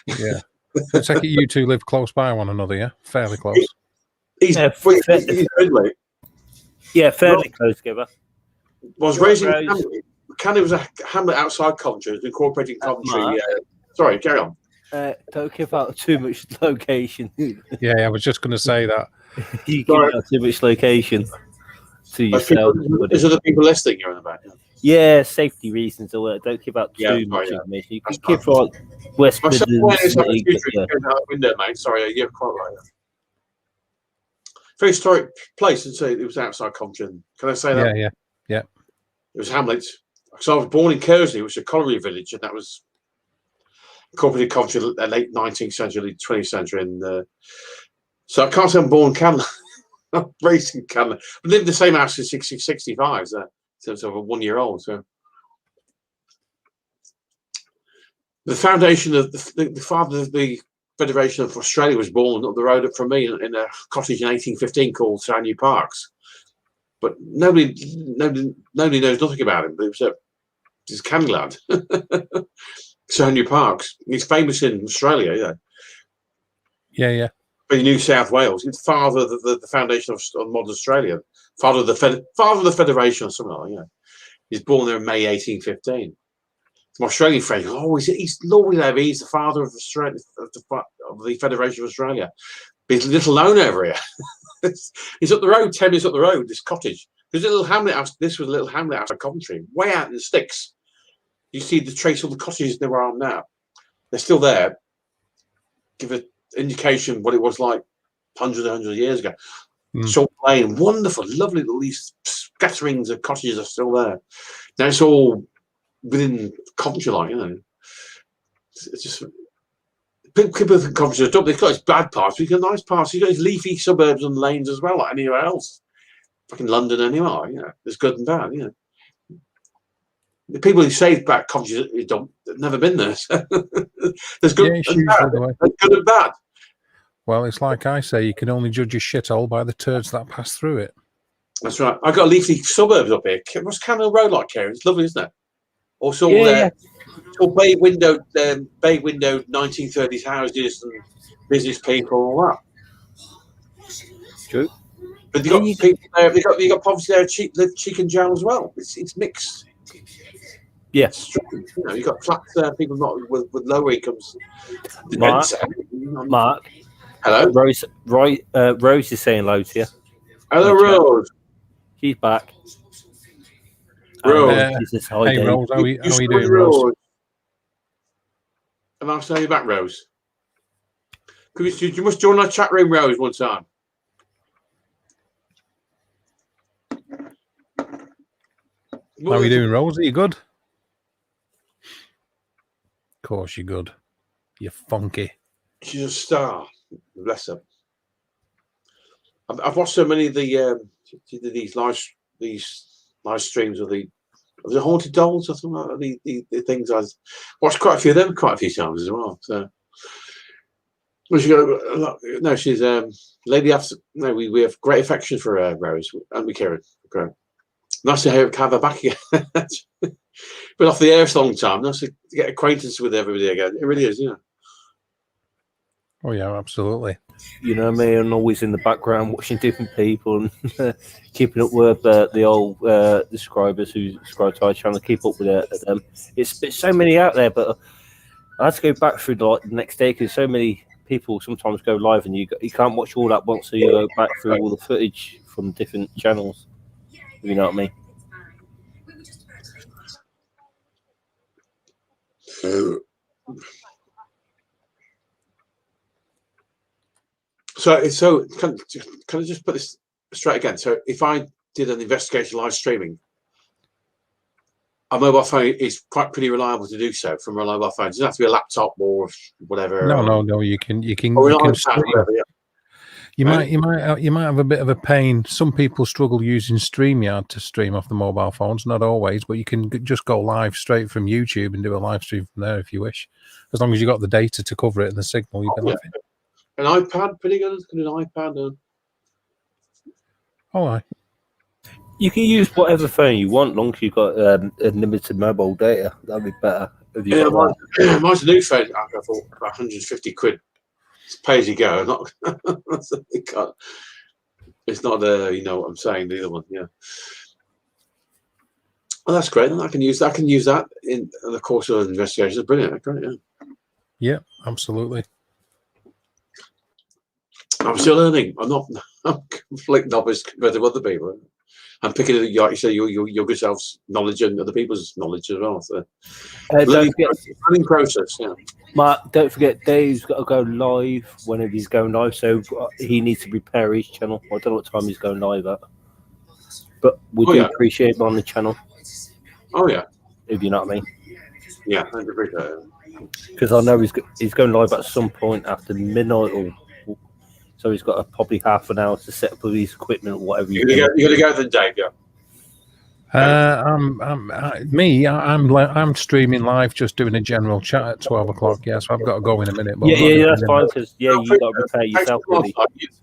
Yeah, I take it you two live close by one another, yeah, fairly close. He's Ridley. Yeah, fairly close together. Was raising Canley was a hamlet outside Coventry, incorporating Coventry. Sorry, carry on. Don't give out too much location. Yeah, I was just going to say that. You give out too much location to yourself. There's other people listening you're on about. Yeah, safety reasons or don't give out too much information. You can give out West Midlands. Window, mate. Sorry, you're quite right. Very historic place, and say it was outside Coventry. Can I say that? Yeah. It was Hamlet. So I was born in Kersley, which is a colliery village, and that was incorporated Coventry late 19th century, 20th century. And so I can't say I'm born in Canley. I'm raised in Canley. I lived in the same house since 65, so I'm a 1 year old. So the foundation of the father of the Federation of Australia was born up the road from me in a cottage in 1815 called Soundnew Parks. But nobody knows nothing about him. But it was he's a Canley lad. Soundnew Parks. He's famous in Australia, Yeah. But in New South Wales, he's father of the foundation of modern Australia, father of the Federation or something like that. Yeah. He's born there in May 1815. My Australian friend, he's lovely there. He's the father of Australia, of the Federation of Australia. But he's little known over here. He's up the road, 10 minutes up the road. This cottage. There's a little hamlet house. This was a little hamlet house of Coventry, way out in the sticks. You see the trace of the cottages they were on now. They're still there. Give an indication what it was like hundreds of years ago. Short Lane, wonderful, lovely. All these scatterings of cottages are still there. Now it's all within Coventry, It's just people think Coventry is dumb. They've got its bad parts, but you've got nice parts. You've got its leafy suburbs and lanes as well, like anywhere else. Fucking London, anywhere. There's good and bad. The people who say about Coventry is dumb, they've never been there. There's good and bad. There's good and bad. Well, it's like I say, you can only judge a shithole by the turds that pass through it. That's right. I've got leafy suburbs up here. What's Camden Road like, Karen? It's lovely, isn't it? Also, all bay window 1930s houses and business people, all that. True. But you got people there. You got poverty there, cheek and jowl as well. It's mixed. Yeah. You got flats there, people not with lower incomes. Mark. Hello. Rose is saying hello to you. Hello, Rose. She's back. Rose. Hey, Rose. How are you doing, Rose? And I'll say you back, Rose. You must join our chat room, Rose, one time. How are you doing, Rose? Are you good? Of course you're good. You're funky. She's a star. Bless her. I've watched so many of these live streams of the Haunted Dolls or something like that. The things I've watched quite a few of them quite a few times as well. So no, she's lady after. No, we have great affection for Rose and we Kieran. Okay. Nice to have her back again. Been off the air for a long time. Nice to get acquaintance with everybody again. It really is, yeah. Oh yeah, absolutely. You know me, I'm always in the background watching different people and keeping up with the old subscribers who subscribe to our channel. Keep up with them. It's so many out there, but I had to go back through the next day because so many people sometimes go live and you can't watch all that once, so you go back through all the footage from different channels. You know what I mean? So can I just put this straight again? So if I did an investigation live streaming, a mobile phone is quite pretty reliable to do so from a mobile phone. It doesn't have to be a laptop or whatever. No. You can stream. You might have a bit of a pain. Some people struggle using StreamYard to stream off the mobile phones. Not always, but you can just go live straight from YouTube and do a live stream from there if you wish, as long as you got the data to cover it and the signal. You've been laughing. An iPad, pretty good. An iPad. All right. You can use whatever phone you want, long as you've got unlimited mobile data. That'd be better. Mine's a new phone. I thought about 150 quid. It's pay as you go. It's not you know what I'm saying. The other one, yeah. Well, that's great. I can use that in the course of an investigation. It's brilliant. Great, yeah. Yeah, absolutely. I'm still learning. I'm complete novice compared to other people. I'm picking it, like you say, your good self's knowledge and other people's knowledge as well. So learning process, yeah. Mark, don't forget Dave's got to go live whenever he's going live, so he needs to prepare his channel. I don't know what time he's going live at, but we do appreciate him on the channel. Oh yeah, if you know what I mean. Yeah, I appreciate it. Because I know he's going live at some point after midnight, or so he's got probably half an hour to set up with his equipment or whatever. You're gonna go then, Dave. Yeah. I'm streaming live, just doing a general chat at 12 o'clock. Yeah, so I've got to go in a minute. But yeah, that's fine. Because you got to prepare yourself. Really.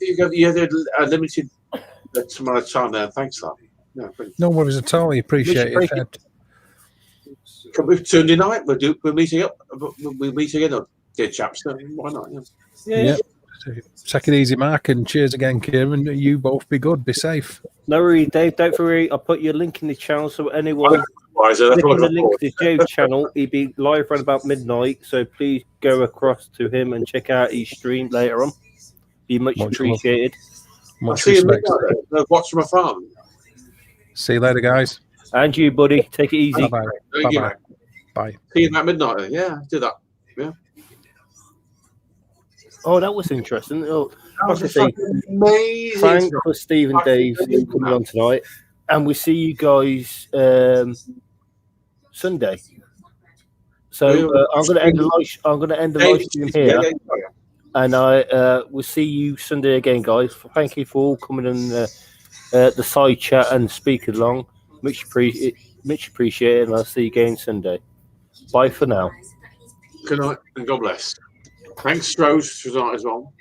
You had a limited amount of time there. Thanks, lad. No worries at all. I appreciate it. Come with Sunday night. We're meeting up. We're meeting again, dear chaps. So why not? Yeah. Take it easy, Mark, and cheers again, Kieran. You both be good. Be safe. No worries, Dave. Don't worry. I'll put your link in the channel so anyone clicking the link to Joe's channel, he'll be live around about midnight. So please go across to him and check out his stream later on. Be much appreciated. Much respect. Watch from afar. See you later, guys. And you, buddy. Take it easy. Bye. Bye. Bye. See you at midnight. Yeah, do that. Yeah. Oh, that was interesting. Oh, that was amazing. Thank for Steve and Dave coming on tonight, and we see you guys Sunday. So I'm going to end the live stream here, and I will see you Sunday again, guys. Thank you for all coming in the side chat and speak along. Much appreciated, and I'll see you again Sunday. Bye for now. Good night and God bless. Thanks, Rose, for tonight as well.